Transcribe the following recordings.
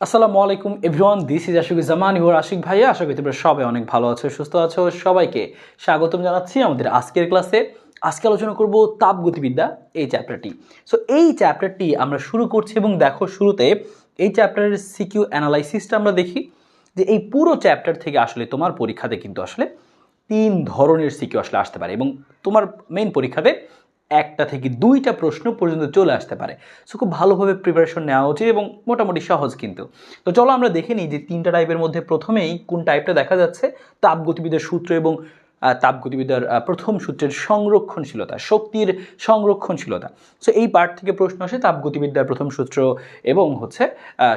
আসসালামু আলাইকুম everyone, this is Ashik Zaman your Ashik ভাইয়া। আশা করি তোমরা সবাই অনেক ভালো আছো, সুস্থ আছো। সবাইকে স্বাগতম জানাচ্ছি আমাদের আজকের ক্লাসে। আজকে আলোচনা করব তাপগতিবিদ্যা এই চ্যাপ্টারটি। সো এই চ্যাপ্টারটি আমরা শুরু করছি এবং দেখো শুরুতে এই চ্যাপ্টারের সিকিউ অ্যানালাইসিসটা আমরা দেখি যে এই পুরো চ্যাপ্টার থেকে আসলে তোমার পরীক্ষাতে কিন্তু আসলে 3 ধরনের সিকিউ আসলে আসতে পারে এবং তোমার মেইন পরীক্ষাতে একটা থেকে 2টা প্রশ্ন পর্যন্ত চলে আসতে পারে। সো খুব ভালোভাবে প্রিপারেশন নেওয়া উচিত এবং মোটামুটি সহজ কিন্তু। তো চলো আমরা দেখে নিই যে 3টা টাইপের মধ্যে প্রথমেই কোন টাইপটা দেখা যাচ্ছে, তাপগতিবিদ্যার সূত্র এবং তাপগতিবিদ্যার প্রথম সূত্রের সংরক্ষণশীলতা, শক্তির সংরক্ষণশীলতা। সো এই পার্ট থেকে প্রশ্ন আসে তাপগতিবিদ্যার প্রথম সূত্র এবং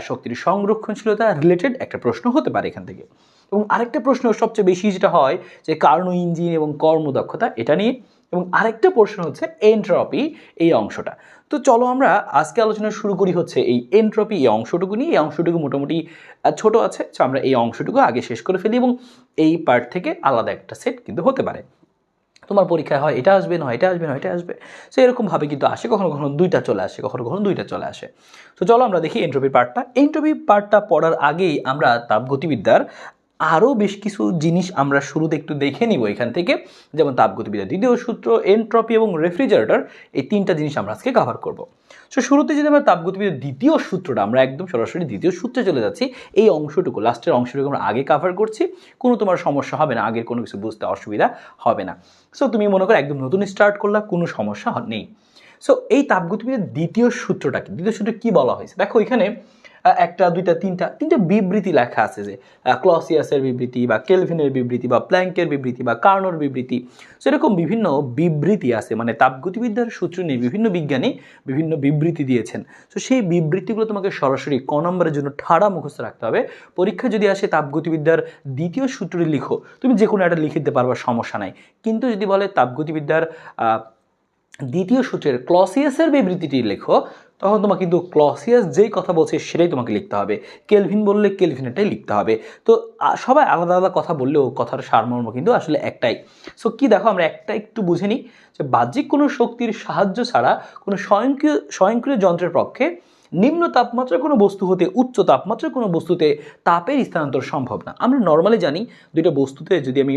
শক্তির সংরক্ষণশীলতা রিলেটেড একটা প্রশ্ন হতে পারে এখান থেকে। এবং আরেকটা প্রশ্ন সবচেয়ে বেশি যেটা হয় যে কার্নো ইঞ্জিন এবং কর্মদক্ষতা, এটা নিয়ে। এবং আরেকটা প্রশ্ন হচ্ছে এন্ট্রপি, এই অংশটা। তো চলো আমরা আজকে আলোচনা শুরু করি হচ্ছে এই এন্ট্রপি এই অংশটুকু নিয়ে। এই অংশটুকু মোটামুটি ছোট আছে, তো আমরা এই অংশটুকু আগে শেষ করে ফেলি এবং এই পার্ট থেকে আলাদা একটা সেট কিন্তু হতে পারে। তোমার পরীক্ষায় হয় এটা আসবে, না এটা আসবে, না এটা আসবে। সো এরকমভাবে কিন্তু আসে, কখনো কখনো 2টা চলে আসে, কখনো কখনো 2টা চলে আসে। তো চলো আমরা দেখি এন্ট্রপির পার্টটা। এন্ট্রপি পার্টটা পড়ার আগেই আমরা তাপগতিবিদ্যার আরও বেশ কিছু জিনিস আমরা শুরুতে একটু দেখে নিব এখান থেকে, যেমন তাপগতিবিদ্যার দ্বিতীয় সূত্র, এন্ট্রপি এবং রেফ্রিজারেটর, এই 3টা জিনিস আমরা আজকে কভার করব। সো শুরুতে যদি আমরা তাপগতিবিদ্যার দ্বিতীয় সূত্রটা, আমরা একদম সরাসরি দ্বিতীয় সূত্রে চলে যাচ্ছি। এই অংশটুকু, লাস্টের অংশটুকু আমরা আগে কভার করছি, কোনো তোমার সমস্যা হবে না, আগের কোনো কিছু বুঝতে অসুবিধা হবে না। সো তুমি মনে করো একদম নতুন স্টার্ট করলা, কোনো সমস্যা নেই। সো এই তাপগতিবিদ্যার দ্বিতীয় সূত্রটা কি, দ্বিতীয় সূত্রে কি বলা হয়েছে দেখো এখানে একটা, দুইটা, তিনটা বিবৃতি লেখা আছে, যে ক্লসিয়াসের বিবৃতি বা কেলভিনের বিবৃতি বা প্ল্যাঙ্কের বিবৃতি বা কার্নোর বিবৃতি। সেরকম বিভিন্ন বিবৃতি আছে, মানে তাপগতিবিদ্যার সূত্র নিয়ে বিভিন্ন বিজ্ঞানী বিভিন্ন বিবৃতি দিয়েছেন। তো সেই বিবৃতিগুলো তোমাকে সরাসরি ক নম্বরের জন্য ঠাড়া মুখস্থ রাখতে হবে। পরীক্ষা যদি আসে তাপগতিবিদ্যার দ্বিতীয় সূত্রটি লিখো, তুমি যে কোনো একটা লিখে দিতে পারবা, সমস্যা নাই। কিন্তু যদি বলে তাপগতিবিদ্যার দ্বিতীয় সূত্রের ক্লসিয়াসের বিবৃতিটি লেখো, তখন তোমাকে কিন্তু ক্লসিয়াস যেই কথা বলছে সেটাই তোমাকে লিখতে হবে। কেলভিন বললে কেলভিনেরটাই লিখতে হবে। তো সবাই আলাদা আলাদা কথা বললেও কথার সারমর্ম কিন্তু আসলে একটাই। সো কি দেখো, আমরা একটা একটু বুঝে নিই যে বাহ্যিক কোনো শক্তির সাহায্য ছাড়া কোনো স্বয়ংক্রিয় যন্ত্রের পক্ষে নিম্ন তাপমাত্রার কোনো বস্তু হতে উচ্চ তাপমাত্রার কোনো বস্তুতে তাপের স্থানান্তর সম্ভব না। আমরা নর্মালি জানি দুইটা বস্তুতে যদি আমি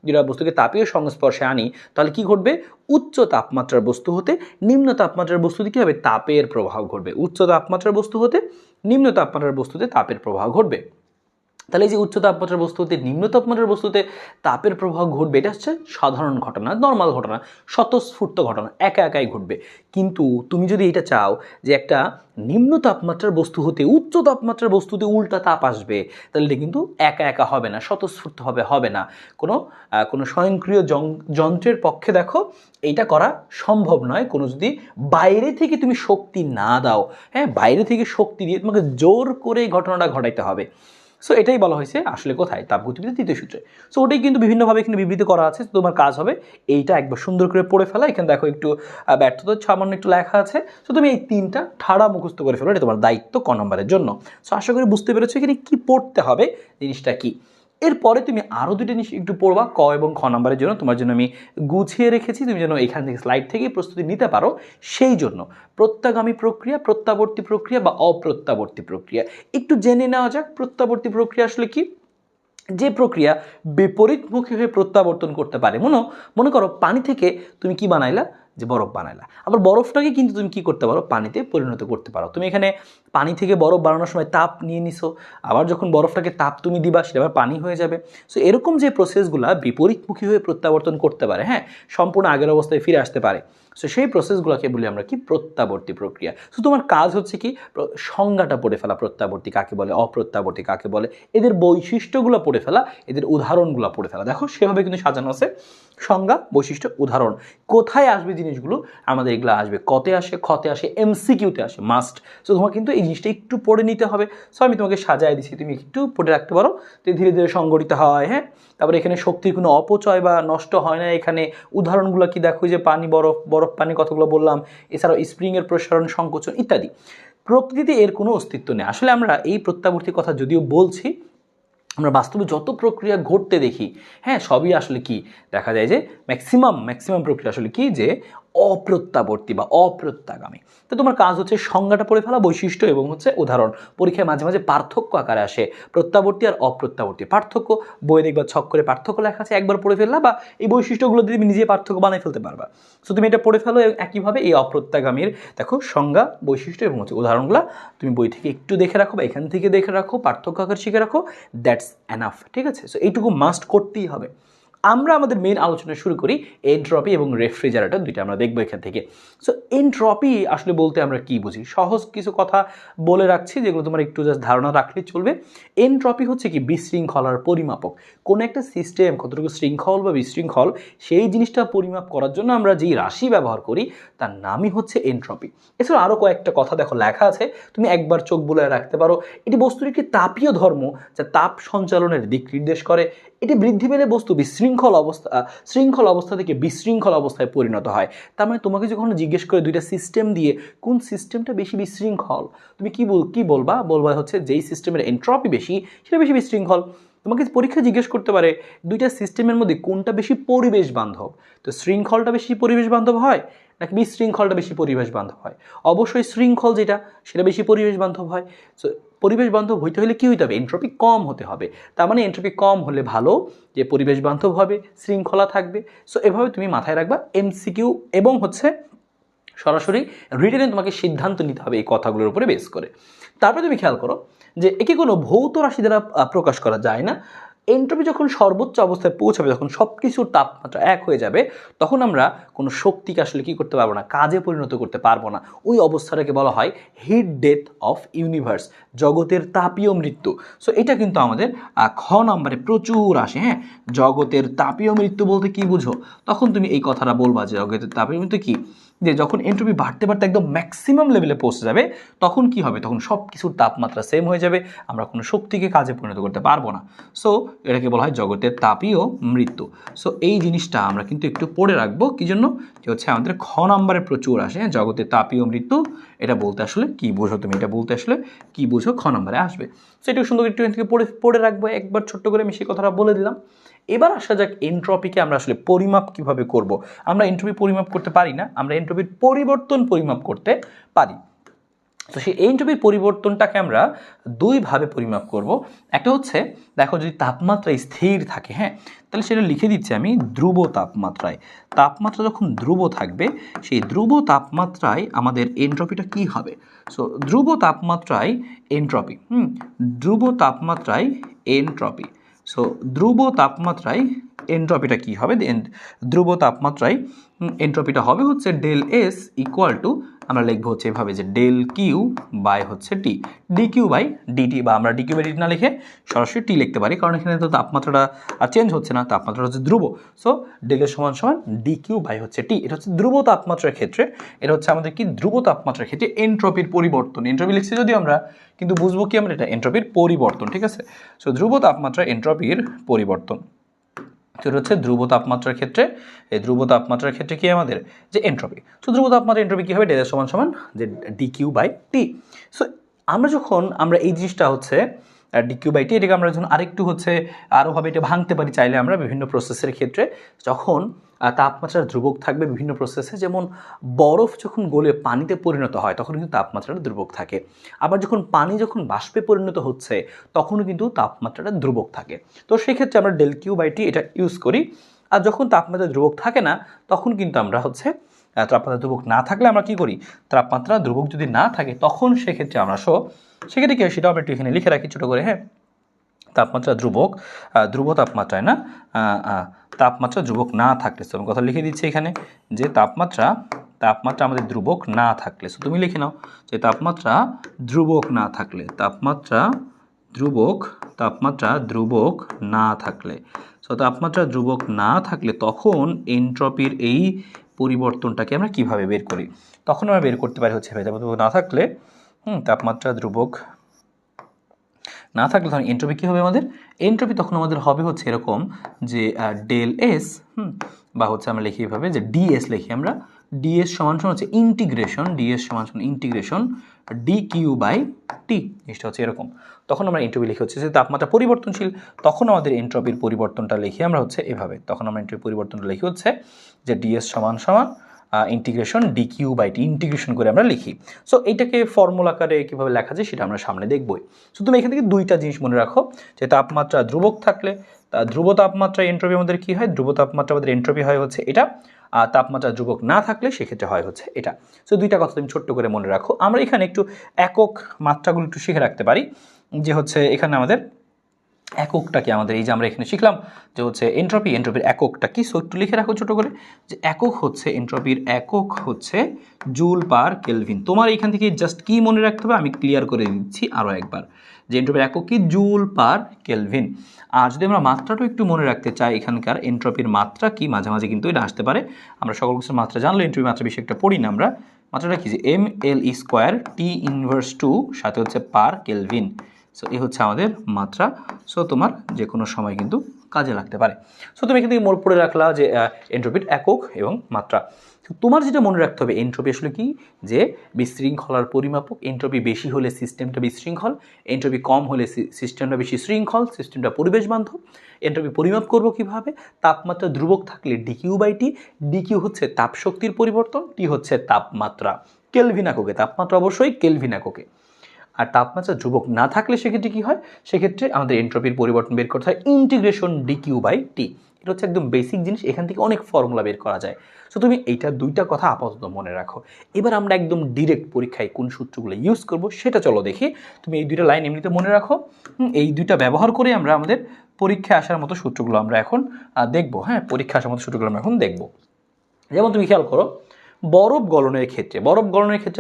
দুইটা বস্তুকে তাপীয় সংস্পর্শে আনি, তাহলে কি ঘটবে? উচ্চ তাপমাত্রার বস্তু হতে নিম্ন তাপমাত্রার বস্তুতে কী হবে? তাপের প্রবাহ ঘটবে। উচ্চ তাপমাত্রার বস্তু হতে নিম্ন তাপমাত্রার বস্তুতে তাপের প্রবাহ ঘটবে। তাহলে এই যে উচ্চ তাপমাত্রার বস্তু হতে নিম্ন তাপমাত্রার বস্তুতে তাপের প্রবাহ ঘটবে, এটা হচ্ছে সাধারণ ঘটনা, নর্মাল ঘটনা, স্বতঃস্ফূর্ত ঘটনা, একা একাই ঘটবে। কিন্তু তুমি যদি এটা চাও যে একটা নিম্ন তাপমাত্রার বস্তু হতে উচ্চ তাপমাত্রার বস্তুতে উল্টা তাপ আসবে, তাহলে এটা কিন্তু একা একা হবে না, স্বতঃস্ফূর্তভাবে হবে না। কোনো স্বয়ংক্রিয় যন্ত্রের পক্ষে দেখো এইটা করা সম্ভব নয়, কোনো যদি বাইরে থেকে তুমি শক্তি না দাও। হ্যাঁ, বাইরে থেকে শক্তি দিয়ে তোমাকে জোর করে এই ঘটনাটা ঘটাইতে হবে। সো এটাই বলা হয়েছে আসলে কোথায়? তাপগতিবিদ্যার তৃতীয় সূত্রে। সো ওটাই কিন্তু বিভিন্নভাবে এখানে বিবৃতি করা আছে। তোমার কাজ হবে এইটা একবার সুন্দর করে পড়ে ফেলা। এখানে দেখো একটু ব্যর্থতা সামান্য একটু লেখা আছে। সো তুমি এই 3টা ঠাড়া মুখস্থ করে ফেলো, এটা তোমার দায়িত্ব ক নম্বরের জন্য। সো আশা করি বুঝতে পেরেছো এখানে কি পড়তে হবে, জিনিসটা কি। এরপরে তুমি আরও 2টা জিনিস একটু পড়বা ক এবং খ নম্বরের জন্য, তোমার জন্য আমি গুছিয়ে রেখেছি, তুমি যেন এখান থেকে স্লাইড থেকে প্রস্তুতি নিতে পারো। সেই জন্য প্রত্যাগামী প্রক্রিয়া, প্রত্যাবর্তী প্রক্রিয়া বা অপ্রত্যাবর্তী প্রক্রিয়া একটু জেনে নেওয়া যাক। প্রত্যাবর্তী প্রক্রিয়া আসলে কি? যে প্রক্রিয়া বিপরীতমুখী হয়ে প্রত্যাবর্তন করতে পারে। মনে করো পানি থেকে তুমি কি বানাইলা? যে বরফ বানাইলা। আবার বরফটাকে কিন্তু তুমি কি করতে পারো? পানিতে পরিণত করতে পারো। তুমি এখানে পানি থেকে বরফ বানানোর সময় তাপ নিয়ে নিছো, আবার যখন বরফটাকে তাপ তুমি দিবা সেটা আবার পানি হয়ে যাবে। সো এরকম যে প্রসেসগুলো বিপরীতমুখী হয়ে প্রত্যাবর্তন করতে পারে, হ্যাঁ, সম্পূর্ণ আগের অবস্থায় ফিরে আসতে পারে। সো সেই প্রসেসগুলোকে বলি আমরা কি? প্রত্যাবর্তী প্রক্রিয়া। সো তোমার কাজ হচ্ছে কি? সংজ্ঞাটা পড়ে ফেলা, প্রত্যাবর্তী কাকে বলে, অপ্রত্যাবর্তী কাকে বলে, এদের বৈশিষ্ট্যগুলো পড়ে ফেলা, এদের উদাহরণগুলো পড়ে ফেলা। দেখো সেভাবে কিন্তু সাজানো আছে, সংজ্ঞা, বৈশিষ্ট্য, উদাহরণ। কোথায় আসবে জিনিসগুলো? আমাদের এগুলো আসবে কতে আসে, খতে আসে, এমসিকিউতে আসে, মাস্ট। সো তোমার কিন্তু এই জিনিসটা একটু পড়ে নিতে হবে। সো আমি তোমাকে সাজায় দিচ্ছি, তুমি একটু পড়ে রাখতে পারো, তো ধীরে ধীরে সংগঠিত হয়। হ্যাঁ, তারপরে এখানে শক্তির কোনো অপচয় বা নষ্ট হয় না। এখানে উদাহরণগুলো কি দেখো, যে পানি, বরফ পানি কতগুলো বললাম, এছাড়াও স্প্রিংয়ের প্রসারণ, সংকোচন ইত্যাদি। প্রকৃতিতে এর কোনো অস্তিত্ব নেই। আসলে আমরা এই প্রত্যাবর্তী কথা যদিও বলছি, আমরা বাস্তবে যত প্রক্রিয়া ঘটতে দেখি, হ্যাঁ, সবই আসলে কি দেখা যায় যে ম্যাক্সিমাম প্রক্রিয়া আসলে কি, যে অপ্রত্যাবর্তী বা অপ্রত্যাগামী। তো তোমার কাজ হচ্ছে সংজ্ঞাটা পড়ে ফেলা, বৈশিষ্ট্য এবং হচ্ছে উদাহরণ। পরীক্ষায় মাঝে মাঝে পার্থক্য আকারে আসে, প্রত্যাবর্তী আর অপ্রত্যাবর্তী পার্থক্য। বইয়ে দেখবা ছক করে পার্থক্য লেখা আছে, একবার পড়ে ফেললা বা এই বৈশিষ্ট্যগুলো দিয়ে তুমি নিজে পার্থক্য বানিয়ে ফেলতে পারবা। সো তুমি এটা পড়ে ফেলো। একইভাবে এই অপ্রত্যাগামীর দেখো সংজ্ঞা, বৈশিষ্ট্য এবং হচ্ছে উদাহরণগুলো তুমি বই থেকে একটু দেখে রাখো বা এখান থেকে দেখে রাখো, পার্থক্য আকারে শিখে রাখো, দ্যাটস এনাফ। ঠিক আছে? সো এইটুকু মাস্ট করতেই হবে। আমরা আমাদের মেন আলোচনা শুরু করি এনট্রপি এবং রেফ্রিজারেটর, দুইটা আমরা দেখবো এখান থেকে। সো এনট্রপি আসলে বলতে আমরা কি বুঝি, সহজ কিছু কথা বলে রাখছি যেগুলো তোমার একটু জাস্ট ধারণা রাখলেই চলবে। এনট্রপি হচ্ছে কি বিশৃঙ্খলার পরিমাপক। কোনো একটা সিস্টেম কতটুকু শৃঙ্খল বা বিশৃঙ্খল সেই জিনিসটা পরিমাপ করার জন্য আমরা যেই রাশি ব্যবহার করি তার নামই হচ্ছে এনট্রপি। এছাড়া আরও কয়েকটা কথা দেখো লেখা আছে, তুমি একবার চোখ বুলায় রাখতে পারো। এটি বস্তুর একটি তাপীয় ধর্ম যা তাপ সঞ্চালনের দিক নির্দেশ করে। এটি বৃদ্ধি পেলে বস্তু শৃঙ্খল অবস্থা থেকে বিশৃঙ্খল অবস্থায় পরিণত হয়। তার মানে তোমাকে যখন জিজ্ঞেস করে দুইটা সিস্টেম দিয়ে কোন সিস্টেমটা বেশি বিশৃঙ্খল, তুমি কি বলবা হচ্ছে যেই সিস্টেমের এনট্রপি বেশি সেটা বেশি বিশৃঙ্খল। তোমাকে পরীক্ষা জিজ্ঞেস করতে পারে দুইটা সিস্টেমের মধ্যে কোনটা বেশি পরিবেশ বান্ধব, তো শৃঙ্খলটা বেশি পরিবেশ বান্ধব হয় নাকি বিশৃঙ্খলটা বেশি পরিবেশ বান্ধব হয়? অবশ্যই শৃঙ্খল যেটা সেটা বেশি পরিবেশ বান্ধব হয়। সো পরিবেশ বান্ধব হইতে হলে কী হইতে হবে? এনট্রপি কম হতে হবে। তার মানে এনট্রপি কম হলে ভালো, যে পরিবেশ বান্ধব হবে, শৃঙ্খলা থাকবে। সো এভাবে তুমি মাথায় রাখবা এমসিকিউ এবং হচ্ছে সরাসরি রিটেনে তোমাকে সিদ্ধান্ত নিতে হবে এই কথাগুলোর উপরে বেস করে। তারপরে তুমি খেয়াল করো যে একে কোনো ভৌত রাশি দ্বারা প্রকাশ করা যায় না। এনট্রপি যখন সর্বোচ্চ অবস্থায় পৌঁছাবে, যখন সব কিছুর তাপমাত্রা এক হয়ে যাবে, তখন আমরা কোনো শক্তিকে আসলে কী করতে পারবো না, কাজে পরিণত করতে পারবো না। ওই অবস্থাটাকে বলা হয় হিট ডেথ অফ ইউনিভার্স, জগতের তাপীয় মৃত্যু। সো এটা কিন্তু আমাদের খ নাম্বারে প্রচুর আসে। হ্যাঁ, জগতের তাপীয় মৃত্যু বলতে কি বুঝো? তখন তুমি এই কথাটা বলবা যে জগতের তাপীয় মৃত্যু কি, যে যখন এনট্রপি বাড়তে বাড়তে একদম ম্যাক্সিমাম লেভেলে পৌঁছে যাবে, তখন কি হবে? তখন সব কিছুর তাপমাত্রা সেম হয়ে যাবে, আমরা কোনো শক্তিকে কাজে পরিণত করতে পারবো না। সো এটাকে বলা হয় জগতের তাপীয় মৃত্যু। সো এই জিনিসটা আমরা কিন্তু একটু পড়ে রাখবো, কি জন্য? যে হচ্ছে আমাদের খ নাম্বারে প্রচুর আসে জগতের তাপীয় মৃত্যু। এটা বলতে আসলে কি বোঝো তুমি, এটা বলতে আসলে কি বোঝো, খ নাম্বারে আসবে। সো এটা সুন্দর একটু থেকে পড়ে রাখবো। একবার ছোট্ট করে আমি সেই কথাটা বলে দিলাম। এবার আসা যাক এনট্রপিকে আমরা আসলে পরিমাপ কিভাবে করব। আমরা এনট্রপি পরিমাপ করতে পারি না, আমরা এনট্রপির পরিবর্তন পরিমাপ করতে পারি। তো সেই এনট্রপির পরিবর্তনটাকে আমরা দুইভাবে পরিমাপ করব। একটা হচ্ছে, দেখো যদি তাপমাত্রা স্থির থাকে, হ্যাঁ, তাহলে সেটা লিখে দিচ্ছি আমি ধ্রুব তাপমাত্রায়। তাপমাত্রা যখন ধ্রুব থাকবে, সেই ধ্রুব তাপমাত্রায় আমাদের এনট্রপিটা কি হবে? সো ধ্রুব তাপমাত্রায় এনট্রপি, ধ্রুব তাপমাত্রায় এনট্রপি। সো ধ্রুব তাপমাত্রায় এনট্রপিটা কি হবে? ধ্রুব তাপমাত্রায় এনট্রপিটা হবে হচ্ছে ডেল এস ইকুয়াল টু, আমরা লিখবো হচ্ছে এভাবে যে ডেল কিউ বাই হচ্ছে টি, ডি কিউ বাই ডিটি, বা আমরা ডি কিউ বাই ডিটি না লিখে সরাসরি টি লিখতে পারি, কারণ এখানে তো তাপমাত্রাটা আর চেঞ্জ হচ্ছে না, তাপমাত্রা হচ্ছে ধ্রুব। সো ডেল এর সমান সমান ডি কিউ বাই হচ্ছে টি। এটা হচ্ছে ধ্রুব তাপমাত্রার ক্ষেত্রে, এটা হচ্ছে আমাদের কি ধ্রুব তাপমাত্রার ক্ষেত্রে এনট্রপির পরিবর্তন। এনট্রপি লিখছি যদি আমরা, কিন্তু বুঝবো কি আমরা, এটা এনট্রপির পরিবর্তন। ঠিক আছে? সো ধ্রুব তাপমাত্রা এনট্রপির পরিবর্তন, সেটা হচ্ছে ধ্রুব তাপমাত্রার ক্ষেত্রে। এই ধ্রুব তাপমাত্রার ক্ষেত্রে কি আমাদের যে এনট্রপি, সো ধ্রুব তাপমাত্রা এনট্রপি কি হবে? ডেল এর সমান সমান যে D Q by T. So আমরা এই জিনিসটা হচ্ছে ডি কিউ বাই টি, এটাকে আমরা যখন আরেকটু হচ্ছে আরোভাবে এটা ভাঙতে পারি চাইলে আমরা বিভিন্ন প্রসেসের ক্ষেত্রে, যখন তাপমাত্রা ধ্রুবক থাকবে বিভিন্ন প্রসেসে, যেমন বরফ যখন গলে পানিতে পরিণত হয় তখন কিন্তু তাপমাত্রাটা ধ্রুবক থাকে। আবার যখন পানি বাষ্পে পরিণত হচ্ছে তখনও কিন্তু তাপমাত্রাটা ধ্রুবক থাকে। তো সেক্ষেত্রে আমরা ডেল কিউ বাই টি এটা ইউজ করি। আর যখন তাপমাত্রা ধ্রুবক থাকে না তখন কিন্তু আমরা হচ্ছে তাপমাত্রা ধ্রুবক না থাকলে আমরা কি করি? তাপমাত্রা ধ্রুবক যদি না থাকে তখন সেক্ষেত্রে আমরা সেক্ষেত্রে কি হয় সেটাও আমরা একটু এখানে লিখে রাখি ছোটো করে। হ্যাঁ, তাপমাত্রা ধ্রুব তাপমাত্রায় না, তাপমাত্রা ধ্রুবক না থাকলে, তো আমি কথা লিখে দিচ্ছি এখানে যে তাপমাত্রা আমাদের ধ্রুবক না থাকলে, সো তুমি লিখে নাও যে তাপমাত্রা ধ্রুবক না থাকলে, তাপমাত্রা ধ্রুবক না থাকলে, সো তাপমাত্রা ধ্রুবক না থাকলে তখন এনট্রপির এই পরিবর্তনটাকে আমরা কিভাবে বের করি? তখন আমরা বের করতে পারি হচ্ছে তাপমাত্রা না থাকলে, তাপমাত্রা ধ্রুবক না থাকলে তখন এনট্রপি কী হবে আমাদের? এনট্রপি তখন আমাদের হবে হচ্ছে এরকম যে ডেল এস, বা হচ্ছে আমরা লিখি এভাবে যে ডিএস লিখি আমরা, ডিএস সমান সমান হচ্ছে ইন্টিগ্রেশন, ডিএস সমান সমান ইন্টিগ্রেশন ডি কিউ বাই টি। জিনিসটা হচ্ছে এরকম। তখন আমরা এনট্রপি লিখি হচ্ছে যে তাপমাত্রা পরিবর্তনশীল, তখন আমাদের এনট্রপির পরিবর্তনটা লিখি আমরা হচ্ছে এভাবে, তখন আমরা এনট্রপির পরিবর্তনটা লিখি হচ্ছে যে ডিএস সমান সমান ইন্টিগ্রেশন dq/t ইন্টিগ্রেশন করে আমরা লিখি। সো এইটাকে ফর্মুলা আকারে কীভাবে লেখা যায় সেটা আমরা সামনে দেখবই। সো তুমি এখান থেকে দুইটা জিনিস মনে রাখো যে তাপমাত্রা ধ্রুবক থাকলে ধ্রুব তাপমাত্রা এন্ট্রপি আমাদের কী হয়, ধ্রুব তাপমাত্রা আমাদের এন্ট্রপি হয় হচ্ছে এটা, আর তাপমাত্রা ধ্রুবক না থাকলে সেক্ষেত্রে হয় হচ্ছে এটা। সো দুইটা কথা তুমি ছোট্ট করে মনে রাখো। আমরা এখানে একটু একক মাত্রাগুলো একটু শিখে রাখতে পারি, যে হচ্ছে এখানে আমাদের এককটা কি, আমাদের এই যে আমরা এখানে শিখলাম যে হচ্ছে এন্ট্রপির এককটা কি। সো একটু লিখে রাখো ছোট করে যে একক হচ্ছে এন্ট্রপির একক হচ্ছে জুল পার কেলভিন। তোমার এখান থেকে জাস্ট কি মনে রাখতে হবে আমি ক্লিয়ার করে দিচ্ছি আরও একবার, যে এন্ট্রপির একক কি জুল পার কেলভিন। আর যদি আমরা মাত্রাটাও একটু মনে রাখতে চাই, এখানকার এন্ট্রপির মাত্রা কি, মাঝে মাঝে কিন্তু এটা আসতে পারে, আমরা সকল কিছুর মাত্রা জানলে এন্ট্রপির মাত্রা বেশি একটা পড়ি না আমরা। মাত্রাটা কি যে mL²T⁻², সাথে হচ্ছে পার কেলভিন। সো এই হচ্ছে আমাদের মাত্রা। সো তোমার যে কোনো সময় কিন্তু কাজে লাগতে পারে। সো তুমি এখান থেকে মোট পড়ে রাখলা যে এন্ট্রপির একক এবং মাত্রা। তোমার যেটা মনে রাখতে হবে, এন্ট্রপি আসলে কি, যে বিশৃঙ্খলার পরিমাপক। এন্ট্রপি বেশি হলে সিস্টেমটা বিশৃঙ্খল, এন্ট্রপি কম হলে সিস্টেমটা বেশি শৃঙ্খল, সিস্টেমটা পরিবেশ বান্ধব। এন্ট্রপি পরিমাপ করবো কিভাবে, তাপমাত্রা ধ্রুবক থাকলে dq/t, dq হচ্ছে তাপ শক্তির পরিবর্তন, t হচ্ছে তাপমাত্রা কেলভিন এককে, তাপমাত্রা অবশ্যই কেলভিন এককে। আর তাপমাত্রা ধ্রুবক না থাকলে সেক্ষেত্রে কী হয়, সেক্ষেত্রে আমাদের এন্ট্রপির পরিবর্তন বের করতে হয় ইন্টিগ্রেশন dq/t। এটা হচ্ছে একদম বেসিক জিনিস, এখান থেকে অনেক ফর্মুলা বের করা যায়। সো তুমি এইটা দুইটা কথা আপাতত মনে রাখো। এবার আমরা একদম ডিরেক্ট পরীক্ষায় কোন সূত্রগুলো ইউজ করব সেটা চলো দেখি। তুমি এই দুইটা লাইন এমনিতে মনে রাখো, এই দুইটা ব্যবহার করে আমরা আমাদের পরীক্ষায় আসার মতো সূত্রগুলো আমরা এখন দেখব। হ্যাঁ, পরীক্ষা আসার মতো সূত্রগুলো আমরা এখন দেখব। যেমন তুমি খেয়াল করো, বরফ গলনের ক্ষেত্রে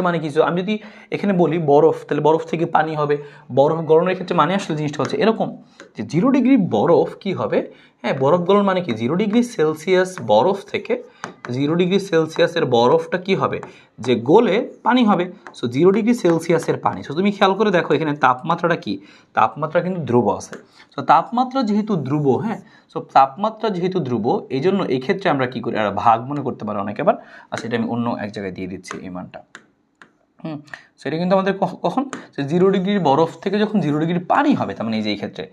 মানে কিছু, আমি যদি এখানে বলি বরফ, তাহলে বরফ থেকে পানি হবে। বরফ গলনের ক্ষেত্রে মানে আসলে জিনিসটা হচ্ছে এরকম যে 0 ডিগ্রি বরফ কি হবে, হ্যাঁ বরফ গলন মানে কি 0 ডিগ্রি সেলসিয়াস বরফ থেকে 0 ডিগ্রি সেলসিয়াসের বরফটা কি হবে, যে গলে পানি হবে। সো 0 ডিগ্রি সেলসিয়াসের পানি। সো তুমি খেয়াল করে দেখো এখানে তাপমাত্রাটা কি, তাপমাত্রা কিন্তু ধ্রুব আছে। সো তাপমাত্রা যেহেতু ধ্রুব, হ্যাঁ, সো তাপমাত্রা যেহেতু ধ্রুব, এই জন্য এই ক্ষেত্রে আমরা কি করি, আর ভাগ মনে করতে পারো অনেকে আবার, আর সেটা আমি অন্য এক জায়গায় দিয়ে দিচ্ছি এই মানটা। সেটা কিন্তু আমাদের কখন, যে 0 ডিগ্রির বরফ থেকে যখন 0 ডিগ্রি পানি হবে, তার মানে এই যে এই ক্ষেত্রে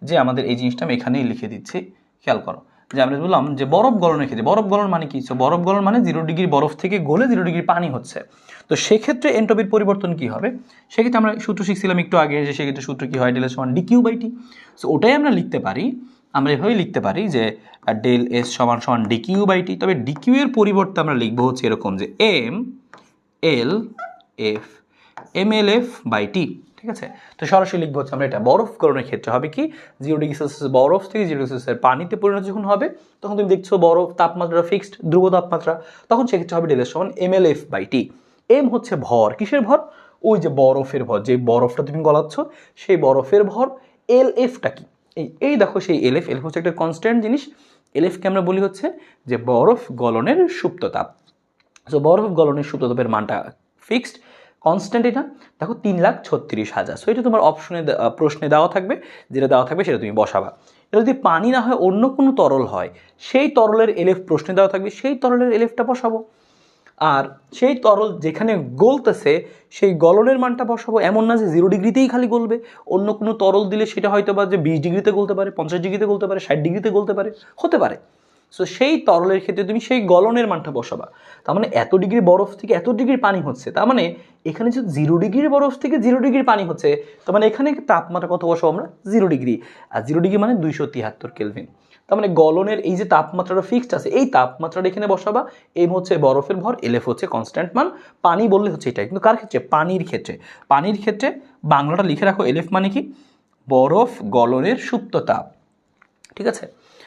যে আমাদের এই জিনিসটা আমি এখানেই লিখে দিচ্ছি। খেয়াল করো যে আমরা বললাম যে বরফ গলনের ক্ষেত্রে, বরফ গলন মানে কি, বরফ গলন মানে 0 ডিগ্রি বরফ থেকে গলে 0 ডিগ্রি পানি হচ্ছে। তো সেক্ষেত্রে এন্ট্রপির পরিবর্তন কি হবে, সেক্ষেত্রে আমরা সূত্র শিখছিলাম একটু আগে, যে সেক্ষেত্রে সূত্র কি হয়, ΔS=dq/t। সো ওটাই আমরা লিখতে পারি, আমরা এভাবেই লিখতে পারি যে ΔS = dq/t। তবে dq এর পরিবর্তে আমরা লিখবো হচ্ছে এরকম যে mLF/t। ঠিক আছে, তো সরাসরি লিখবো হচ্ছে আমরা এটা। বরফ গলনের ক্ষেত্রে হবে কি, 0 ডিগ্রি সেলসিয়াস বরফ থেকে 0 ডিগ্রি সেলসিয়াস পানিতে পরিণত যখন হবে, তখন তুমি দেখছো বরফ তাপমাত্রা ফিক্সড, ধ্রুব তাপমাত্রা, তখন সেক্ষেত্রে হবে ΔS = mLF/t। m হচ্ছে ভর, কিসের ভর, ওই যে বরফের ভর, যে বরফটা তুমি গলাচ্ছ সেই বরফের ভর। LFটা কি, এই দেখো সেই LF হচ্ছে একটা কনস্ট্যান্ট জিনিস। LFকে আমরা বলি হচ্ছে যে বরফ গলনের সুপ্ত তাপ। সো বরফ গলনের সুপ্ত তাপের মানটা ফিক্সড কনস্ট্যান্ট, এটা দেখো 3,36,000। সো এটা তোমার অপশনে প্রশ্নে দেওয়া থাকবে, যেটা দেওয়া থাকবে সেটা তুমি বসাবা। এটা যদি পানি না হয় অন্য কোনো তরল হয়, সেই তরলের LF প্রশ্নে দেওয়া থাকবে, সেই তরলের LFটা বসাবো। আর সেই তরল যেখানে গলতেছে সেই গলনের মানটা বসাবো। এমন না যে 0 ডিগ্রিতেই খালি গলবে, অন্য কোনো তরল দিলে সেটা হয়তো বা যে 20 ডিগ্রিতে গলতে পারে, 50 ডিগ্রিতে গলতে পারে, 60 ডিগ্রিতে গলতে পারে, হতে পারে। সো সেই তরলের ক্ষেত্রে তুমি সেই গলনের মানটা বসাবা। তার মানে এত ডিগ্রি বরফ থেকে এত ডিগ্রি পানি হচ্ছে, তার মানে এখানে যে 0 ডিগ্রির বরফ থেকে 0 ডিগ্রি পানি হচ্ছে, তার মানে এখানে তাপমাত্রা কত বসাবো আমরা, 0 ডিগ্রি। আর 0 ডিগ্রি মানে 273 কেলভিন। তার মানে গলনের এই যে তাপমাত্রাটা ফিক্সড আছে, এই তাপমাত্রাটা এখানে বসাবা। এম হচ্ছে বরফের ভর, LF হচ্ছে কনস্ট্যান্ট মান। পানি বললে হচ্ছে এটা, কিন্তু কার ক্ষেত্রে, পানির ক্ষেত্রে। পানির ক্ষেত্রে বাংলাটা লিখে রাখো, LF মানে কি, বরফ গলনের সুপ্ত তাপ। ঠিক আছে,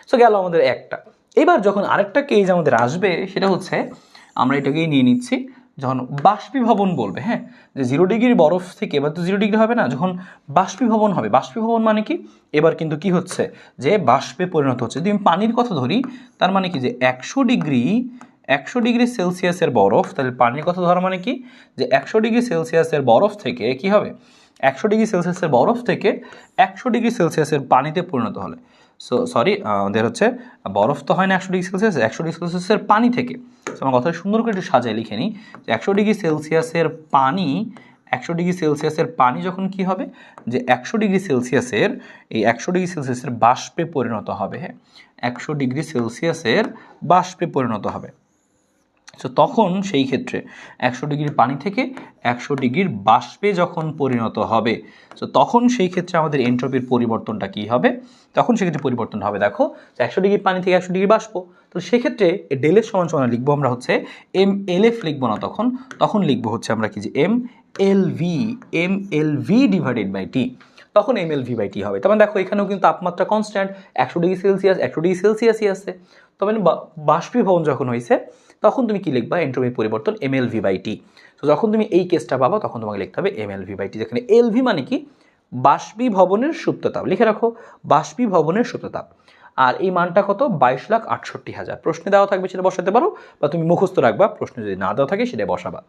সো গেল আমাদের একটা। এবার যখন আরেকটা কেজ আমাদের আসবে, সেটা হচ্ছে আমরা এটাকেই নিয়ে নিচ্ছি, যখন বাষ্পীভবন বলবে, হ্যাঁ, যে 0 ডিগ্রি বরফ থেকে, এবার তো 0 ডিগ্রি হবে না, যখন বাষ্পীভবন হবে। বাষ্পীভবন মানে কি, এবার কিন্তু কি হচ্ছে, যে বাষ্পে পরিণত হচ্ছে। যদি আমি পানির কথা ধরি, তার মানে কি, যে 100 ডিগ্রি সেলসিয়াসের বরফ, তাহলে পানির কথা ধরা মানে কি, যে 100 ডিগ্রি সেলসিয়াসের বরফ থেকে কি হবে, 100 ডিগ্রি সেলসিয়াসের বরফ থেকে 100 ডিগ্রি সেলসিয়াসের পানিতে পরিণত হলে, সো সরি আমাদের হচ্ছে বরফ তো হয় না 100 ডিগ্রি সেলসিয়াস, 100 ডিগ্রি সেলসিয়াসের পানি থেকে। আমার কথাটা সুন্দর করে একটু সাজায় লিখে নিই, যে 100 ডিগ্রি সেলসিয়াসের পানি, 100 ডিগ্রি সেলসিয়াসের পানি যখন কি হবে, যে 100 ডিগ্রি সেলসিয়াসের, এই 100 ডিগ্রি সেলসিয়াসের বাষ্পে পরিণত হবে। হ্যাঁ, 100 ডিগ্রি সেলসিয়াসের বাষ্পে পরিণত হবে। সো তখন সেই ক্ষেত্রে 100 ডিগ্রি পানি থেকে 100 ডিগ্রির বাষ্পে যখন পরিণত হবে, সো তখন সেই ক্ষেত্রে আমাদের এন্ট্রপির পরিবর্তনটা কী হবে, তখন সেক্ষেত্রে পরিবর্তনটা হবে দেখো 100 ডিগ্রি পানি থেকে 100 ডিগ্রি বাষ্প। তো সেক্ষেত্রে ডেলের সমান সমান লিখবো আমরা হচ্ছে MLF লিখবো না, তখন লিখবো হচ্ছে আমরা কি যে MLV ডিভাইডেড বাই টি, তখন MLV/T হবে। তার মানে দেখো এখানেও কিন্তু তাপমাত্রা কনস্ট্যান্ট 100 ডিগ্রি সেলসিয়াস, 100 ডিগ্রি সেলসিয়াসই আছে। তবে বাষ্পীভবন যখন হয়েছে তখন তুমি কি লিখবা, এন্ট্রপির পরিবর্তন MLV/T। তো যখন তুমি এই কেসটা পাবা তখন তোমাকে লিখতে হবে MLV/T, যেখানে LV মানে কি, বাষ্পীভবনের সুপ্ততাপ, লিখে রাখো বাষ্পীভবনের সুপ্ততাপ। আর এই মানটা কত, 22,68,000। প্রশ্নে দেওয়া থাকবে সেটা বসাতে পারো, বা তুমি মুখস্থ রাখবা, প্রশ্নে যদি না দেওয়া থাকে সেটা বসাবা।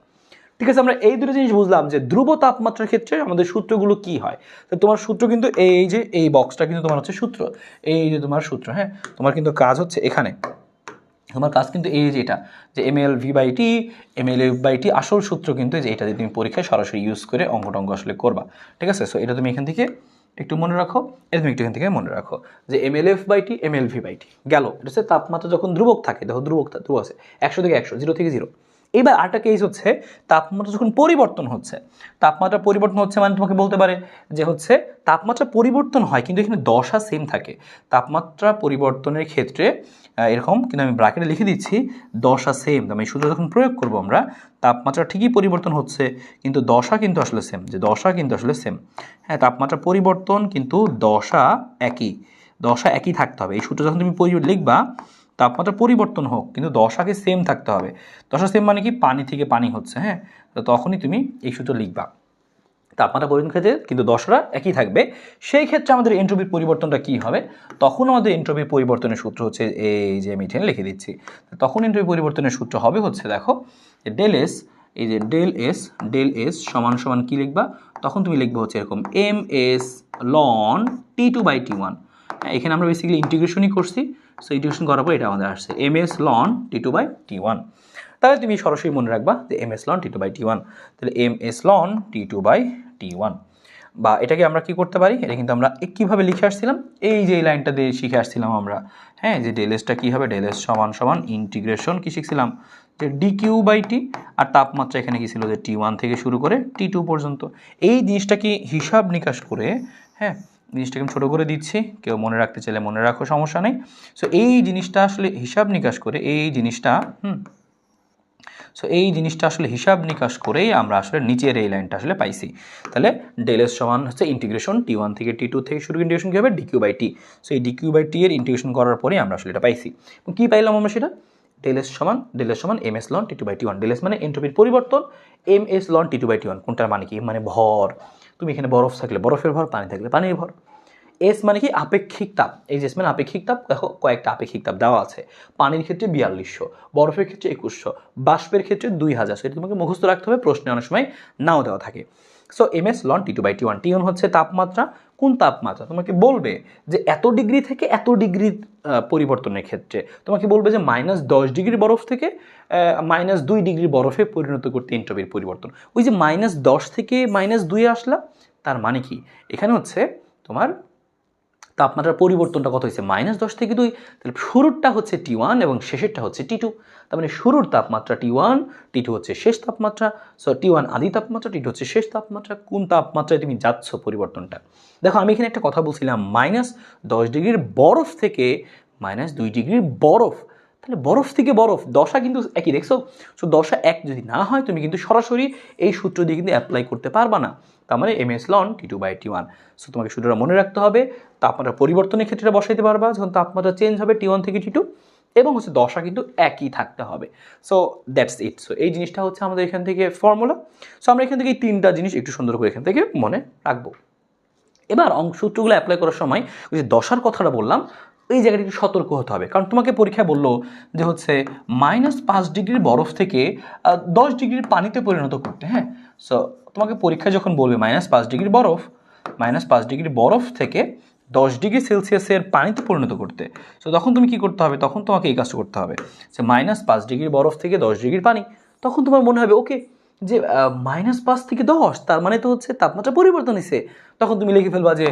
ঠিক আছে, আমরা এই দুটো জিনিস বুঝলাম যে ধ্রুব তাপমাত্রার ক্ষেত্রে আমাদের সূত্রগুলো কি হয়। তো তোমার সূত্র কিন্তু এই যে এই বক্সটা কিন্তু তোমার হচ্ছে সূত্র, এই যে তোমার সূত্র, হ্যাঁ তোমার কিন্তু কাজ হচ্ছে এখানে, তোমার কাজ কিন্তু এই যে এটা যে MLV/T আসল সূত্র কিন্তু যে এটা দিয়ে তুমি পরীক্ষায় সরাসরি ইউজ করে অঙ্ক আসলে করবা। ঠিক আছে, সো এটা তুমি এখান থেকে একটু মনে রাখো, এটা তুমি একটু এখান থেকে মনে রাখো যে MLF/T MLV/T গেল। এটা হচ্ছে তাপমাত্রা যখন ধ্রুবক থাকে, দেখো ধ্রুব আছে 100 থেকে 100, 0 থেকে 0। এবার আরেকটা কেস হচ্ছে তাপমাত্রা যখন পরিবর্তন হচ্ছে, তাপমাত্রা পরিবর্তন হচ্ছে মানে তোমাকে বলতে পারে যে হচ্ছে তাপমাত্রা পরিবর্তন হয় কিন্তু এখানে দশা সেম থাকে। তাপমাত্রা পরিবর্তনের ক্ষেত্রে এরকম, কিন্তু আমি ব্র্যাকেটে লিখে দিচ্ছি দশা সেম। আমি এই সূত্র যখন প্রয়োগ করবো আমরা, তাপমাত্রা ঠিকই পরিবর্তন হচ্ছে কিন্তু দশা কিন্তু আসলে সেম, যে দশা কিন্তু আসলে সেম। হ্যাঁ, তাপমাত্রা পরিবর্তন কিন্তু দশা একই থাকতে হবে। এই সূত্র যখন তুমি লিখবা, তাপমাত্রা পরিবর্তন হোক কিন্তু দশাকে সেম থাকতে হবে। দশা সেম মানে কি, পানি থেকে পানি হচ্ছে, হ্যাঁ, তো তখনই তুমি এই সূত্র লিখবা। তাপমাত্রা পরিবর্তন ক্ষেত্রে কিন্তু দশাটা একই থাকবে। সেই ক্ষেত্রে আমাদের এন্ট্রপির পরিবর্তনটা কি হবে, তখন আমাদের এন্ট্রপির পরিবর্তনের সূত্র হচ্ছে এই যে আমি এখানে লিখে দিচ্ছি। তখন এন্ট্রপি পরিবর্তনের সূত্র হবে হচ্ছে দেখো ডেল এস, এই যে ডেল এস সমান সমান কি লিখবা, তখন তুমি লিখবে হচ্ছে এরকম MS ln T2/T1। এখানে আমরা বেসিক্যালি ইন্টিগ্রেশনই করছি, সো ইন্টিগ্রেশন করার পর এটা আমাদের আসছে MS ln T2/T1। তাহলে তুমি সরাসরি মনে রাখবা যে MS ln T2/T1, তাহলে MS ln T2/T1। বা এটাকে আমরা কি করতে পারি, এটা কিন্তু আমরা কীভাবে লিখে আসছিলাম, এই যে এই লাইনটা দিয়ে শিখে আসছিলাম আমরা, হ্যাঁ, যে ডেল এসটা কী হবে, ডেল এস সমান সমান ইন্টিগ্রেশন কি শিখছিলাম, যে DQ/T, আর তাপমাত্রা এখানে কি ছিল যে T1 থেকে শুরু করে T2 পর্যন্ত। এই জিনিসটা কি হিসাব নিকাশ করে, হ্যাঁ জিনিসটাকে আমি ছোটো করে দিচ্ছি, কেউ মনে রাখতে চাইলে মনে রাখো, সমস্যা নেই। সো এই জিনিসটা আসলে হিসাব নিকাশ করে, এই জিনিসটা আসলে হিসাব নিকাশ করেই আমরা আসলে নিচের এই লাইনটা আসলে পাইছি। তাহলে ডেল এস সমান হচ্ছে ইন্টিগ্রেশন T1 থেকে T2 থেকে শুরু ইন্টিগ্রেশন কী হবে, DQ/T। সো এই DQ/T এর ইন্টিগ্রেশন করার পরে আমরা আসলে এটা পাইছি। কী পাইলাম আমরা সেটা, ডেল এস সমান MS ln T2/T1। Del S মানে এন্ট্রপির পরিবর্তন, MS ln T2/T1 কোনটার মানে কি, মানে ভর। তুমি এখানে বরফ থাকলে বরফের ভর, পানি থাকলে পানির ভর। এস মানে কি, আপেক্ষিক তাপ। এই যে মানে আপেক্ষিক তাপ, দেখো কয়েকটা আপেক্ষিক তাপ দেওয়া আছে। পানির ক্ষেত্রে 4200, বরফের ক্ষেত্রে 2100, বাষ্পের ক্ষেত্রে 2000। সেটা তোমাকে মুখস্থ রাখতে হবে, প্রশ্নে অনেক সময় নাও দেওয়া থাকে। So MS ln T2/T1। T1 হচ্ছে তাপমাত্রা, কোন তাপমাত্রা তোমাকে বলবে যে এত ডিগ্রি থেকে এত ডিগ্রি পরিবর্তনের ক্ষেত্রে তোমাকে বলবে যে -10 ডিগ্রি বরফ থেকে -2 ডিগ্রি বরফে পরিণত করতে এন্ট্রপির পরিবর্তন। ওই যে -10 থেকে -2 আসলা, তার মানে কি, এখানে হচ্ছে তোমার তাপমাত্রার পরিবর্তনটা কত হয়েছে, -10 থেকে 2। তাহলে শুরুরটা হচ্ছে T1 এবং শেষেরটা হচ্ছে T2। তার মানে শুরুর তাপমাত্রা T1, T2 হচ্ছে শেষ তাপমাত্রা। সো T1 আদি তাপমাত্রা, T2 হচ্ছে শেষ তাপমাত্রা। কোন তাপমাত্রায় তুমি যাচ্ছ পরিবর্তনটা, দেখো আমি এখানে একটা কথা বলছিলাম, -10 ডিগ্রির বরফ থেকে -2 ডিগ্রির বরফ। তাহলে বরফ থেকে বরফ, দশা কিন্তু একই, দেখছো। সো দশা এক যদি না হয় তুমি কিন্তু সরাসরি এই সূত্র দিয়ে কিন্তু অ্যাপ্লাই করতে পারবা না। তার মানে MS ln T2/T1। সো তোমাকে সূত্রটা মনে রাখতে হবে, তাপমাত্রা পরিবর্তনের ক্ষেত্রে বসাইতে পারবা যখন তাপমাত্রা চেঞ্জ হবে T1 থেকে T2, এবং হচ্ছে দশা কিন্তু একই থাকতে হবে। So that's it. সো এই জিনিসটা হচ্ছে আমাদের এখান থেকে ফর্মুলা। সো আমরা এখান থেকে এই তিনটা জিনিস একটু সুন্দর করে এখান থেকে মনে রাখবো। এবার সূত্রগুলো অ্যাপ্লাই করার সময় ওই যে দশার কথাটা বললাম, এই জায়গাটা একটু সতর্ক হতে হবে, কারণ তোমাকে পরীক্ষায় বললো যে হচ্ছে -5 ডিগ্রির বরফ থেকে 10 ডিগ্রির পানিতে পরিণত করতে। হ্যাঁ, সো তোমাকে পরীক্ষায় যখন বলবে -5 ডিগ্রি বরফ থেকে 10 ডিগ্রি সেলসিয়াসের পানিতে পরিণত করতে, সো তখন তুমি কি করতে হবে, তখন তোমাকে এই কাজটা করতে হবে যে -5 ডিগ্রি বরফ থেকে 10 ডিগ্রির পানি। তখন তোমার মনে হবে ওকে যে -5 থেকে 10, তার মানে তো হচ্ছে তাপমাত্রা পরিবর্তন হয়েছে। তখন তুমি লিখে ফেলবা যে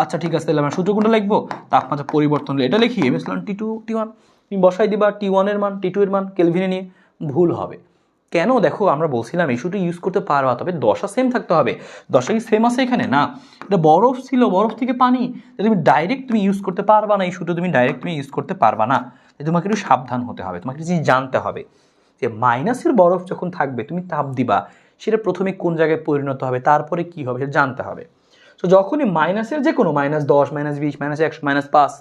আচ্ছা ঠিক আছে, তাহলে আমরা সূত্র কোনটা লিখবো, তাপমাত্রা পরিবর্তন এটা লিখি MS ln T2/T1। তুমি বসাই দিবা T1 এর মান, T2 এর মান কেলভিনে নিয়ে, ভুল হবে। কেন দেখো আমরা বলছিলাম এই সূত্র ইউজ করতে পারবা, তবে দশা সেম থাকতে হবে। দশা কি সেম আছে এখানে? না, এটা বরফ ছিল, বরফ থেকে পানি, তুমি ডাইরেক্ট তুমি ইউজ করতে পারবা না, এই সূত্র তুমি ডাইরেক্ট তুমি ইউজ করতে পারবা না। তোমাকে একটু সাবধান হতে হবে, তোমাকে একটা জিনিস জানতে হবে যে মাইনাসের বরফ যখন থাকবে তুমি তাপ দিবা, সেটা প্রথমে কোন জায়গায় পরিণত হবে, তারপরে কি হবে সেটা জানতে হবে। তো যখনই মাইনাসের যে কোনো -10, -20, -100, -5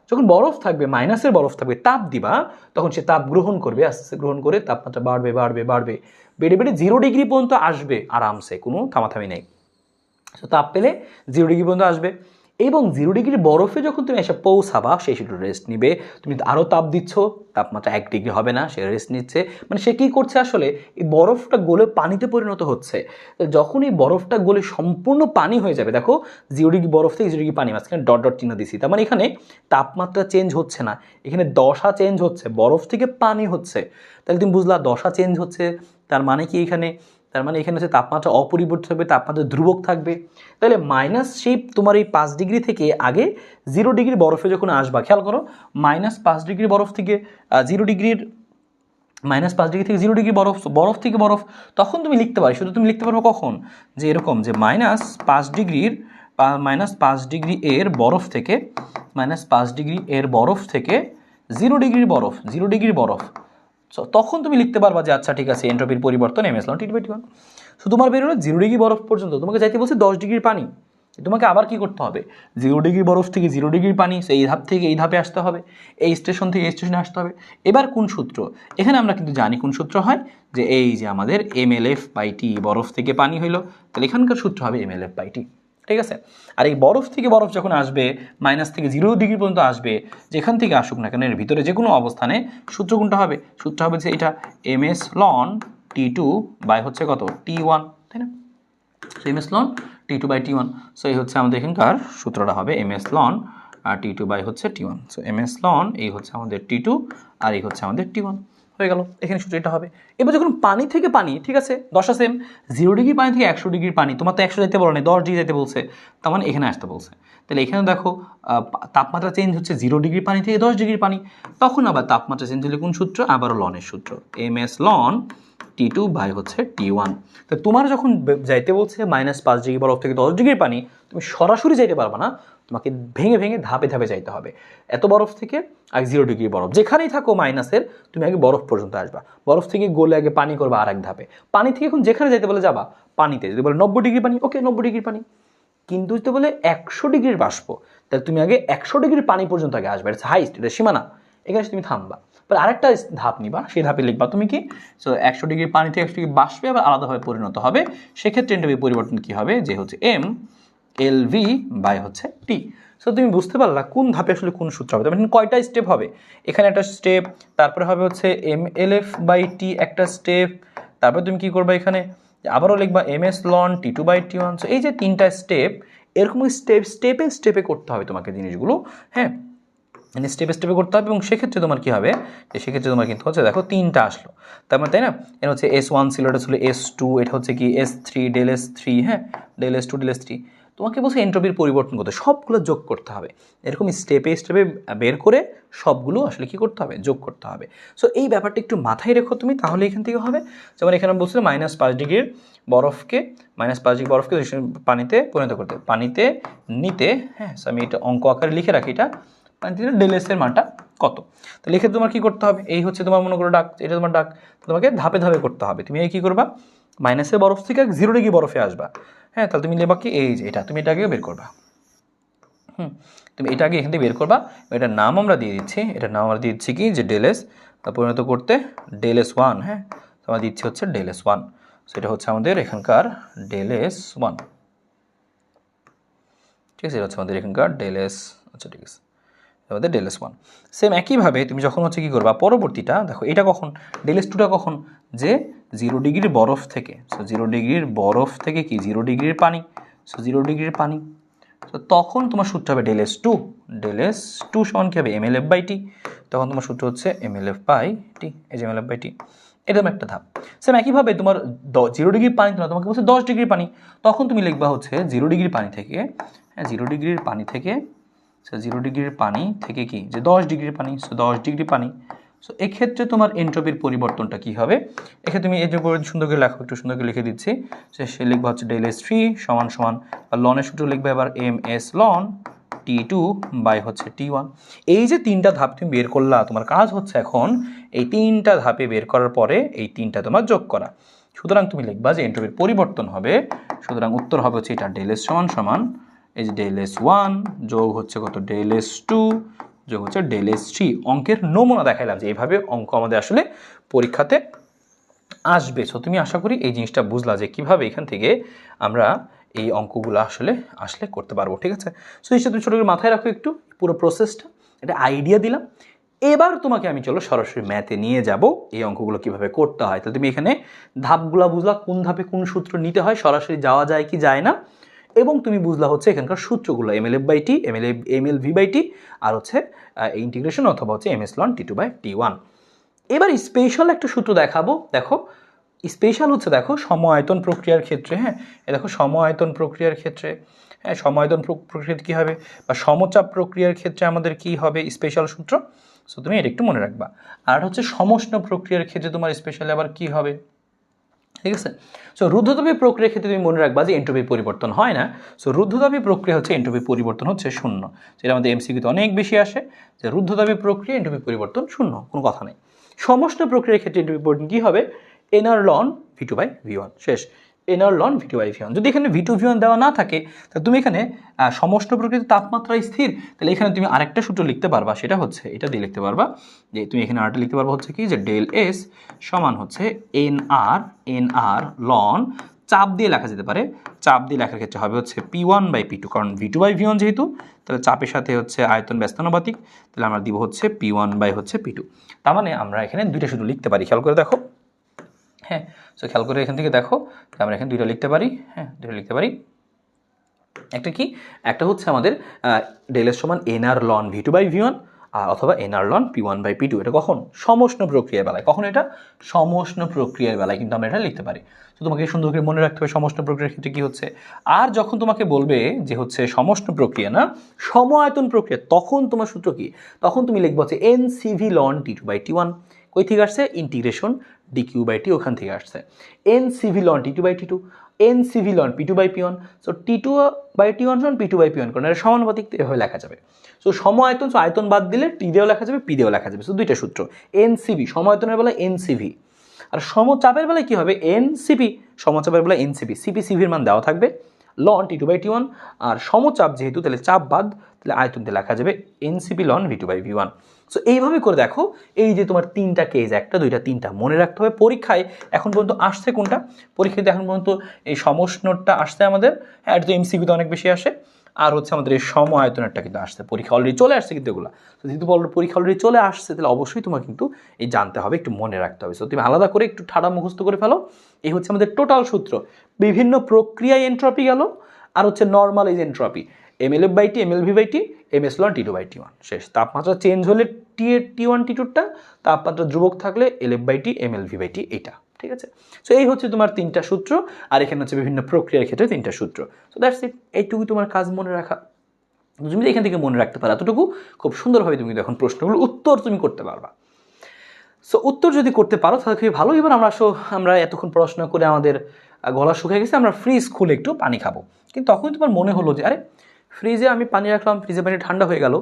যখন বরফ থাকবে, মাইনাসের বরফ থাকবে, তাপ দিবা, তখন সে তাপ গ্রহণ করবে, আস্তে আস্তে গ্রহণ করে তাপমাত্রা বাড়বে বাড়বে বাড়বে, বেড়ে বেড়ে 0 ডিগ্রি পর্যন্ত আসবে আরামসে, কোনো থামাথামি নেই। তো তাপ পেলে 0 ডিগ্রি পর্যন্ত আসবে, এবং 0 ডিগ্রি বরফে যখন তুমি এসে পৌঁছাবা, সে একটু রেস্ট নিবে, তুমি আরও তাপ দিচ্ছ, তাপমাত্রা 1 ডিগ্রি হবে না, সে রেস্ট নিচ্ছে, মানে সে কী করছে আসলে, এই বরফটা গলে পানিতে পরিণত হচ্ছে। যখন এই বরফটা গলে সম্পূর্ণ পানি হয়ে যাবে, দেখো 0 ডিগ্রি বরফ থেকে 0 ডিগ্রি পানি, মাঝখানে ডট ডট চিহ্ন দিছি, তার মানে এখানে তাপমাত্রা চেঞ্জ হচ্ছে না, এখানে দশা চেঞ্জ হচ্ছে, বরফ থেকে পানি হচ্ছে। তাহলে তুমি বুঝলা দশা চেঞ্জ হচ্ছে, তার মানে কি এখানে, তার মানে এখানে হচ্ছে তাপমাত্রা অপরিবর্তিত থাকবে, তাপমাত্রা ধ্রুবক থাকবে। তাহলে মাইনাস সেই তোমার এই 5 ডিগ্রি থেকে আগে 0 ডিগ্রি বরফে যখন আসবা, খেয়াল করো, -5 ডিগ্রি বরফ থেকে 0 ডিগ্রির, -5 ডিগ্রি থেকে 0 ডিগ্রি বরফ, বরফ থেকে বরফ, তখন তুমি লিখতে পারো, শুধু তুমি লিখতে পারো কখন, যে এরকম যে -5 ডিগ্রির, -5 ডিগ্রি এর বরফ থেকে, -5 ডিগ্রি এর বরফ থেকে 0 ডিগ্রির বরফ, 0 ডিগ্রি বরফ, তখন তুমি লিখতে পারবা যে আচ্ছা ঠিক আছে, এন্ট্রপির পরিবর্তন এমএস লন T/T1। সো তোমার বেরোলো 0 ডিগ্রি বরফ পর্যন্ত, তোমাকে যাইতে বলছে 10 ডিগ্রির পানি, তোমাকে আবার কি করতে হবে, 0 ডিগ্রি বরফ থেকে 0 ডিগ্রির পানি, সেই এই ধাপ থেকে এই ধাপে আসতে হবে, এই স্টেশন থেকে এই স্টেশনে আসতে হবে। এবার কোন সূত্র, এখানে আমরা কিন্তু জানি কোন সূত্র হয়, যে এই যে আমাদের mLF/T, বরফ থেকে পানি হইলো, তাহলে এখানকার সূত্র হবে mLF/T, ঠিক আছে। আর এই বরফ থেকে বরফ যখন আসবে, মাইনাস থেকে 0 ডিগ্রি পর্যন্ত আসবে, যেখান থেকে আসুক না কেন এর ভিতরে যে কোনো অবস্থানে, সূত্র কোনটা হবে, সূত্র হবে যে এটা ms ln T2 বাই হচ্ছে কত T1, তাই না, ms ln T2 by T1। So এই হচ্ছে আমাদের এখানকার সূত্রটা হবে ms ln T2 বাই হচ্ছে T1। সো ms ln এই হচ্ছে আমাদের T2 আর এই হচ্ছে আমাদের T1, হয়ে গেল, এখানে সূত্র এটা হবে। এবার যখন পানি থেকে পানি, ঠিক আছে, দশা সেম, 0 ডিগ্রি পানি থেকে 100 ডিগ্রি পানি, তোমার তো 100 যেতে বলো না, 10 ডিগ্রি যেতে বলছে, তার মানে এখানে আসতে বলছে। তাহলে এখানে দেখো তাপমাত্রা চেঞ্জ হচ্ছে 0 ডিগ্রি পানি থেকে 10 ডিগ্রি পানি, তখন আবার তাপমাত্রা চেঞ্জ হলে কোন সূত্র, আবারও লনের সূত্র, ms ln T2 বাই হচ্ছে T1। তো তোমার যখন যাইতে বলছে -5 ডিগ্রি বরফ থেকে 10 ডিগ্রি পানি, তুমি সরাসরি যাইতে পারবে না, তোমাকে ভেঙে ভেঙে ধাপে ধাপে যাইতে হবে। এত বরফ থেকে আগে 0 ডিগ্রি বরফ, যেখানেই থাকো মাইনাসের, তুমি আগে বরফ পর্যন্ত আসবা, বরফ থেকে গলে আগে পানি করবা আর এক ধাপে, পানি থেকে এখন যেখানে যাইতে বলে যাবা পানিতে, যদি বলে 90 ডিগ্রি পানি, ওকে 90 ডিগ্রি পানি, কিন্তু যদি বলে 100 ডিগ্রির বাষ্প, তাহলে তুমি আগে 100 ডিগ্রি পানি পর্যন্ত আগে আসবে, এটা হাইস্ট, এটা সীমানা, এখানে তুমি থামবা, আরেকটা ধাপ নিবা, সেই ধাপে লিখবা তুমি কি, সো 100 ডিগ্রি পানি থেকে 100 ডিগ্রি বাষ্পে আবার আলাদাভাবে পরিণত হবে, সেক্ষেত্রে এন্ট্রপি পরিবর্তন কি হবে, যে হচ্ছে mLV বাই হচ্ছে T। সো তুমি বুঝতে পারলা কোন ধাপে আসলে কোন সূত্র হবে, তার কয়টা স্টেপ হবে, এখানে একটা স্টেপ, তারপরে হবে হচ্ছে mLF/T একটা স্টেপ, তারপরে তুমি কি করবে, এখানে আবারও লিখবা ms ln T2 by T1। So এই যে 3টা স্টেপ, এরকম স্টেপে স্টেপে করতে হবে তোমাকে জিনিসগুলো, হ্যাঁ, মানে স্টেপে স্টেপে করতে হবে, এবং সেক্ষেত্রে তোমার কি হবে, যে সেক্ষেত্রে তোমার কিন্তু হচ্ছে দেখো 3টা আসলো, তার মানে তাই না, এটা হচ্ছে S1 ছিল, এটা ছিল S2, এটা হচ্ছে কি S3, ডেল S3, হ্যাঁ, ডেল S2 ডেল S3, তোমাকে বলছে এন্ট্রপির পরিবর্তন করতে, সবগুলো যোগ করতে হবে, এরকম স্টেপে স্টেপে বের করে সবগুলো আসলে কি করতে হবে, যোগ করতে হবে। সো এই ব্যাপারটা একটু মাথায় রেখো তুমি, তাহলে এখান থেকে হবে, যেমন এখানে বলছিল -5 ডিগ্রির বরফকে, -5 ডিগ্রি বরফকে পানিতে পরিণত করতে, পানিতে নিতে, হ্যাঁ, আমি এটা অঙ্ক আকারে লিখে রাখি, এটা ডেল এস এর মানটা কত, তো লিখে তোমার কি করতে হবে, এই হচ্ছে তোমার মনে করো ডাক, এটা তোমার ডাক, তোমাকে ধাপে ধাপে করতে হবে। তুমি এই কি করবা, মাইনাসের বরফ থেকে 0 ডিগ্রি বরফে আসবা, হ্যাঁ, তাহলে তুমি লিখবা কি, এই যে এটা তুমি এটা আগে বের করবা, তুমি এটা আগে এখান থেকে বের করবা, এটার নাম আমরা দিয়ে দিচ্ছি, এটার নাম আমরা দিয়ে দিচ্ছি কি, যে ডেল এস, তা পরিণত করতে ডেল S1, হ্যাঁ, তো আমরা দিচ্ছি হচ্ছে ডেল S1, সেটা হচ্ছে আমাদের এখানকার ডেল S1, ঠিক আছে, এটা হচ্ছে আমাদের এখানকার ডেল এস, আচ্ছা ঠিক আছে, আমাদের ডেল S1। সেম একইভাবে তুমি যখন হচ্ছে কি করবা, পরবর্তীটা দেখো, এটা কখন, ডেল S2টা কখন, যে 0 ডিগ্রির বরফ থেকে, সো 0 ডিগ্রির বরফ থেকে কি 0 ডিগ্রির পানি, সো 0 ডিগ্রির পানি, তো তখন তোমার সূত্র হবে ডেল S2, ডেল S2 সমান কি হবে mLF/T, তখন তোমার সূত্র হচ্ছে mLF/T, এই যে mLF/T, এরকম একটা ধাপ। সেম একইভাবে তোমার 0 ডিগ্রি পানি, তোমাকে বলছে 10 ডিগ্রি পানি, তখন তুমি লিখবা হচ্ছে 0 ডিগ্রি পানি থেকে, হ্যাঁ, 0 ডিগ্রির পানি থেকে, সো 0 ডিগ্রির পানি থেকে কি, যে 10 ডিগ্রির পানি, সো 10 ডিগ্রি পানি, সো এক্ষেত্রে তোমার এন্ট্রপির পরিবর্তনটা কী হবে, এক্ষেত্রে তুমি এই যে সুন্দর করে লেখো, একটু সুন্দর করে লিখে দিচ্ছি, সে লিখবা হচ্ছে ডেল এস থ্রি সমান সমান লনের সূত্র লিখবে এবার M S loan T2 by হচ্ছে T1। এই যে তিনটা ধাপ তুমি বের করলা, তোমার কাজ হচ্ছে এখন এই তিনটা ধাপে বের করার পরে এই তিনটা তোমার যোগ করা। সুতরাং তুমি লিখবা যে এন্ট্রপির পরিবর্তন হবে, সুতরাং উত্তর হবে হচ্ছে এটা ডেল এস সমান সমান এই যে ডেল এস ওয়ান যোগ হচ্ছে কত ডেল এস টু যোগ হচ্ছে ডেল এস থ্রি। অঙ্কের নমুনা দেখাইলাম যে এইভাবে অঙ্ক আমাদের আসলে পরীক্ষাতে আসবে। সো তুমি আশা করি এই জিনিসটা বুঝলা যে কীভাবে এখান থেকে আমরা এই অঙ্কগুলো আসলে করতে পারবো, ঠিক আছে। সো এই তুমি ছোটো করে মাথায় রাখো একটু পুরো প্রসেসটা, একটা আইডিয়া দিলাম। এবার তোমাকে আমি চলো সরাসরি ম্যাথে নিয়ে যাব এই অঙ্কগুলো কীভাবে করতে হয়। তাহলে তুমি এখানে ধাপগুলো বুঝলা, কোন ধাপে কোন সূত্র নিতে হয়, সরাসরি যাওয়া যায় কি যায় না, এবং তুমি বুঝলা হচ্ছে এখানকার সূত্রগুলো MLF/T, MLV/T আর হচ্ছে ইন্টিগ্রেশন অথবা হচ্ছে MS ln T2/T1। এবার স্পেশাল একটা সূত্র দেখাবো। দেখো স্পেশাল হচ্ছে, দেখো সমআয়তন প্রক্রিয়ার ক্ষেত্রে, হ্যাঁ দেখো সমআয়তন প্রক্রিয়ার ক্ষেত্রে, হ্যাঁ সমআয়তন প্রক্রিয়াতে কী হবে বা সমচাপ প্রক্রিয়ার ক্ষেত্রে আমাদের কি হবে স্পেশাল সূত্র। সো তুমি এটা একটু মনে রাখবা। আর হচ্ছে সমষ্ণ প্রক্রিয়ার ক্ষেত্রে তোমার স্পেশালি আবার কি হবে, ঠিক আছে। সো রুদ্ধতাপী প্রক্রিয়ার ক্ষেত্রে তুমি মনে রাখবা যে এন্ট্রপির পরিবর্তন হয় না। সো রুদ্ধতাপী প্রক্রিয়া হচ্ছে এন্ট্রপির পরিবর্তন হচ্ছে শূন্য। যেটা আমাদের এমসিকিউতে অনেক বেশি আসে যে রুদ্ধতাপী প্রক্রিয়া এন্ট্রপির পরিবর্তন শূন্য, কোনো কথা নেই। সমষ্ণ প্রক্রিয়ার ক্ষেত্রে এন্ট্রপির পরিবর্তন কী হবে, এনআর লন V2/V1 শেষ, এনআর লন V2/V1। যদি এখানে V2/V1 দেওয়া না থাকে তাহলে তুমি এখানে সমষ্ণ প্রকৃতির তাপমাত্রা স্থির, তাহলে এখানে তুমি আরেকটা সূত্র লিখতে পারবা, সেটা হচ্ছে এটা দিয়ে লিখতে পারবা যে তুমি এখানে আরেকটা লিখতে পারবা হচ্ছে কি যে ডেল এস সমান হচ্ছে এনআর লন, চাপ দিয়ে লেখা যেতে পারে, চাপ দিয়ে লেখার ক্ষেত্রে হবে হচ্ছে P1/P2, কারণ V2/V1 যেহেতু, তাহলে চাপের সাথে হচ্ছে আয়তন ব্যস্তানুপাতিক, তাহলে আমরা দিব হচ্ছে P1/P2। তার মানে আমরা এখানে দুইটা সূত্র লিখতে পারি, খেয়াল করে দেখো, হ্যাঁ। সো খেয়াল করে এখান থেকে দেখো আমরা এখানে দুইটা লিখতে পারি, হ্যাঁ দুইটা লিখতে পারি। একটা কি, একটা হচ্ছে আমাদের ডেল এস সমান এনআর লন V2/V1 অথবা এনআর লন P1/P2। এটা কখন সমষ্ণ প্রক্রিয়ার বেলায়, কখন এটা সমষ্ণ প্রক্রিয়ার বেলায় কিন্তু আমরা এটা লিখতে পারি। তো তোমাকে সুন্দর করে মনে রাখতে হবে সমষ্ণ প্রক্রিয়ার ক্ষেত্রে কী হচ্ছে। আর যখন তোমাকে বলবে যে হচ্ছে সমষ্ণ প্রক্রিয়া না সমআয়তন প্রক্রিয়া, তখন তোমার সূত্র কি, তখন তুমি লিখবো হচ্ছে NCV ln T2/T1। কই থেকে আসছে, ইন্টিগ্রেশন dQ/T ওখান থেকে আসছে। NCV ln T2/T2, NCV ln P2/P1। So T2/T1 সমান P2/P1, কারণ এটা সমানুপাতিক, এভাবে লেখা যাবে। সো সমআয়তন, সো আয়তন বাদ দিলে টি দিয়েও লেখা যাবে, পি দিয়েও লেখা যাবে। সো দুইটা সূত্র, NCV সমআয়তনের বেলায় NCV, আর সমচাপের বেলায় কি হবে NCP, সমচাপের বেলায় NCP, সিপির মান দেওয়া থাকবে লন T2/T1, আর সমচাপ যেহেতু তাহলে চাপ বাদ, তাহলে আয়তন দিয়ে লেখা যাবে NCP ln V2/V1। সো এইভাবে করে দেখো, এই যে তোমার তিনটা কেস, একটা দুইটা তিনটা মনে রাখতে হবে। পরীক্ষায় এখন পর্যন্ত আসছে কোনটা, পরীক্ষাতে এখন পর্যন্ত এই সমষ্ণটা আসছে আমাদের, হ্যাঁ এটা তো এমসিকিউতে অনেক বেশি আসে। আর হচ্ছে আমাদের এই সম আয়তনেরটা কিন্তু আসছে, পরীক্ষা অলরেডি চলে আসছে কিন্তু এগুলো। তো যেহেতু পরীক্ষা অলরেডি চলে আসছে, তাহলে অবশ্যই তোমার কিন্তু এই জানতে হবে, একটু মনে রাখতে হবে। সো তুমি আলাদা করে একটু ঠাড়া মুখস্থ করে ফেলো। এই হচ্ছে আমাদের টোটাল সূত্র, বিভিন্ন প্রক্রিয়ায় এন্ট্রপি গেল, আর হচ্ছে নর্মাল এই entropy MLF/T, MLV/T, MS ln T2/T1 শেষ। তাপমাত্রা চেঞ্জ হলে T1 T2টা, তাপমাত্রা ধ্রুবক থাকলে LF/T, MLV/T এইটা, ঠিক আছে। সো এই হচ্ছে তোমার তিনটা সূত্র, আর এখানে হচ্ছে বিভিন্ন প্রক্রিয়ার ক্ষেত্রে তিনটা সূত্র। সো দ্যাটস ইট, এইটুকু তোমার কাজ মনে রাখা। তুমি এখান থেকে মনে রাখতে পারো এতটুকু, খুব সুন্দরভাবে তুমি এখন প্রশ্নগুলোর উত্তর তুমি করতে পারবা। সো উত্তর যদি করতে পারো তাহলে খুবই ভালো। এবার আমরা এতক্ষণ পড়াশোনা করে আমাদের গলা শুকিয়ে গেছে, আমরা ফ্রিজ খুলে একটু পানি খাবো। কিন্তু তখনই তোমার মনে হলো যে আরে ফ্রিজে আমি পানি রাখলাম, ফ্রিজে পানি ঠান্ডা হয়ে গেল।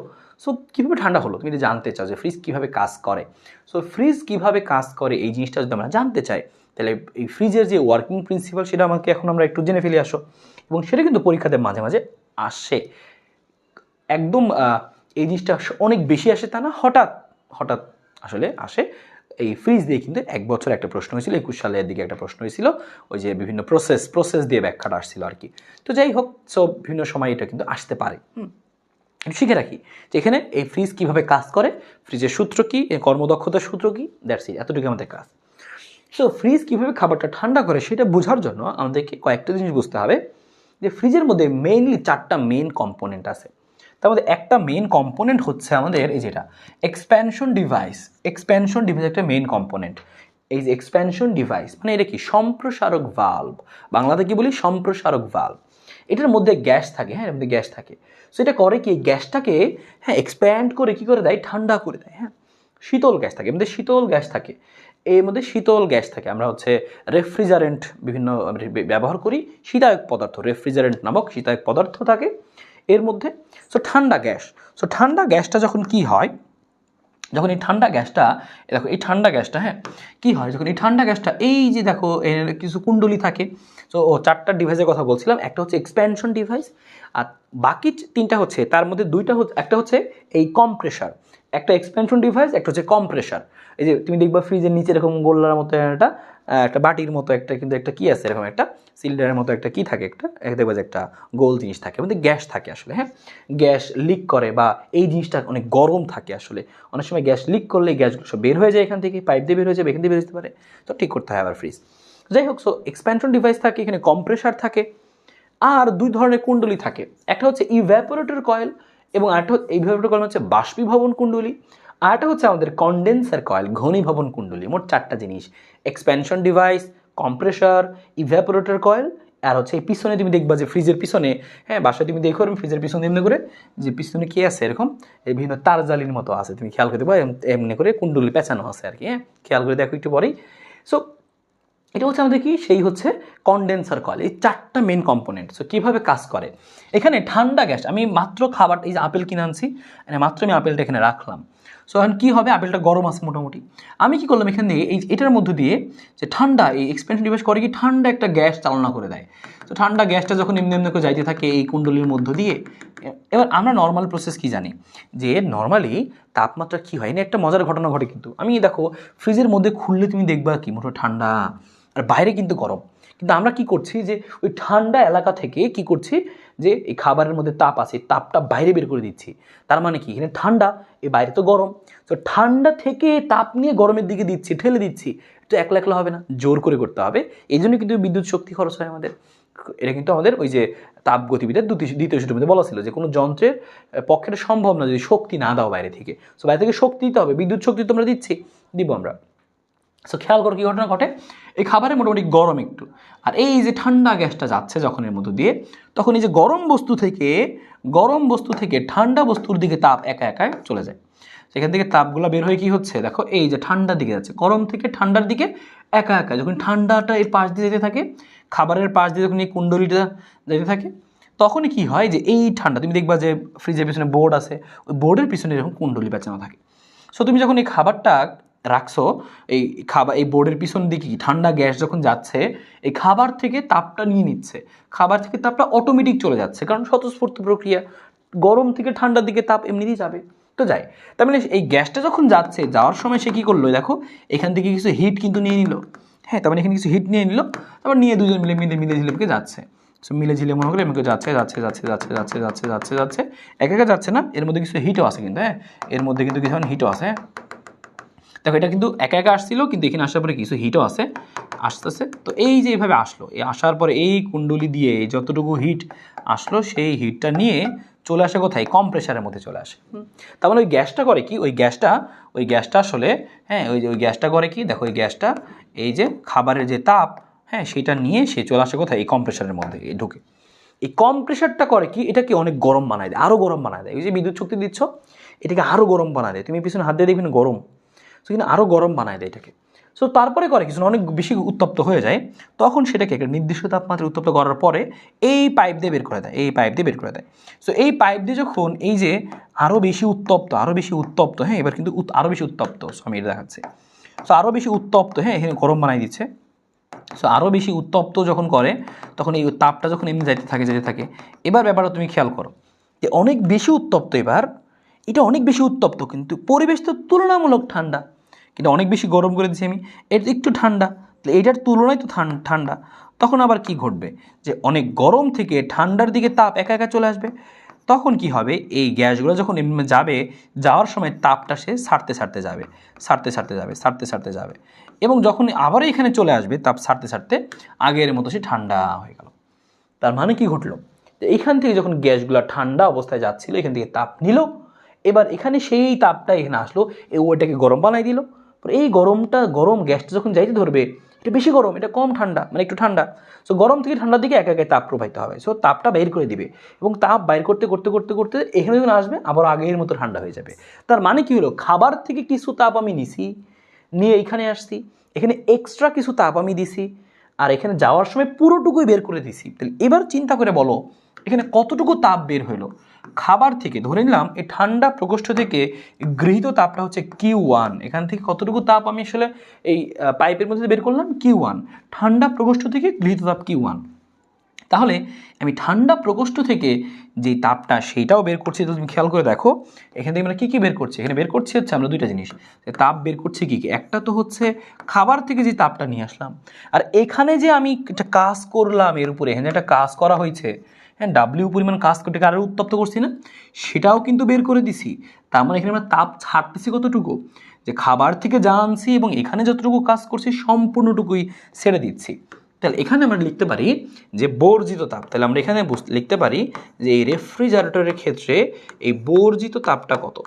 সো কীভাবে ঠান্ডা হলো, তুমি যদি জানতে চাও যে ফ্রিজ কীভাবে কাজ করে, সো ফ্রিজ কীভাবে কাজ করে এই জিনিসটা যদি আমরা জানতে চাই, তাহলে এই ফ্রিজের যে ওয়ার্কিং প্রিন্সিপাল সেটা আমাকে এখন আমরা একটু জেনে ফেলে আসো। এবং সেটা কিন্তু পরীক্ষাতে মাঝে মাঝে আসে, একদম এই জিনিসটা অনেক বেশি আসে তা না, হঠাৎ হঠাৎ আসলে আসে। এই ফ্রিজ দিয়ে কিন্তু এক বছর একটা প্রশ্ন হয়েছিল, 21 সালের দিকে একটা প্রশ্ন হয়েছিল, ওই যে বিভিন্ন প্রসেস দিয়ে ব্যাখ্যাটা আসছিল আর কি। তো যাই হোক, সো বিভিন্ন সময় এটা কিন্তু আসতে পারে। শিখে রাখি যে এখানে এই ফ্রিজ কীভাবে কাজ করে, ফ্রিজের সূত্র কী, কর্মদক্ষতার সূত্র কী, দ্যাটস ইট, এতটুকু আমাদের কাজ। সো ফ্রিজ কীভাবে খাবারটা ঠান্ডা করে সেটা বোঝার জন্য আমাদেরকে কয়েকটা জিনিস বুঝতে হবে। যে ফ্রিজের মধ্যে মেইনলি 4টা মেইন কম্পোনেন্ট আছে। তার মধ্যে একটা মেইন কম্পোনেন্ট হচ্ছে আমাদের এই যেটা এক্সপ্যানশন ডিভাইস একটা মেইন কম্পোনেন্ট। এই যে এক্সপ্যানশন ডিভাইস মানে এটা কি, সম্প্রসারক ভাল্ব, বাংলাতে কি বলি সম্প্রসারক ভাল্ব। এটার মধ্যে গ্যাস থাকে, হ্যাঁ এর মধ্যে গ্যাস থাকে। সো এটা করে কি, গ্যাসটাকে হ্যাঁ এক্সপ্যান্ড করে কি করে দেয়, ঠান্ডা করে দেয়। হ্যাঁ শীতল গ্যাস থাকে, এর মধ্যে শীতল গ্যাস থাকে, এর মধ্যে শীতল গ্যাস থাকে। আমরা হচ্ছে রেফ্রিজারেন্ট বিভিন্ন ব্যবহার করি, শীতায়ক পদার্থ, রেফ্রিজারেন্ট নামক শীতায়ক পদার্থ থাকে এর মধ্যে। সো ঠান্ডা গ্যাস, সো ঠান্ডা গ্যাসটা যখন কি হয়, যখন এই ঠান্ডা গ্যাসটা, দেখো এই ঠান্ডা গ্যাসটা, হ্যাঁ কী হয় যখন এই ঠান্ডা গ্যাসটা, এই যে দেখো এর কিছু কুণ্ডলী থাকে। সো ও 4টা ডিভাইসের কথা বলছিলাম, একটা হচ্ছে এক্সপ্যানশন ডিভাইস, আর বাকি 3টা হচ্ছে, তার মধ্যে 2টা হচ্ছে, একটা হচ্ছে এই কম্প্রেসার, একটা এক্সপ্যানশন ডিভাইস, একটা হচ্ছে কম্প্রেসার। এই যে তুমি দেখবা ফ্রিজের নিচে এরকম গোল্লার মতো একটা বাটির মতো একটা, কিন্তু একটা কি আছে এরকম একটা সিলিন্ডারের মতো একটা কি থাকে, একটা দেখবা যে একটা গোল জিনিস থাকে, মধ্যে গ্যাস থাকে আসলে, হ্যাঁ গ্যাস লিক করে, বা এই জিনিসটা অনেক গরম থাকে আসলে, অনেক সময় গ্যাস লিক করলে গ্যাসগুলো সব বের হয়ে যায় এখান থেকে, পাইপ দিয়ে বের হয়ে যাবে, এখান থেকে বের হতে পারে, তো ঠিক করতে হয় আবার ফ্রিজ। যাই হোক, সো এক্সপ্যানশন ডিভাইস থাকে, এখানে কম্প্রেসার থাকে, আর 2 ধরনের কুণ্ডলী থাকে, একটা হচ্ছে ইভ্যাপোরেটর কয়েল, এবং আরেকটা ইভ্যাপোরেটর কয়েল হচ্ছে বাষ্পীভবন কুণ্ডলী, আর একটা হচ্ছে আমাদের কন্ডেন্সার কয়েল, ঘনীভবন কুণ্ডলী। মোট 4টা জিনিস, expansion device, compressor, evaporator coil, আর হচ্ছে এই পিছনে তুমি দেখবা যে ফ্রিজের পিছনে, হ্যাঁ বাসায় তুমি দেখো ফ্রিজের পিছনে এমনি করে যে পিছনে কি আছে এরকম এই বিভিন্ন তার জালির মতো আছে, তুমি খেয়াল করে দেবো এমনি করে কুণ্ডলী পেঁচানো আছে আর কি, হ্যাঁ খেয়াল করে দেখো একটু পরেই। সো এটা হচ্ছে আমাদের কি, সেই হচ্ছে কন্ডেন্সার কয়েল, এই 4টা মেন কম্পোনেন্ট। সো কীভাবে কাজ করে, এখানে ঠান্ডা গ্যাস, আমি মাত্র খাবার, এই যে আপেল কিনে আনছি, মাত্র আমি আপেলটা এখানে রাখলাম। সো এখন কী হবে, আপেলটা গরম আছে মোটামুটি, আমি কি করলাম এখান থেকে এটার মধ্য দিয়ে যে ঠান্ডা, এই এক্সপেনশন ডিভাইস করে কি ঠান্ডা একটা গ্যাস চালনা করে দেয়। তো ঠান্ডা গ্যাসটা যখন এমনি এমনি করে যাইতে থাকে এই কুণ্ডলীর মধ্য দিয়ে, এবার আমরা নর্মাল প্রসেস কি জানি, যে নর্মালি তাপমাত্রা কী হয়, না একটা মজার ঘটনা ঘটে কিন্তু, আমি দেখো ফ্রিজের মধ্যে খুললে তুমি দেখবা কি মোটো ঠান্ডা, আর বাইরে কিন্তু গরম, কিন্তু আমরা কি করছি যে ওই ঠান্ডা এলাকা থেকে কি করছি, যে এই খাবারের মধ্যে তাপ আছে, তাপটা বাইরে বের করে দিচ্ছি। তার মানে কি, এখানে ঠান্ডা, এই বাইরে তো গরম, তো ঠান্ডা থেকে তাপ নিয়ে গরমের দিকে দিচ্ছি, ঠেলে দিচ্ছি। তো একলা একলা হবে না, জোর করে করতে হবে, এই জন্য কিন্তু বিদ্যুৎ শক্তি খরচ হয় আমাদের। এটা কিন্তু আমাদের ওই যে তাপগতিবিদ্যার দ্বিতীয় সূত্রের মধ্যে বলা ছিল যে কোনো যন্ত্রের পক্ষে সম্ভব না যদি শক্তি না দাও বাইরে থেকে। সো বাইরে থেকে শক্তি দিতে হবে, বিদ্যুৎ শক্তি তোমরা দিব আমরা। সো খেয়াল করো কী ঘটনা ঘটে, এই খাবারে মোটামুটি গরম একটু, আর এই যে ঠান্ডা গ্যাসটা যাচ্ছে যখন এর মধ্য দিয়ে, তখন এই যে গরম বস্তু থেকে ঠান্ডা বস্তুর দিকে তাপ একা একাই চলে যায়। সেখান থেকে তাপগুলো বের হয়ে কী হচ্ছে দেখো, এই যে ঠান্ডার দিকে যাচ্ছে, গরম থেকে ঠান্ডার দিকে একা একা, যখন ঠান্ডাটা এর পাশ দিয়ে যেতে থাকে, খাবারের পাশ দিয়ে যখন এই কুণ্ডলীটা যেতে থাকে, তখনই কি হয় যে এই ঠান্ডা, তুমি দেখবা যে ফ্রিজের পিছনে বোর্ড আছে, ওই বোর্ডের পিছনে এরকম কুণ্ডলী পেঁচানো থাকে। সো তুমি যখন এই খাবারটা রাখছো, এই বোর্ডের পিছন দিকে ঠান্ডা গ্যাস যখন যাচ্ছে, এই খাবার থেকে তাপটা নিয়ে নিচ্ছে, খাবার থেকে তাপটা অটোমেটিক চলে যাচ্ছে, কারণ স্বতঃস্ফূর্ত প্রক্রিয়া, গরম থেকে ঠান্ডার দিকে তাপ এমনিতেই যাবে, তো যায়। তার মানে এই গ্যাসটা যখন যাচ্ছে, যাওয়ার সময় সে কী করলো দেখো, এখান থেকে কিছু হিট কিন্তু নিয়ে নিল, হ্যাঁ তার মানে এখানে কিছু হিট নিয়ে নিল, তারপর নিয়ে দুজন মিলে ঝিলে যাচ্ছে। সো মিলে ঝিলে মনে করে এমনি যাচ্ছে, একা একা যাচ্ছে না, এর মধ্যে কিছু হিটও আছে কিন্তু, হ্যাঁ এর মধ্যে কিন্তু কিছু হিটও আছে, হ্যাঁ দেখো এটা কিন্তু একা একা আসছিল, কিন্তু এখানে আসার পরে কিছু হিটও আছে, আসতেছে। তো এই যে এইভাবে আসলো, এই আসার পরে এই কুণ্ডলী দিয়ে যতটুকু হিট আসলো, সেই হিটটা নিয়ে চলে আসে কোথায়, কম্প্রেসারের মধ্যে চলে আসে। তার মানে ওই গ্যাসটা করে কি, ওই গ্যাসটা আসলে, হ্যাঁ ওই গ্যাসটা করে কি দেখো, ওই গ্যাসটা এই যে খাবারের যে তাপ, হ্যাঁ সেটা নিয়ে সে চলে আসে কোথায়, এই কম্প্রেসারের মধ্যে ঢুকে। এই কম্প্রেসারটা করে কি, এটাকে অনেক গরম বানায় দেয়, আরও গরম বানায় দেয়। ওই যে বিদ্যুৎ শক্তি দিচ্ছ, এটাকে আরও গরম বানায় দেয়, তুমি পিছনে হাত দিয়ে দেখবেন গরম, সো কিন্তু আরও গরম বানায় দেয় এটাকে। সো তারপরে করে কিছু অনেক বেশি উত্তপ্ত হয়ে যায়, তখন সেটাকে একটা নির্দিষ্ট তাপমাত্রায় উত্তপ্ত করার পরে এই পাইপ দিয়ে বের করে দেয়, সো এই পাইপ দিয়ে যখন এই যে আরও বেশি উত্তপ্ত, হ্যাঁ এবার কিন্তু আরও বেশি উত্তপ্ত, সো আমি এটা দেখাচ্ছি। সো আরও বেশি উত্তপ্ত, হ্যাঁ এখানে গরম বানাই দিচ্ছে। সো আরও বেশি উত্তপ্ত যখন করে, তখন এই তাপটা যখন এমনি যেতে থাকে, এবার ব্যাপারটা তুমি খেয়াল করো যে অনেক বেশি উত্তপ্ত, এবার এটা অনেক বেশি উত্তপ্ত, কিন্তু পরিবেশ তো তুলনামূলক ঠান্ডা, কিন্তু অনেক বেশি গরম করে দিচ্ছি আমি, এটা একটু ঠান্ডা, এইটার তুলনায় তো ঠান্ডা। তখন আবার কি ঘটবে, যে অনেক গরম থেকে ঠান্ডার দিকে তাপ একা একা চলে আসবে, তখন কি হবে, এই গ্যাসগুলো যখন যাওয়ার সময় তাপটা সে ছাড়তে যাবে, এবং যখন আবারও এখানে চলে আসবে তাপ ছাড়তে আগের মতো সে ঠান্ডা হয়ে গেল। তার মানে কি ঘটলো, এইখান থেকে যখন গ্যাসগুলো ঠান্ডা অবস্থায় যাচ্ছিল, এখান থেকে তাপ নিল, এবার এখানে সেই তাপটা এখানে আসলো, ওইটাকে গরম বানাই দিল। এই গরম গ্যাসটা যখন যাইতে ধরবে, এটা বেশি গরম, এটা কম ঠান্ডা, মানে একটু ঠান্ডা। সো গরম থেকে ঠান্ডার দিকে একে একে তাপ প্রবাহিত হবে। সো তাপটা বের করে দিবে এবং তাপ বাইর করতে করতে করতে করতে এখানে যখন আসবে আবার আগের মতো ঠান্ডা হয়ে যাবে। তার মানে কি হলো, খাবার থেকে কিছু তাপ আমি নিছি, নিয়ে এইখানে আসছি, এখানে এক্সট্রা কিছু তাপ আমি দিছি, আর এখানে যাওয়ার সময় পুরোটুকুই বের করে দিছি। তাহলে এবার চিন্তা করে বলো এখানে কতটুকু তাপ বের হলো। খাবার থেকে ধরে নিলাম এই ঠান্ডা প্রকোষ্ঠ থেকে গৃহীত তাপটা হচ্ছে Q1, এখান থেকে কতটুকু তাপ আমি আসলে এই পাইপের মধ্যে বের করলাম Q1, ঠান্ডা প্রকোষ্ঠ থেকে গৃহীত তাপ Q1। তাহলে আমি ঠান্ডা প্রকোষ্ঠ থেকে যে তাপটা সেইটাও বের করছি। তো তুমি খেয়াল করে দেখো এখান থেকে আমরা কী কী বের করছি, এখানে বের করছি হচ্ছে আমরা দুইটা জিনিস, তাপ বের করছি কী কী। একটা তো হচ্ছে খাবার থেকে যে তাপটা নিয়ে আসলাম, আর এখানে যে আমি একটা কাজ করলাম এর উপরে, এখানে একটা কাজ করা হয়েছে, হ্যাঁ ডাব্লিউ পরিমাণ কাজ করতে আরও উত্তপ্ত করছি না, সেটাও কিন্তু বের করে দিছি। তার মানে এখানে আমরা তাপ ছাড়তেছি কতটুকু, যে খাবার থেকে যা আনছি এবং এখানে যতটুকু কাজ করছি সম্পূর্ণটুকুই ছেড়ে দিচ্ছি। তাহলে এখানে আমরা লিখতে পারি যে বর্জিত তাপ। তাহলে আমরা এখানে লিখতে পারি যে এই রেফ্রিজারেটরের ক্ষেত্রে এই বর্জিত তাপটা কত।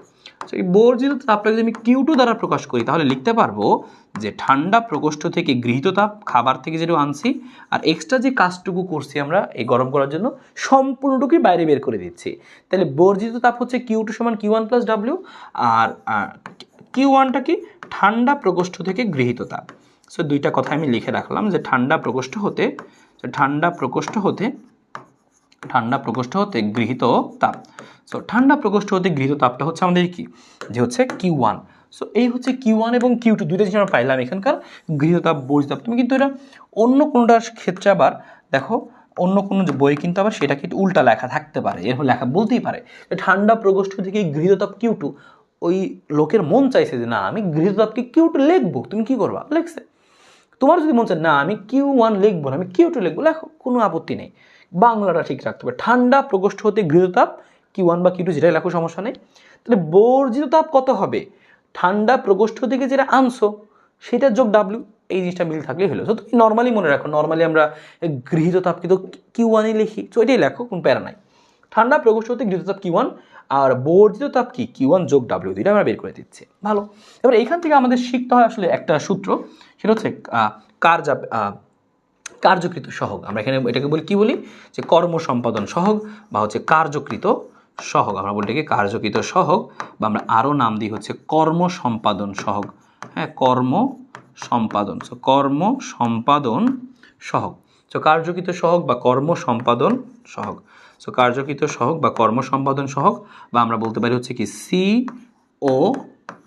এই বর্জিত তাপটা যদি আমি Q2 দ্বারা প্রকাশ করি তাহলে লিখতে পারবো যে ঠান্ডা প্রকোষ্ঠ থেকে গৃহীত তাপ, খাবার থেকে যেটা আনছি আর এক্সট্রা যে কাজটুকু করছি আমরা এই গরম করার জন্য, সম্পূর্ণটুকুই বাইরে বের করে দিচ্ছি। তাহলে বর্জিত তাপ হচ্ছে Q2 সমান Q1 প্লাস W, আর Q1টা কি, ঠান্ডা প্রকোষ্ঠ থেকে গৃহীত তাপ। সো দুইটা কথা আমি লিখে রাখলাম যে ঠান্ডা প্রকোষ্ঠ হতে গৃহীত তাপ। সো ঠান্ডা প্রকোষ্ঠ হতে গৃহীত তাপটা হচ্ছে আমাদের কি, যে হচ্ছে Q1। সো এই হচ্ছে Q1 এবং Q2 দুইটা জিনিস আমরা পাইলাম এখানকার গৃহীত তাপ, বর্জিত তাপ। তুমি কিন্তু এটা অন্য কোনোটার ক্ষেত্রে আবার দেখো, অন্য কোনো বই কিন্তু আবার সেটাকে একটু উল্টা লেখা থাকতে পারে, এরকম লেখা বলতেই পারে ঠান্ডা প্রকোষ্ঠ থেকে গৃহীত তাপ Q2। ওই লোকের মন চাইছে যে না আমি গৃহীত তাপকে Q2 লিখবো, তুমি কি করবা, লিখছে। তোমার যদি মন চায় না আমি Q1 লিখবো না আমি Q2 লিখবো, লেখো, কোনো আপত্তি নেই। বাংলাটা ঠিক রাখতে হবে, ঠান্ডা প্রকোষ্ঠ হতে গৃহীত তাপ Q1 বা Q2 যেটাই লেখো সমস্যা নেই। তাহলে বর্জিত তাপ কত হবে, ঠান্ডা প্রকোষ্ঠ থেকে যেটা আনছো সেটা যোগ W, এই জিনিসটা মিল থাকলেই হলো। তো তুমি নর্মালি মনে রাখো, নর্মালি আমরা গৃহীত তাপ কিন্তু Q1ই লিখি, তো এটাই লেখো, কোনো প্যারা নাই। ঠান্ডা প্রকোষ্ঠ হতে গৃহীত তাপ Q1 আর বর্জিত তাপ কি Q1 যোগ W, দুইটা আমরা বের করে দিচ্ছি। ভালো, এবার এইখান থেকে আমাদের শিখতে হয় আসলে একটা সূত্র, সেটা হচ্ছে কার্যকৃত সহগ। আমরা এখানে এটাকে বলি কি বলি, যে কর্ম সম্পাদন সহগ বা হচ্ছে কার্যকৃত সহগ। আমরা বলি এটাকে কার্যকৃত সহগ বা আমরা আরও নাম দিই হচ্ছে কর্ম সম্পাদন সহগ। হ্যাঁ, কর্ম সম্পাদন, সো কর্ম সম্পাদন সহগ। সো কার্যকৃত সহগ বা কর্ম সম্পাদন সহগ, সো কার্যকৃত সহগ বা কর্ম সম্পাদন সহগ, বা আমরা বলতে পারি হচ্ছে কি COP,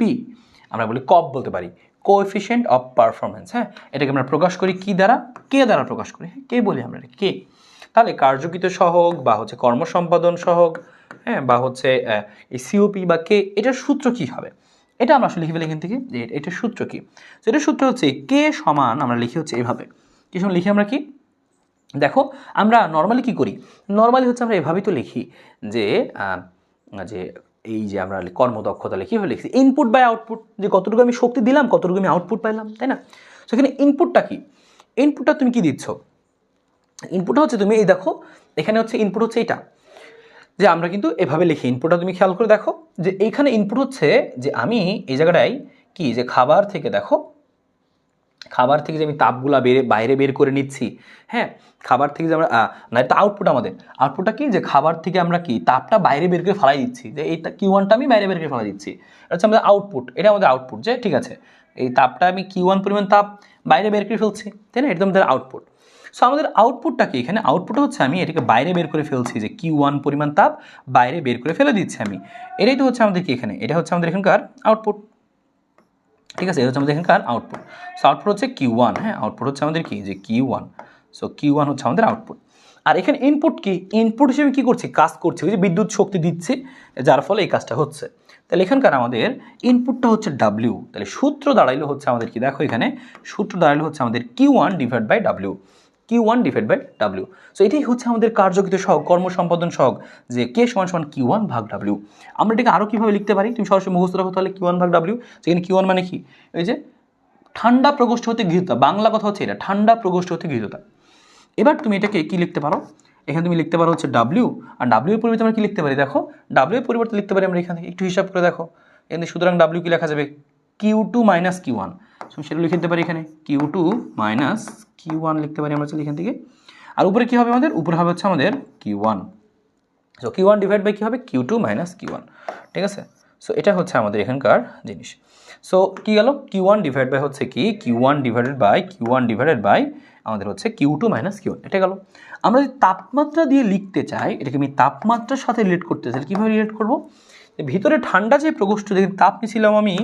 আমরা বলি কপ বলতে পারি, কোএফিশিয়েন্ট অফ পারফরমেন্স। হ্যাঁ, এটাকে আমরা প্রকাশ করি কি দ্বারা, কে দ্বারা প্রকাশ করি, কে বলি আমরা, কে। তাহলে কার্যকৃত সহগ বা হচ্ছে কর্ম সম্পাদন সহগ, হ্যাঁ, বা হচ্ছে এই COP বা কে, এটার সূত্র কি হবে, এটা আমরা আসলে লিখে ফেলি এখান থেকে যে এটার সূত্র কি। তো এটার সূত্র হচ্ছে কে সমান, আমরা লিখি হচ্ছে এইভাবে, কি সমান লিখি আমরা কি, দেখো আমরা নর্মালি কি করি, নর্মালি হচ্ছে আমরা এভাবেই তো লিখি যে যে এই যে আমরা কর্মদক্ষতা কীভাবে লিখছি, ইনপুট বাই আউটপুট, যে কতটুকু আমি শক্তি দিলাম কতটুকু আমি আউটপুট পাইলাম, তাই না। সেখানে ইনপুটটা কি, ইনপুটটা তুমি কি দিচ্ছ, ইনপুটটা হচ্ছে তুমি এই দেখো এখানে হচ্ছে ইনপুট হচ্ছে এটা, যে আমরা কিন্তু এভাবে লিখি ইনপুটটা, তুমি খেয়াল করে দেখো যে এইখানে ইনপুট হচ্ছে যে আমি এই জায়গাটায় কি, যে খাবার থেকে দেখো, খাবার থেকে যে আমি তাপগুলা বাইরে বের করে নিচ্ছি, হ্যাঁ, খাবার থেকে যে আমরা না, এটা আউটপুট, আমাদের আউটপুটটা কি, যে খাবার থেকে আমরা কি তাপটা বাইরে বের করে ফেলাই দিচ্ছি, যে এই Q1টা আমি বাইরে বের করে ফেলাই দিচ্ছি, এটা হচ্ছে আমাদের আউটপুট, এটা আমাদের আউটপুট, যে ঠিক আছে এই তাপটা আমি Q1 পরিমাণ তাপ বাইরে বের করে ফেলছি, তাই না, এটা আমাদের আউটপুট। সো আমাদের আউটপুটটা কি, এখানে আউটপুট হচ্ছে আমি এটাকে বাইরে বের করে ফেলছি, যে Q1 পরিমাণ তাপ বাইরে বের করে ফেলে দিচ্ছি আমি, এটাই তো হচ্ছে আমাদের কি, এখানে এটা হচ্ছে আমাদের এখানকার আউটপুট, ঠিক আছে, এটা হচ্ছে আমাদের এখানকার আউটপুট। সো আউটপুট হচ্ছে Q1, হ্যাঁ, আউটপুট হচ্ছে আমাদের কি, যে Q1, সো Q1 হচ্ছে আমাদের আউটপুট। আর এখানে ইনপুট কি, ইনপুট হিসেবে কি করছি, কাজ করছি, ওই যে বিদ্যুৎ শক্তি দিচ্ছে, যার ফলে এই কাজটা হচ্ছে। তাহলে এখানকার আমাদের ইনপুটটা হচ্ছে W, তাহলে সূত্র দাঁড়াইলো হচ্ছে আমাদের কি, দেখো এখানে সূত্র দাঁড়াইলো হচ্ছে আমাদের Q1 divide by W, Q1 divide by W। So এটাই হচ্ছে আমাদের কার্যকৃত সহগ, কর্ম সম্পাদন সহগ, যে কে সমান সমান Q1 ভাগ W। আমরা এটাকে আরও কীভাবে লিখতে পারি, তুমি সরাসরি মুখস্থ রাখো তাহলে Q1 ভাগ W, যেখানে Q1 মানে কি, ওই যে ঠান্ডা প্রকোষ্ঠ হতে গৃহীত, বাংলা কথা হচ্ছে এটা, ঠান্ডা প্রকোষ্ঠ হতে গৃহীত। এবার তুমি এটাকে কি লিখতে পারো, এখানে তুমি লিখতে পারো হচ্ছে W, আর W এর পরিবর্তে আমরা কি লিখতে পারি, দেখো W এর পরিবর্তে লিখতে পারি আমরা এখান থেকে একটু হিসাব করে দেখো, এখানে সুতরাং W কি লেখা যাবে, Q2 মাইনাস Q1, সো সেটা লিখে দিতে পারি এখানে Q2 মাইনাস Q1 লিখতে পারি আমরা এখান থেকে। আর উপরে কী হবে আমাদের, উপরে হবে হচ্ছে আমাদের Q1। So Q1 divide by কী হবে, Q2 মাইনাস Q1, ঠিক আছে। সো এটা হচ্ছে আমাদের এখানকার জিনিস। সো কী গেল, Q1 ডিভাইড বাই হচ্ছে কি Q1 ডিভাইডেড বাই আমাদের হচ্ছে Q2 মাইনাস Q1, এটা গেল। আমরা যদি তাপমাত্রা দিয়ে লিখতে চাই, এটাকে আমি তাপমাত্রার সাথে রিলেট করতে চাই, কীভাবে রিলেট করবো, ভিতরে ঠান্ডা যে প্রকোষ্ঠ যেখানে তাপ নিয়েছিলাম আমি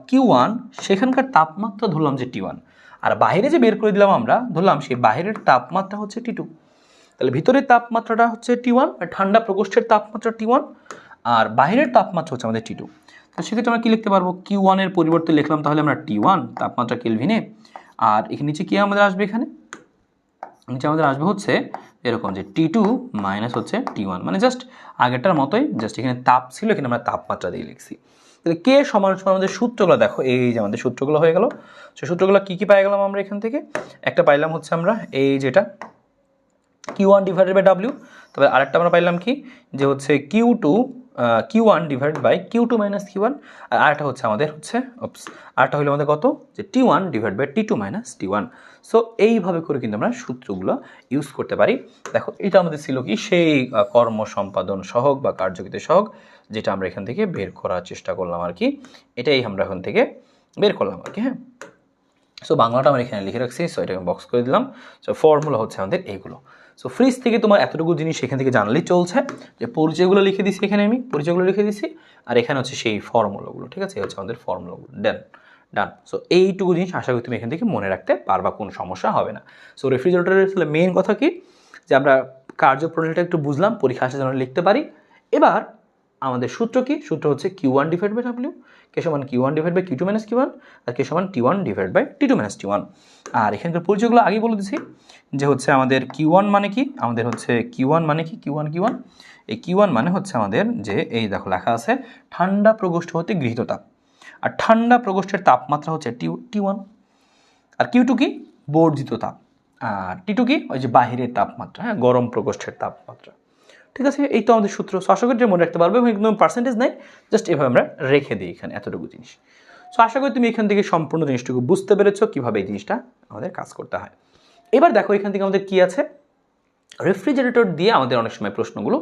Q1, সেখানকার তাপমাত্রা ধরলাম যে T1, আর বাইরে যে বের করে দিলাম আমরা ধরলাম সেই বাইরের তাপমাত্রা হচ্ছে T2। তাহলে ভিতরের তাপমাত্রাটা হচ্ছে T1, ঠান্ডা প্রকোষ্ঠের তাপমাত্রা T1, আর বাইরের তাপমাত্রা হচ্ছে আমাদের T2। তাহলে সেক্ষেত্রে আমরা কী লিখতে পারবো, Q1 এর পরিবর্তে লিখলাম তাহলে আমরা T1 তাপমাত্রা কেলভিনে, আর এখানে নিচে কী আমাদের আসবে, এখানে নিচে আমাদের আসবে হচ্ছে এরকম যে T2 মাইনাস হচ্ছে T1, মানে জাস্ট আগেরটার মতোই, জাস্ট এখানে তাপ ছিল, এখানে আমরা তাপমাত্রা দিয়ে লিখছি। তাহলে কে সমান সমান আমাদের সূত্রগুলো দেখো, এই যে আমাদের সূত্রগুলো হয়ে গেল। সেই সূত্রগুলো কী কী পাই গেলাম আমরা এখান থেকে, একটা পাইলাম হচ্ছে আমরা এই যেটা Q1 ডিভাইডেড বাই W, তবে আরেকটা আমরা পাইলাম কি যে হচ্ছে Q1 divided by Q2 minus Q1, আর আরেকটা হচ্ছে আমাদের হচ্ছে আরেকটা হলো আমাদের কত, যে T1 divide by T2 minus T1। So এইভাবে করে কিন্তু আমরা সূত্রগুলো ইউজ করতে পারি। দেখো এটা আমাদের ছিল কি সেই কর্ম সম্পাদন সহগ বা কার্যকৃত সহগ, যেটা আমরা এখান থেকে বের করার চেষ্টা করলাম আর কি, এটাই আমরা এখান থেকে বের করলাম আর কি। হ্যাঁ, সো বাংলাটা আমরা এখানে লিখে রাখছি, সো এটা বক্স করে দিলাম। সো ফর্মুলা হচ্ছে আমাদের এইগুলো। সো ফ্রিজ থেকে তোমার এতটুকু জিনিস এখান থেকে জানলেই চলছে, যে পরিচয়গুলো লিখে দিছি, এখানে আমি পরিচয়গুলো লিখে দিছি, আর এখানে হচ্ছে সেই ফর্মুলাগুলো, ঠিক আছে, হচ্ছে আমাদের ফর্মুলাগুলো। ডান। সো এইটুকু জিনিস আশা করি তুমি এখান থেকে মনে রাখতে পারবা, কোনো সমস্যা হবে না। সো রেফ্রিজারেটরের আসলে মেইন কথা কি, যে আমরা কার্যপ্রণালীটা একটু বুঝলাম, পরীক্ষা আসার জন্য লিখতে পারি। এবার আমাদের সূত্র কি, সূত্র হচ্ছে Q1 ডিভাইড বাই W, কে সমান Q1 divide by Q2 minus Q1, আর কে সমান T1 divide by T2 minus T1। আর এখানকার পরিচয়গুলো আগেই বলে দিছি, যে হচ্ছে আমাদের Q1 মানে কি, আমাদের হচ্ছে Q1 মানে কি, Q1 এই Q1 মানে হচ্ছে আমাদের যে এই দেখো লেখা আছে ঠান্ডা প্রকোষ্ঠ হতে গৃহীত তাপ, আর ঠান্ডা প্রকোষ্ঠের তাপমাত্রা হচ্ছে T1, আর Q2 কি বর্জিত তাপ, আর T2 কি ওই যে বাহিরের তাপমাত্রা, হ্যাঁ গরম প্রকোষ্ঠের তাপমাত্রা। ঠিক আছে, এই তো আমাদের সূত্র। সো আশা করি মনে রাখতে পারবে, এবং একদম পার্সেন্টেজ নাই, জাস্ট এভাবে আমরা রেখে দিই এখানে এতটুকু জিনিস। সো আশা করি তুমি এখান থেকে সম্পূর্ণ জিনিসটুকু বুঝতে পেরেছো কীভাবে এই জিনিসটা আমাদের কাজ করতে হয়। এবার দেখো এখান থেকে আমাদের কী আছে, রেফ্রিজারেটর দিয়ে আমাদের অনেক সময় প্রশ্নগুলো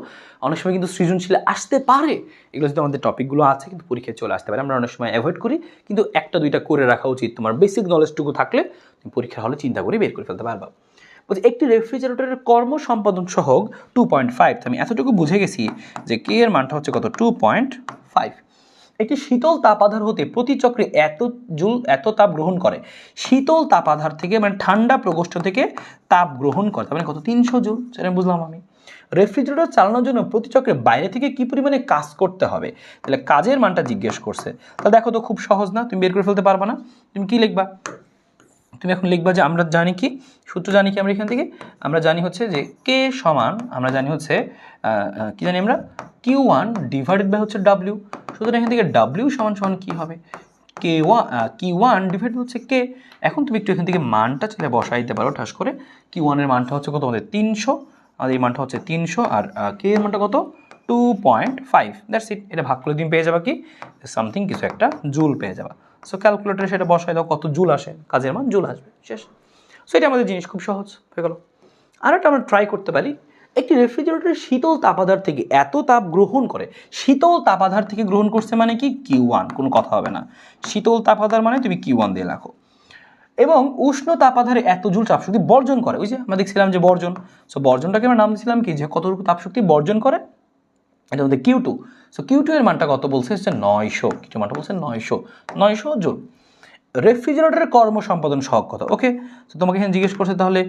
অনেক সময় কিন্তু সৃজনশীল আসতে পারে, এগুলো যদি আমাদের টপিকগুলো আছে কিন্তু পরীক্ষায় চলে আসতে পারে, আমরা অনেক সময় অ্যাভয়েড করি, কিন্তু একটা দুইটা করে রাখা উচিত, তোমার বেসিক নলেজটুকু থাকলে তুমি পরীক্ষার হলে চিন্তা করে বের করে ফেলতে পারবা। বলছি একটি রেফ্রিজারেটরের কর্ম সম্পাদন সহগ 2.5, আমি এতটুকু বুঝে গেছি যে কে এর মানটা হচ্ছে কত, 2.5। একটি শীতল তাপাধার হতে প্রতি চক্রে এত তাপ গ্রহণ করে, শীতল তাপাধার থেকে মানে ঠান্ডা প্রকোষ্ঠ থেকে তাপ গ্রহণ করে, তার মানে কত, 300 জুল, সেটা বুঝলাম আমি। রেফ্রিজারেটর চালানোর জন্য প্রতি চক্রে বাইরে থেকে কি পরিমাণে কাজ করতে হবে, তাহলে কাজের মানটা জিজ্ঞেস করছে। তাহলে দেখো তো খুব সহজ না, তুমি বের করে ফেলতে পারবা না, তুমি কি লিখবা, তুমি এখন লিখবা যে আমরা জানি কি সূত্র, জানি কি আমরা এখান থেকে, আমরা জানি হচ্ছে যে কে সমান, আমরা জানি হচ্ছে কি জানি আমরা, Q1 ডিভাইডেড বাই হচ্ছে W। সুতরাং এখান থেকে W সমান সমান কী হবে, Q1 ডিভাইড হচ্ছে কে। এখন তুমি একটু এখান থেকে মানটা চাইলে বসাই দিতে পারো ঠাস করে। Q1 এর মানটা হচ্ছে কত আমাদের 300, আমাদের এই মানটা হচ্ছে 300, আর কে এর মানটা কত 2.5, দ্যাটস ইট। এটা ভাগ করে তুমি পেয়ে যাবা কি সামথিং কিছু একটা জুল পেয়ে যাবা। সো ক্যালকুলেটারে সেটা বসাই দাও, কত জুল আসে, কাজের মান জুল আসবে, শেষ। সো এটা আমাদের জিনিস খুব সহজ হয়ে গেল। আর একটা আমরা ট্রাই করতে পারি, একটি রেফ্রিজারেটর শীতল তাপাধার থেকে এত তাপ গ্রহণ করে, শীতল তাপাধার থেকে গ্রহণ করছে মানে কি Q1, কোনো কথা হবে না, শীতল তাপাধার মানে তুমি Q1 দিয়ে লেখো, এবং উষ্ণ তাপাধারে এত জুল তাপশক্তি বর্জন করে, ওই যে আমরা দেখছিলাম যে বর্জন। সো বর্জনটাকে আমরা নাম দিয়েছিলাম কি, যে কতটুকু তাপশক্তি বর্জন করে, এটা আমাদের Q2। সো Q2 এর মানটা কত বলছে, হচ্ছে 900, Q2 মানটা বলছে 900 জুল। রেফ্রিজারেটরের কর্ম সম্পাদন সহগ কত, ওকে। তো তোমাকে এখানে জিজ্ঞেস করছে তাহলে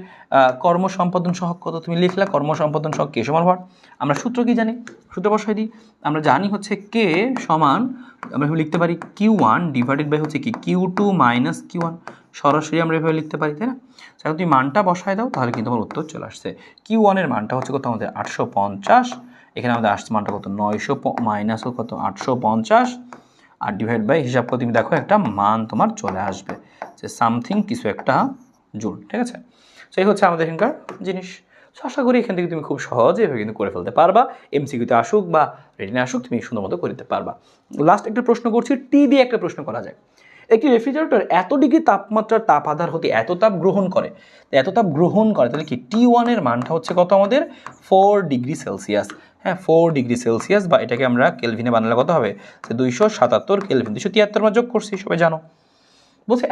কর্ম সম্পাদন সহগ কত, তুমি লিখলা কর্ম সম্পাদন সহগ কে সমান ভর। আমরা সূত্র কি জানি, সূত্র বসাই দিই, আমরা জানি হচ্ছে কে সমান, আমরা এভাবে লিখতে পারি Q1 ডিভাইডেড বাই হচ্ছে কি Q2 মাইনাস Q1, সরাসরি আমরা এভাবে লিখতে পারি, তাই না। এখন তুমি মানটা বসায় দাও, তাহলে কিন্তু আমার উত্তর চলে আসছে। Q1 এর মানটা হচ্ছে কত আমাদের 850, এখানে আমাদের আসছে মানটা কত 900 মাইনাস কত 850, আর ডিভাইড বাই হিসাব করে তুমি দেখো একটা মান তোমার চলে আসবে, যে সামথিং কিছু একটা জুল, ঠিক আছে। সো এই হচ্ছে আমাদের এখানকার জিনিস। সো আশা করি এখান থেকে তুমি খুব সহজে এভাবে কিন্তু করে ফেলতে পারবা, MCQতে আসুক বা রিটেনে আসুক তুমি সুন্দর মতো করে দিতে পারবা। লাস্ট একটা প্রশ্ন করছি, টি দিয়ে একটা প্রশ্ন করা যায়। একটি রেফ্রিজারেটর এত ডিগ্রি তাপমাত্রার তাপ আধার হতে এত তাপ গ্রহণ করে, তাহলে কি T1 এর মানটা হচ্ছে কত আমাদের 4 ডিগ্রি সেলসিয়াস। হ্যাঁ 4 ডিগ্রি সেলসিয়াস, বা এটাকে আমরা কেলভিনে বানালে কত হবে, 277 কেলভিন, 273 আমরা যোগ করছি সবাই জানো। বলছে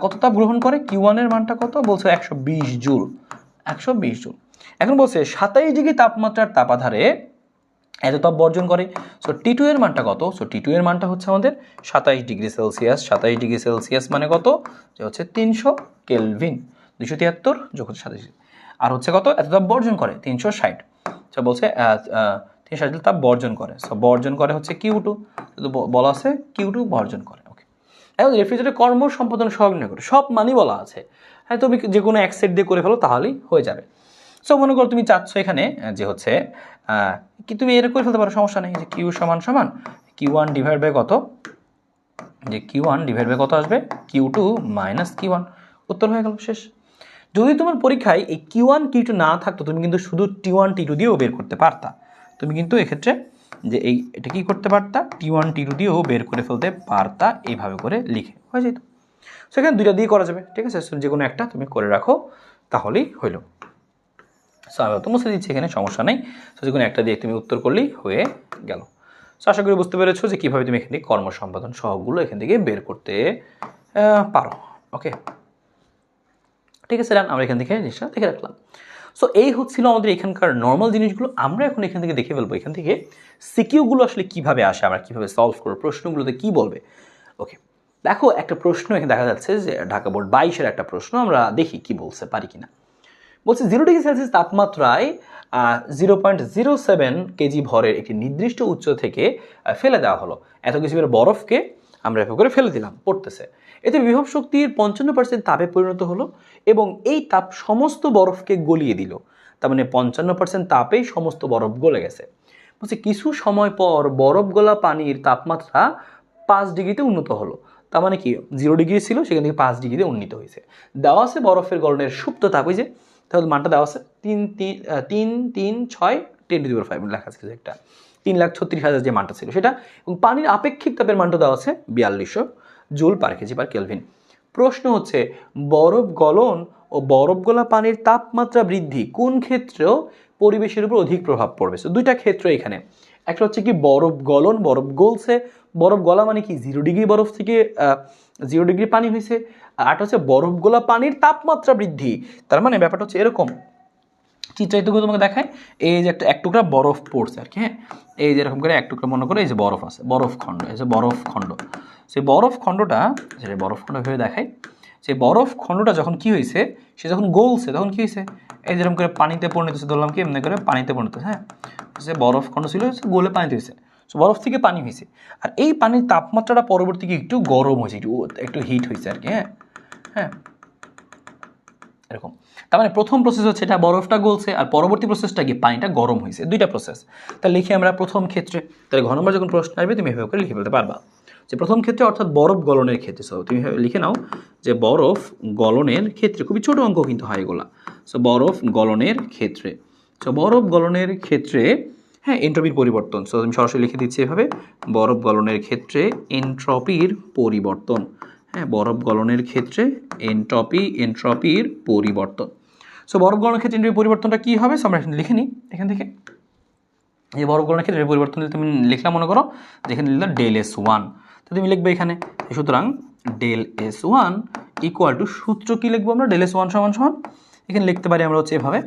কত তাপ গ্রহণ করে, Q1 এর মানটা কত, বলছে 120 জুল, 120 জুল। এখন বলছে 27 ডিগ্রি তাপমাত্রার তাপ আধারে এত তাপ বর্জন করে। সো T2 এর মানটা কত, সো T2 এর মানটা হচ্ছে আমাদের 27 ডিগ্রি সেলসিয়াস। 27 ডিগ্রি সেলসিয়াস মানে কত, যে হচ্ছে 300 কেলভিন, 273 যোগ হচ্ছে 27, আর হচ্ছে কত, এত তাপ বর্জন করে 360। সো বলছে 360 তাপ বর্জন করে, সো বর্জন করে হচ্ছে Q2, তো বলা আছে Q2 বর্জন করে। ওকে, এখন রেফ্রিজারেটর কর্ম সম্পাদন সহগ নিয়ে করে সব মানই বলা আছে। হ্যাঁ তুমি যে কোনো এক সেট দিয়ে করে ফেলো তাহলেই হয়ে যাবে। সো মনে করো তুমি চাচ্ছ এখানে যে হচ্ছে কি তুমি এটা করে ফেলতে পারো, সমস্যা নেই, যে কিউ সমান সমান Q1 ডিভাইড বাই কত, যে Q1 ডিভাইড বাই কত আসবে, Q2 মাইনাস Q1, উত্তর হয়ে গেল, শেষ। যদি তোমার পরীক্ষায় এই Q1 Q2 না থাকতো, তুমি কিন্তু শুধু T1 T2 দিয়েও বের করতে পারতা। তুমি কিন্তু এক্ষেত্রে যে এটা কি করতে পারতা, T1 T2 দিয়েও বের করে ফেলতে পারতা, এইভাবে করে লিখে হয়ে যেত। সেখানে দুইটা দিয়ে করা যাবে, ঠিক আছে, যে কোনো একটা তুমি করে রাখো তাহলেই হইল। সো আমি তো মুছে দিচ্ছি এখানে, সমস্যা নেই। সো যে কোনো একটা দিয়ে তুমি উত্তর করলেই হয়ে গেল। সো আশা করি বুঝতে পেরেছো যে কীভাবে তুমি এখান থেকে কর্ম সম্পাদন সহগগুলো এখান থেকে বের করতে পারো। ওকে, ঠিক আছে, রান, আমরা এখান থেকে জিনিসটা দেখে রাখলাম। সো এই হচ্ছিল আমাদের এখানকার নর্মাল জিনিসগুলো। আমরা এখন এখান থেকে দেখে ফেলবো এখান থেকে সিকিউগুলো আসলে কীভাবে আসে, আমরা কীভাবে সলভ করবো, প্রশ্নগুলোতে কী বলবে। ওকে, দেখো একটা প্রশ্ন এখানে দেখা যাচ্ছে যে ঢাকা বোর্ড 22-এর একটা প্রশ্ন, আমরা দেখি কি বলছে পারি কিনা। বলছে 0 ডিগ্রি সেলসিয়াস তাপমাত্রায় 0.07 কেজি ভরের একটি নির্দিষ্ট উচ্চ থেকে ফেলে দেওয়া হলো। এত কিছু বরফকে আমরা এভাবে করে ফেলে দিলাম, পড়তেছে। এতে বিভব শক্তির 55% তাপে পরিণত হলো এবং এই তাপ সমস্ত বরফকে গলিয়ে দিল। তার মানে 55% তাপেই সমস্ত বরফ গলে গেছে। বলছে কিছু সময় পর বরফ গলা পানির তাপমাত্রা 5 ডিগ্রিতে উন্নত হলো। তার মানে কি 0 ডিগ্রি ছিল, সেখান থেকে 5 ডিগ্রিতে উন্নীত হয়েছে। দেওয়া আছে বরফের গলনের সুপ্ত তাপ, ওই যে তাহলে মানটা দেওয়া আছে 336 10⁵ লেখা আছে একটা 3,36,000 যে মানটা ছিল সেটা, এবং পানির আপেক্ষিক তাপের মানটা দেওয়া আছে 4200 joule per KG per kelvin. প্রশ্ন হচ্ছে বরফ গলন ও বরফ গলা পানির তাপমাত্রা বৃদ্ধি কোন ক্ষেত্রেও পরিবেশের উপর অধিক প্রভাব পড়বে। তো দুইটা ক্ষেত্র এখানে, একটা হচ্ছে কি বরফ গলন, বরফ গলছে, বরফ গলা মানে কি 0 ডিগ্রি বরফ থেকে 0 ডিগ্রি পানি হয়েছে, আর হচ্ছে বরফ গলা পানির তাপমাত্রা বৃদ্ধি। তার মানে ব্যাপারটা হচ্ছে এরকম, চিত্রায়িতগুলো তোমাকে দেখায়, এই যে এক টুকরা বরফ পড়ছে আর কি। হ্যাঁ, এই যে এরকম করে এক টুকরা মনে করে এই যে বরফ আছে, বরফ খণ্ড, এই যে বরফ খণ্ড, সেই বরফ খণ্ডটা, যেটা বরফ খণ্ড ভেবে দেখায়, সেই বরফ খণ্ডটা যখন কি হয়েছে, সে যখন গলছে তখন কি হয়েছে, এই যেরকম করে পানিতে পরিণত হয়েছে, ধরলাম কি এমনি করে পানিতে পরিণত, হ্যাঁ, সে বরফ খণ্ড ছিল গলে পানিতে হয়েছে, বরফ থেকে পানি হয়েছে, আর এই পানির তাপমাত্রাটা পরবর্তীতে একটু গরম হয়েছে, একটু হিট হয়েছে আর কি। হ্যাঁ হ্যাঁ এরকম। তার মানে প্রথম প্রসেস হচ্ছে এটা বরফটা গলছে, আর পরবর্তী প্রসেসটা কি পানিটা গরম হয়েছে, দুইটা প্রসেস। তাহলে লিখি আমরা প্রথম ক্ষেত্রে, তাহলে ঘ নম্বর যখন প্রশ্ন আসবে তুমি এভাবে করে লিখে ফেলতে পারবা যে প্রথম ক্ষেত্রে অর্থাৎ বরফ গলনের ক্ষেত্রে। সো তুমি লিখে নাও যে বরফ গলনের ক্ষেত্রে, খুবই ছোট অঙ্ক কিন্তু হয় এগুলা। সো বরফ গলনের ক্ষেত্রে, সো বরফ গলনের ক্ষেত্রে হ্যাঁ এন্ট্রপির পরিবর্তন। সো আমি সরাসরি লিখে দিচ্ছি এভাবে, বরফ গলনের ক্ষেত্রে এন্ট্রপির পরিবর্তন। হ্যাঁ, বরফ গলনের ক্ষেত্রে এন্ট্রপির পরিবর্তন। সো বরফ গলনের ক্ষেত্রে এন্ট্রপির পরিবর্তনটা কী হবে, সো আমরা এখানে লিখে নিই এখান থেকে। এই বরফ গলনের ক্ষেত্রে পরিবর্তন তুমি লিখলাম, মনে করো যেখানে লিখলাম ΔS1, তো তুমি লিখবে এখানে, সুতরাং ΔS1 ইকুয়াল টু, সূত্র কী লিখবো আমরা, ΔS1 সমান সমান এখানে লিখতে পারি আমরা হচ্ছে এভাবে,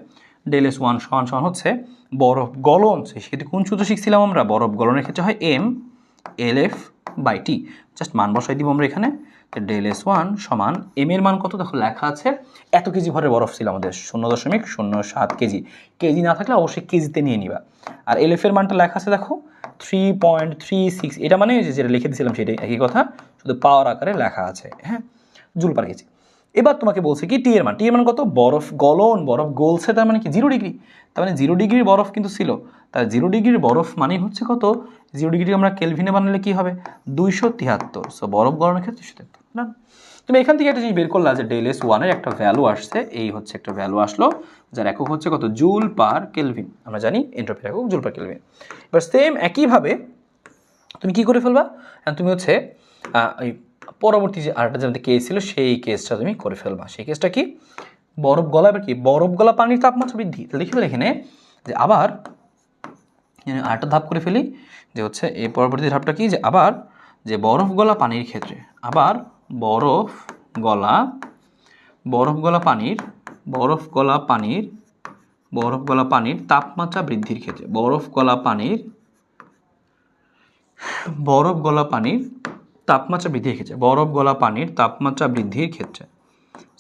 ΔS1 সমান সমান হচ্ছে বরফ গলন, সেক্ষেত্রে কোন সূত্র শিখছিলাম আমরা, বরফ গলনের ক্ষেত্রে হয় mLF/T, জাস্ট মান বসাই দিব আমরা এখানে। ΔS1 সমান এম এর মান কত দেখো লেখা আছে, এত কেজি ভরের বরফ ছিল আমাদের 0.07 কেজি, কেজি না থাকলে অবশ্যই কেজিতে নিয়ে নিবা। আর এলএফ এর মানটা লেখা আছে দেখো 3.36, এটা মানে যেটা লিখে দিয়েছিলাম সেটাই একই কথা, শুধু পাওয়ার আকারে লেখা আছে, হ্যাঁ, জুল পার কেজি। এবার তোমাকে বলছে কি টি এর মান, টি এর মান কত, বরফ গলন, বরফ গলছে, তার মানে কি 0 ডিগ্রি, তার মানে 0 ডিগ্রির বরফ কিন্তু ছিল, তার 0 ডিগ্রির বরফ মানে হচ্ছে কত, 0 ডিগ্রি আমরা কেলভিনে বানালে কি হবে 273। সো বরফ গলনের ক্ষেত্রে 273 না। তুমি এখান থেকে একটা জিনিস বের করলা যে ΔS1 এর একটা ভ্যালু আসছে, এই হচ্ছে একটা ভ্যালু আসলো, যার একক হচ্ছে কত, জুল পার কেলভিন, আমরা জানি এন্ট্রপির একক জুল পার কেলভিন। এবার সেম একইভাবে তুমি কি করে ফেলবা, তুমি হচ্ছে পরবর্তী যে আরেকটা যে কেস ছিল সেই কেসটা তুমি করে ফেলবা। সেই কেসটা কি, বরফ গলা, এবার কি বরফ গলা পানির তাপমাত্রা বৃদ্ধি। তাহলে লিখে ফেলে এখানে যে আবার আরেকটা ধাপ করে ফেলি, যে হচ্ছে এই পরবর্তী ধাপটা কি, যে আবার যে বরফ গলা পানির ক্ষেত্রে, আবার বরফ গলা পানির তাপমাত্রা বৃদ্ধির ক্ষেত্রে, বরফ গলা পানির তাপমাত্রা বৃদ্ধির ক্ষেত্রে, বরফ গলা পানির তাপমাত্রা বৃদ্ধির ক্ষেত্রে।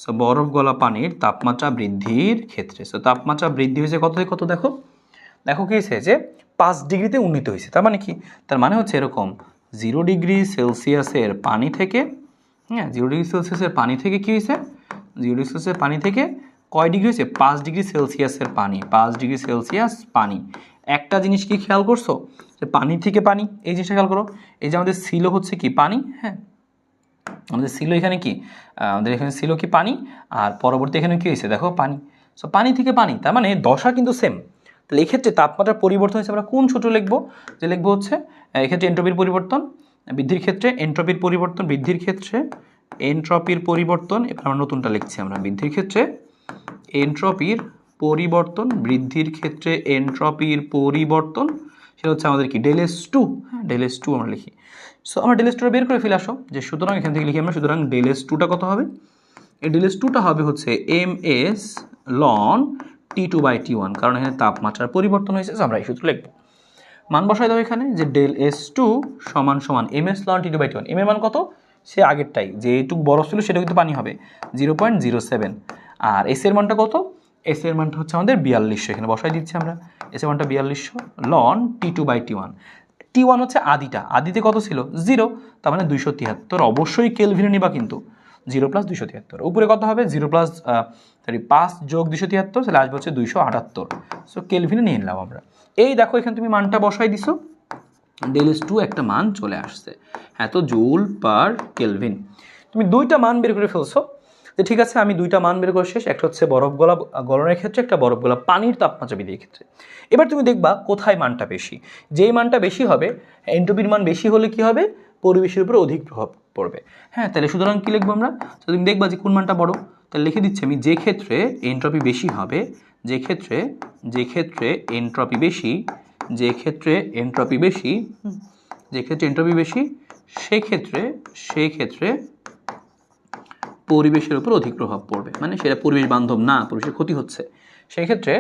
সো বরফ গলা পানির তাপমাত্রা বৃদ্ধির ক্ষেত্রে, সো তাপমাত্রা বৃদ্ধি হয়েছে কত থেকে কত, দেখো কি হয়েছে যে 5 ডিগ্রিতে উন্নীত হয়েছে। তার মানে কি, তার মানে হচ্ছে এরকম 0 ডিগ্রি সেলসিয়াসের পানি থেকে, হ্যাঁ 0 ডিগ্রি সেলসিয়াসের পানি থেকে কি হয়েছে, 0 ডিগ্রি সেলসিয়াসের পানি থেকে কয় ডিগ্রি হয়েছে, 5 ডিগ্রি সেলসিয়াসের পানি, 5 ডিগ্রি সেলসিয়াস পানি। একটা জিনিস কি খেয়াল করছো, যে পানি থেকে পানি, এই জিনিসটা খেয়াল করো, এই যে আমাদের ছিল হচ্ছে কি পানি, হ্যাঁ আমাদের ছিল এখানে কি, আমাদের এখানে ছিল কি পানি, আর পরবর্তী এখানে কি হয়েছে দেখো পানি। সো পানি থেকে পানি, তার মানে দশা কিন্তু সেম। তাহলে এক্ষেত্রে তাপমাত্রার পরিবর্তন হচ্ছে, আমরা কোন সূত্র লিখবো, যে লিখবো হচ্ছে এক্ষেত্রে এন্ট্রপির পরিবর্তন বৃদ্ধির ক্ষেত্রে, এন্ট্রপির পরিবর্তন বৃদ্ধির ক্ষেত্রে, এন্ট্রপির পরিবর্তন, এবার আমরা নতুনটা লিখছি আমরা, বৃদ্ধির ক্ষেত্রে এন্ট্রপির পরিবর্তন বৃদ্ধির ক্ষেত্রে, এন্ট্রপির পরিবর্তন, সেটা হচ্ছে আমাদের কি ΔS2, হ্যাঁ ΔS2 আমরা লিখি। সো আমরা ΔS2টা বের করে ফেলে আসো, যে সুতরাং এখান থেকে লিখি আমরা, সুতরাং ΔS2টা কত হবে, এই ΔS2টা হবে হচ্ছে ms ln T2/T1, কারণ এখানে তাপমাত্রার পরিবর্তন হয়েছে। আমরা এই সূত্র লিখবো, মান বসাই দাও এখানে, যে ΔS2 সমান ms ln T2/T1, m এর মান কত, সে আগেরটাই যেটুকু বরফ ছিল সেটা কিন্তু পানি হবে 0.07, আর s এর মানটা কত, s এর মানটা হচ্ছে আমাদের 4200, এখানে বসাই দিচ্ছি আমরা, s এর মানটা 4200 ln T2/T1, T1 হচ্ছে আদিতে কত ছিল 0, তার মানে 273, অবশ্যই কেলভিনে নিবা কিন্তু 0 + 273, উপরে কত হবে 0 + 5 যোগ 273, তাহলে আসবে হচ্ছে 278, সো কেলভিনে নিয়ে নিলাম আমরা। এই দেখো এখানে তুমি মানটা বসাই দিছো, ΔS2 একটা মান চলে আসছে, হ্যাঁ তো জুল পার কেলভিন। তুমি দুইটা মান বের করে ফেলছো, যে ঠিক আছে আমি দুইটা মান বের করে শেষ, একটা হচ্ছে বরফ গলনের ক্ষেত্রে, একটা বরফ গলা পানির তাপমাত্রা বৃদ্ধির ক্ষেত্রে। এবার তুমি দেখবা কোথায় মানটা বেশি, যেই মানটা বেশি হবে, এন্ট্রপির মান বেশি হলে কি হবে, পরিবেশের উপর অধিক প্রভাব পড়বে, হ্যাঁ তাহলে সুতরাং কি লিখবো আমরা, তো তুমি দেখবা যে কোন মানটা বড়, তাহলে লিখে দিচ্ছি আমি, যে ক্ষেত্রে এন্ট্রপি বেশি হবে, যে ক্ষেত্রে এন্ট্রপি বেশি, যে ক্ষেত্রে এন্ট্রপি বেশি, সেক্ষেত্রে পরিবেশের উপর অধিক প্রভাব পড়বে, মানে সেটা পরিবেশ বান্ধব না, পরিবেশের ক্ষতি হচ্ছে, সেক্ষেত্রে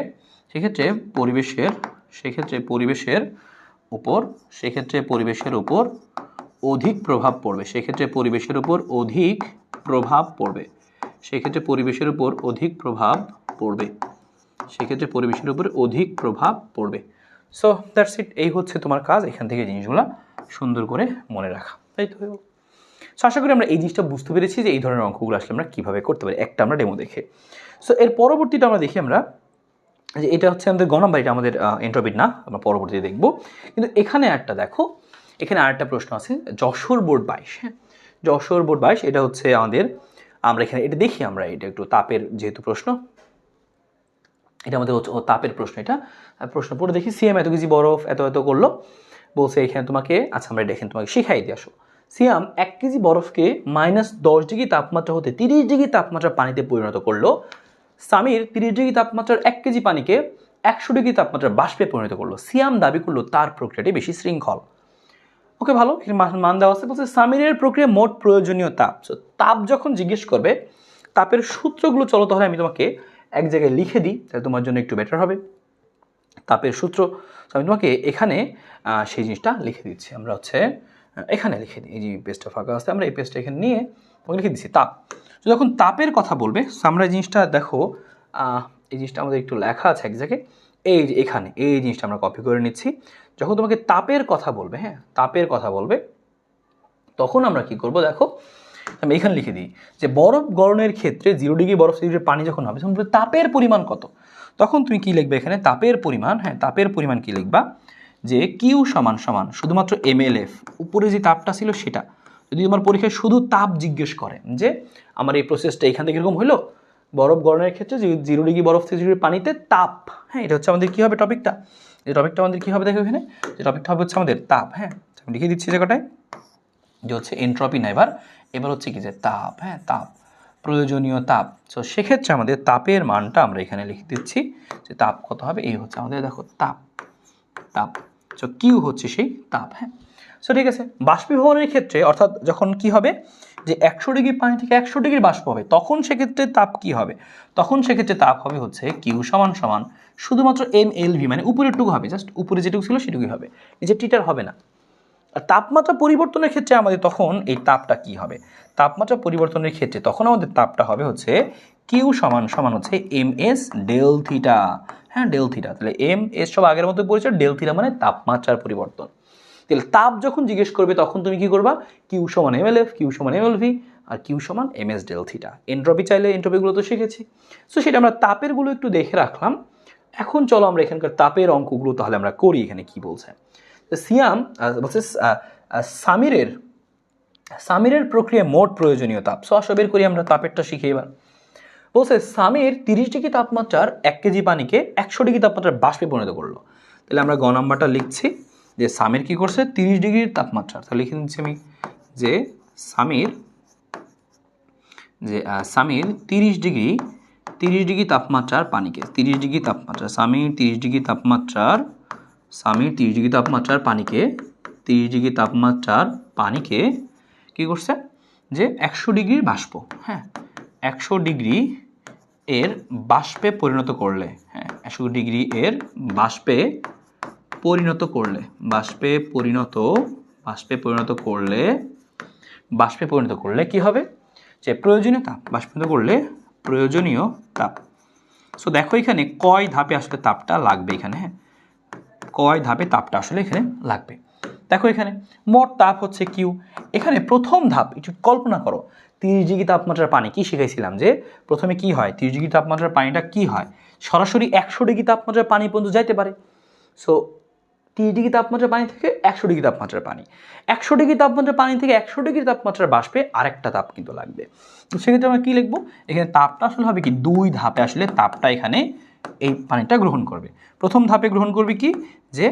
পরিবেশের উপর অধিক প্রভাব পড়বে, সেক্ষেত্রে পরিবেশের উপর অধিক প্রভাব পড়বে, সেক্ষেত্রে পরিবেশের উপর অধিক প্রভাব পড়বে, সেক্ষেত্রে পরিবেশের উপর অধিক প্রভাব পড়বে। সো দ্যাটস ইট, এই হচ্ছে তোমার কাজ, এখান থেকে জিনিসগুলো সুন্দর করে মনে রাখা, তাই তো। সো আশা করি আমরা এই জিনিসটা বুঝতে পেরেছি, যে এই ধরনের অঙ্কগুলো আসলে আমরা কীভাবে করতে পারি, একটা আমরা ডেমো দেখে। সো এর পরবর্তীটা আমরা দেখি আমরা, যে এটা হচ্ছে আমাদের গ নাম্বার, এটা আমাদের এন্ট্রপির না, আমরা পরবর্তীতে দেখব। কিন্তু এখানে একটা দেখো, এখানে আরেকটা প্রশ্ন আছে, যশোর বোর্ড 22, হ্যাঁ যশোর বোর্ড 22, এটা হচ্ছে আমাদের, আমরা এখানে এটা দেখি আমরা, এটা একটু তাপের যেহেতু প্রশ্ন, এটা আমাদের হচ্ছে তাপের প্রশ্ন, এটা প্রশ্ন পড়ে দেখি, সিএম এত কেজি বরফ এত করলো, বলছে এখানে তোমাকে, আচ্ছা আমরা দেখেন তোমাকে শিখাই দিয়ে আসো, সিয়াম 1 কেজি বরফকে -10 ডিগ্রি তাপমাত্রা হতে 30 ডিগ্রি তাপমাত্রা পানিতে পরিণত করলো, সামির 30 ডিগ্রি তাপমাত্রার 1 কেজি পানিকে 100 ডিগ্রি তাপমাত্রার বাষ্পে পরিণত করলো, সিয়াম দাবি করলো তার প্রক্রিয়াটি বেশি শৃঙ্খল। ওকে ভালো, মান দেওয়া আছে, বলছে সামিরের প্রক্রিয়া মোট প্রয়োজনীয় তাপ, তাপ যখন জিজ্ঞেস করবে, তাপের সূত্রগুলো চলো তাহলে আমি তোমাকে এক জায়গায় লিখে দিই, তাহলে তোমার জন্য একটু বেটার হবে। তাপের সূত্র আমি তোমাকে এখানে সেই জিনিসটা লিখে দিচ্ছি, আমরা হচ্ছে এখানে লিখে দিই, এই যে পেজটা ফাঁকা আছে, আমরা এই পেজটা এখানে নিয়ে তোমাকে লিখে দিচ্ছি তাপ। তো যখন তাপের কথা বলবে, আমরা এই জিনিসটা দেখো, এই জিনিসটা আমাদের একটু লেখা আছে এক জায়গায়, এই যে এখানে এই জিনিসটা আমরা কপি করে নিচ্ছি। যখন তোমাকে তাপের কথা বলবে, হ্যাঁ তাপের কথা বলবে, তখন আমরা কি করব দেখো, আমি এখানে লিখে দিই, যে বরফ গলনের ক্ষেত্রে 0 ডিগ্রি বরফ সেলসিয়াসের পানি যখন হবে, তখন তাপের পরিমাণ কত, তখন তুমি কি লিখবে এখানে তাপের পরিমাণ, হ্যাঁ তাপের পরিমাণ কি লিখবা, যে কিউ সমান শুধুমাত্র mLF, উপরে যে তাপটা ছিল সেটা, যদি তোমার পরীক্ষায় শুধু তাপ জিজ্ঞেস করে, যে আমার এই প্রসেসটা এখান থেকে এরকম হলো, বরফ গলনের ক্ষেত্রে যে 0 ডিগ্রি বরফ সেলসিয়াসের পানিতে তাপ, হ্যাঁ এটা হচ্ছে আমাদের কী হবে টপিকটা, এই টপিকটা আমাদের কী হবে দেখো এখানে, যে টপিকটা হবে হচ্ছে আমাদের তাপ, হ্যাঁ আমি লিখে দিচ্ছি জায়গাটায়, যে হচ্ছে এন্ট্রপি না, এবার এবার হচ্ছে কি যে তাপ, হ্যাঁ তাপ, প্রয়োজনীয় তাপ। সো সেক্ষেত্রে আমাদের তাপের মানটা আমরা এখানে লিখে দিচ্ছি যে তাপ কত হবে, এই হচ্ছে আমাদের দেখো তাপ, তাপ। সো কিউ হচ্ছে সেই তাপ, হ্যাঁ। সো ঠিক আছে, বাষ্পীভবনের ক্ষেত্রে অর্থাৎ যখন কি হবে যে 100 ডিগ্রি পানি থেকে 100 ডিগ্রি বাষ্প হবে, তখন সেক্ষেত্রে তাপ কি হবে, তখন সেক্ষেত্রে তাপ হবে হচ্ছে কিউ সমান সমান শুধুমাত্র mLV, মানে উপরেরটুকু হবে, জাস্ট উপরে যেটুকু ছিল সেটুকুই হবে, নিচের টিটার হবে না। আর তাপমাত্রা পরিবর্তনের ক্ষেত্রে আমাদের তখন এই তাপটা কি হবে, তাপমাত্রা পরিবর্তনের ক্ষেত্রে তখন আমাদের তাপটা হবে হচ্ছে কিউ সমান সমান হচ্ছে ms ডেল থিটা, হ্যাঁ ডেল থিটা। তাহলে ms সব আগের মতো পরিচয়, ডেল থিটা মানে তাপমাত্রার পরিবর্তন। তাহলে তাপ যখন জিজ্ঞেস করবে তখন তুমি কি করবা, কিউ সমান mLF, কিউ সমান mLV, আর কিউ সমান ms ডেল থিটা। এন্ট্রপি চাইলে এন্ট্রপিগুলো তো শিখেছি। সো সেটা আমরা তাপেরগুলো একটু দেখে রাখলাম। এখন চলো আমরা এখানকার তাপের অঙ্কগুলো তাহলে আমরা করি। এখানে কি বলছে, সিয়াম বলছে সামিরের প্রক্রিয়ায় মোট প্রয়োজনীয় তাপ। সো আসো বের করি আমরা তাপেরটা শিখে। এবার বলছে সামির 30 ডিগ্রি তাপমাত্রার 1 কেজি পানিকে 100 ডিগ্রি তাপমাত্রার বাষ্পে পরিণত করলো। তাহলে আমরা গ নাম্বারটা লিখছি যে সামির কি করছে 30 ডিগ্রির তাপমাত্রা, তাহলে লিখে দিচ্ছি আমি যে সামির 30 ডিগ্রি তাপমাত্রার পানিকে, 30 ডিগ্রি তাপমাত্রা, সামির 30 ডিগ্রি তাপমাত্রার পানিকে কি করছে যে 100 ডিগ্রির বাষ্প, হ্যাঁ 100 ডিগ্রি এর বাষ্পে পরিণত করলে, হ্যাঁ 100 ডিগ্রি এর বাষ্পে পরিণত করলে কি হবে যে প্রয়োজনীয় তাপ, প্রয়োজনীয় তাপ। সো দেখো এখানে কয় ধাপে আসলে তাপটা লাগবে, এখানে হ্যাঁ কয় ধাপে তাপটা আসলে এখানে লাগবে। দেখো এখানে মোট তাপ হচ্ছে কিউ। এখানে প্রথম ধাপ একটু কল্পনা করো, 30 ডিগ্রি তাপমাত্রার পানি কি শিখাইছিলাম যে প্রথমে কি হয়, 30 ডিগ্রি তাপমাত্রার পানিটা কি হয়, সরাসরি 100 ডিগ্রি তাপমাত্রার পানি পর্যন্ত যাইতে পারে। সো 30 ডিগ্রি তাপমাত্রার পানি থেকে 100 ডিগ্রি তাপমাত্রার পানি, 100 ডিগ্রি তাপমাত্রার পানি থেকে 100 ডিগ্রি তাপমাত্রার বাষ্পে আরেকটা তাপ কিন্তু লাগবে। তো সেক্ষেত্রে আমরা কি লিখবো, এখানে তাপটা আসলে হবে কি 2 ধাপে আসলে তাপটা এখানে এই পানিটা গ্রহণ করবে। প্রথম ধাপে গ্রহণ করবে কি যে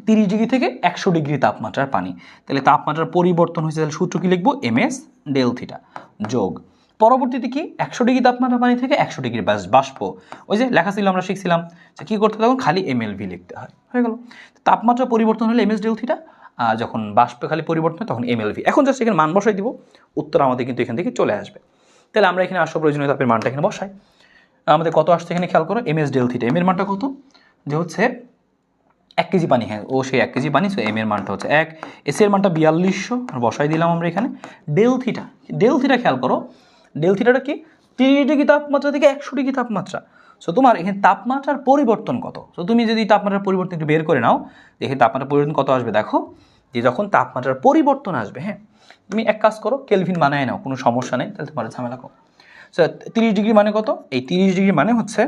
30 ডিগ্রি থেকে 100 ডিগ্রি তাপমাত্রার পানি, তাহলে তাপমাত্রার পরিবর্তন হয়েছে, তাহলে সূত্র কি লিখবো, ms ডেল থিটা যোগ পরবর্তীতে কি 100 ডিগ্রি তাপমাত্রার পানি থেকে 100 ডিগ্রি বাষ্প, ওই যে লেখা ছিল আমরা শিখছিলাম যে কী করতে তখন খালি mLV লিখতে হয়, হয়ে গেল। তাপমাত্রা পরিবর্তন হলে ms ডেল থিটা, যখন বাষ্পে খালি পরিবর্তন হয় তখন mLV। এখন জাস্ট এখানে মান বসাই দিব, উত্তর আমাদের কিন্তু এখান থেকে চলে আসবে। তাহলে আমরা এখানে আসল প্রয়োজনীয় তাপের মানটা এখানে বসাই। আমাদের কত আসছে এখানে খেয়াল করো, ms ডেল থিটা, m এর মানটা কত যে হচ্ছে 1 কেজি পানি, হ্যাঁ ও সেই 1 কেজি পানি, সো এম এর মানটা হচ্ছে 1, এস এর মানটা 4200 বসাই দিলাম আমরা এখানে। ডেল থিটা খেয়াল করো, ডেল থিটাটা কি 30 ডিগ্রি তাপমাত্রা থেকে 100 ডিগ্রি তাপমাত্রা। সো তোমার এখানে তাপমাত্রার পরিবর্তন কত, সো তুমি যদি তাপমাত্রার পরিবর্তন একটু বের করে নাও, এখানে তাপমাত্রার পরিবর্তন কত আসবে দেখো, যে যখন তাপমাত্রার পরিবর্তন আসবে, হ্যাঁ তুমি এক কাজ করো কেলভিন বানায় নাও, কোনো সমস্যা নেই, তাহলে তোমার ঝামেলা কম। সো 30 ডিগ্রি মানে কত, এই 30 ডিগ্রি মানে হচ্ছে,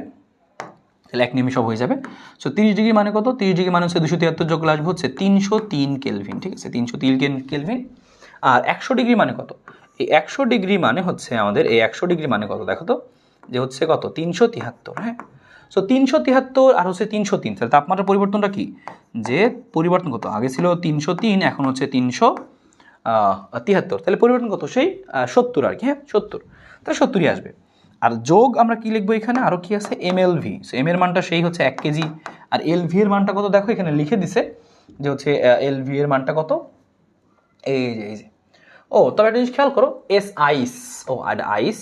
তাহলে এক নিমিষ হয়ে যাবে। সো 30 ডিগ্রি মানে কত, 30 ডিগ্রি মানে হচ্ছে 273 যোগ আসবে হচ্ছে 303 কেলভিন, ঠিক আছে 303 কেলভিন। আর 100 ডিগ্রি মানে কত, এই 100 ডিগ্রি মানে হচ্ছে আমাদের, এই 100 ডিগ্রি মানে কত দেখো তো, যে হচ্ছে কত 373, হ্যাঁ। সো 373 আর হচ্ছে 303, তাহলে তাপমাত্রার পরিবর্তনটা কি, যে পরিবর্তন কত, আগে ছিল 303 এখন হচ্ছে 373, তাহলে পরিবর্তন কত সেই 70 আর কি, হ্যাঁ 70, তাহলে 70ই আসবে। আর যোগ আমরা কি লিখবো এখানে, আরও কি আছে mLV, সো এম এর মানটা সেই হচ্ছে 1 কেজি, আর LV এর মানটা কত দেখো এখানে লিখে দিছে যে হচ্ছে LV এর মানটা কত, এই যে ও তবে একটা জিনিস খেয়াল করো, এস আইস, ও আর আইস,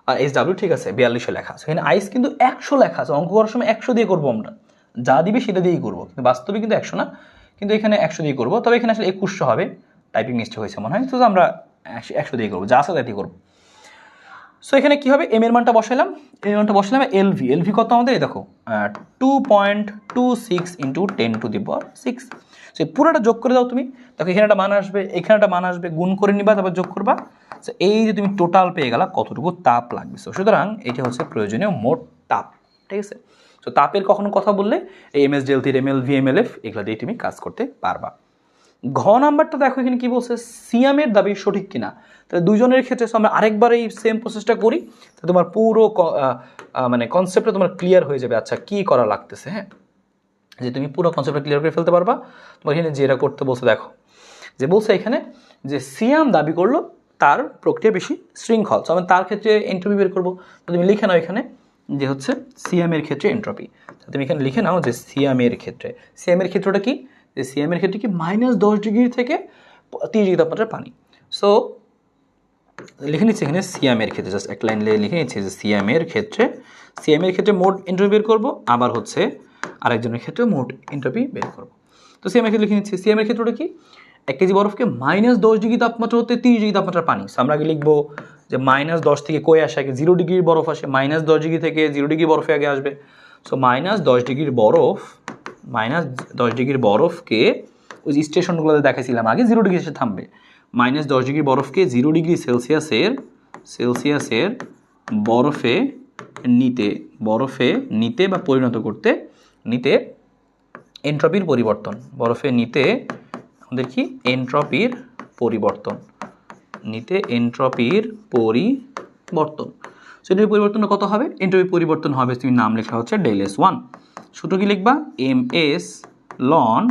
আর SW ঠিক আছে 4200 লেখা আছে, এখানে আইস কিন্তু 100 লেখা আছে, অঙ্ক করার সময় 100 দিয়ে করবো আমরা, যা দিবে সেটা দিয়েই করবো, কিন্তু বাস্তবে কিন্তু 100 না, কিন্তু এখানে 100 দিয়ে করবো, তবে এখানে আসলে 2100 হবে, টাইপিং মিস্টেক হয়েছে মনে হয়, তো আমরা 100 দিয়ে করবো, যা আছে তাই দিয়ে করবো। সো এখানে কি হবে, এম এর মানটা বসাইলাম, এলভি কত আমাদের, এই দেখো 2.26 ইন্টু 10⁶। সো পুরোটা যোগ করে দাও তুমি, দেখো এখানে একটা মান আসবে, এখানে একটা মান আসবে, গুণ করে নিবা, তারপর যোগ করবা, সো এই যে তুমি টোটাল পেয়ে গেলা কতটুকু তাপ লাগবে। সুতরাং এটা হচ্ছে প্রয়োজনীয় মোট তাপ, ঠিক আছে। সো তাপের কখনো কথা বললে এই ms del theta, mLV mLF এগুলো দিয়ে তুমি কাজ করতে পারবা। ঘ নাম্বারটা দেখো এখানে কি বলছে, সিয়ামের দাবি সঠিক কিনা, তাহলে দুজনের ক্ষেত্রে আমরা আরেকবার এই সেম প্রসেসটা করি, তো তোমার পুরো মানে কনসেপ্টটা তোমার ক্লিয়ার হয়ে যাবে, আচ্ছা কি করা লাগতেছে, হ্যাঁ যে তুমি পুরো কনসেপ্টটা ক্লিয়ার করে ফেলতে পারবা। তোমার এখানে যেটা করতে বলছে দেখো, যে বলছে এখানে যে সিয়াম দাবি করলো তার প্রক্রিয়া বেশি শৃঙ্খল, সো আমি তার ক্ষেত্রে এন্ট্রপি বের করবো। তো তুমি লিখে নাও এখানে যে হচ্ছে সিয়ামের ক্ষেত্রে এন্ট্রপি। তুমি এখানে লিখে নাও যে সিয়ামের ক্ষেত্রটা কি, যে সিয়ামের ক্ষেত্রে কি -10 ডিগ্রি থেকে 30 ডিগ্রি তাপমাত্রার পানি। সো লিখে নিচ্ছি এখানে সিয়ামের ক্ষেত্রে, জাস্ট এক লাইন লিখে নিচ্ছি যে সিয়ামের ক্ষেত্রে মোট এন্ট্রপি বের করবো, আবার হচ্ছে আরেকজনের ক্ষেত্রে মোট এন্ট্রপি বের করবো। তো সিয়ামের ক্ষেত্রে লিখে নিচ্ছি, সিয়ামের ক্ষেত্রটা কি, 1 কেজি বরফকে -10 ডিগ্রি তাপমাত্রা হতে 30 ডিগ্রি তাপমাত্রার পানি। আমরা আগে লিখবো যে -10 থেকে কই আসে, আগে 0 ডিগ্রির বরফ আসে, -10 ডিগ্রি থেকে 0 ডিগ্রি বরফে আগে আসবে। সো -10 ডিগ্রির বরফকে ওই যে স্টেশনগুলোতে দেখাইছিলাম আগে 0 ডিগ্রি এসে থামবে। -10 ডিগ্রি বরফকে 0 ডিগ্রি সেলসিয়াসের বরফে নিতে বা পরিণত করতে এন্ট্রপির পরিবর্তন, আমাদের কি এন্ট্রপির পরিবর্তন, সেটার পরিবর্তন কত হবে, এন্ট্রপির পরিবর্তন হবে, তুমি নাম লেখা হচ্ছে ΔS1। সূত্র কি লিখবা, ms ln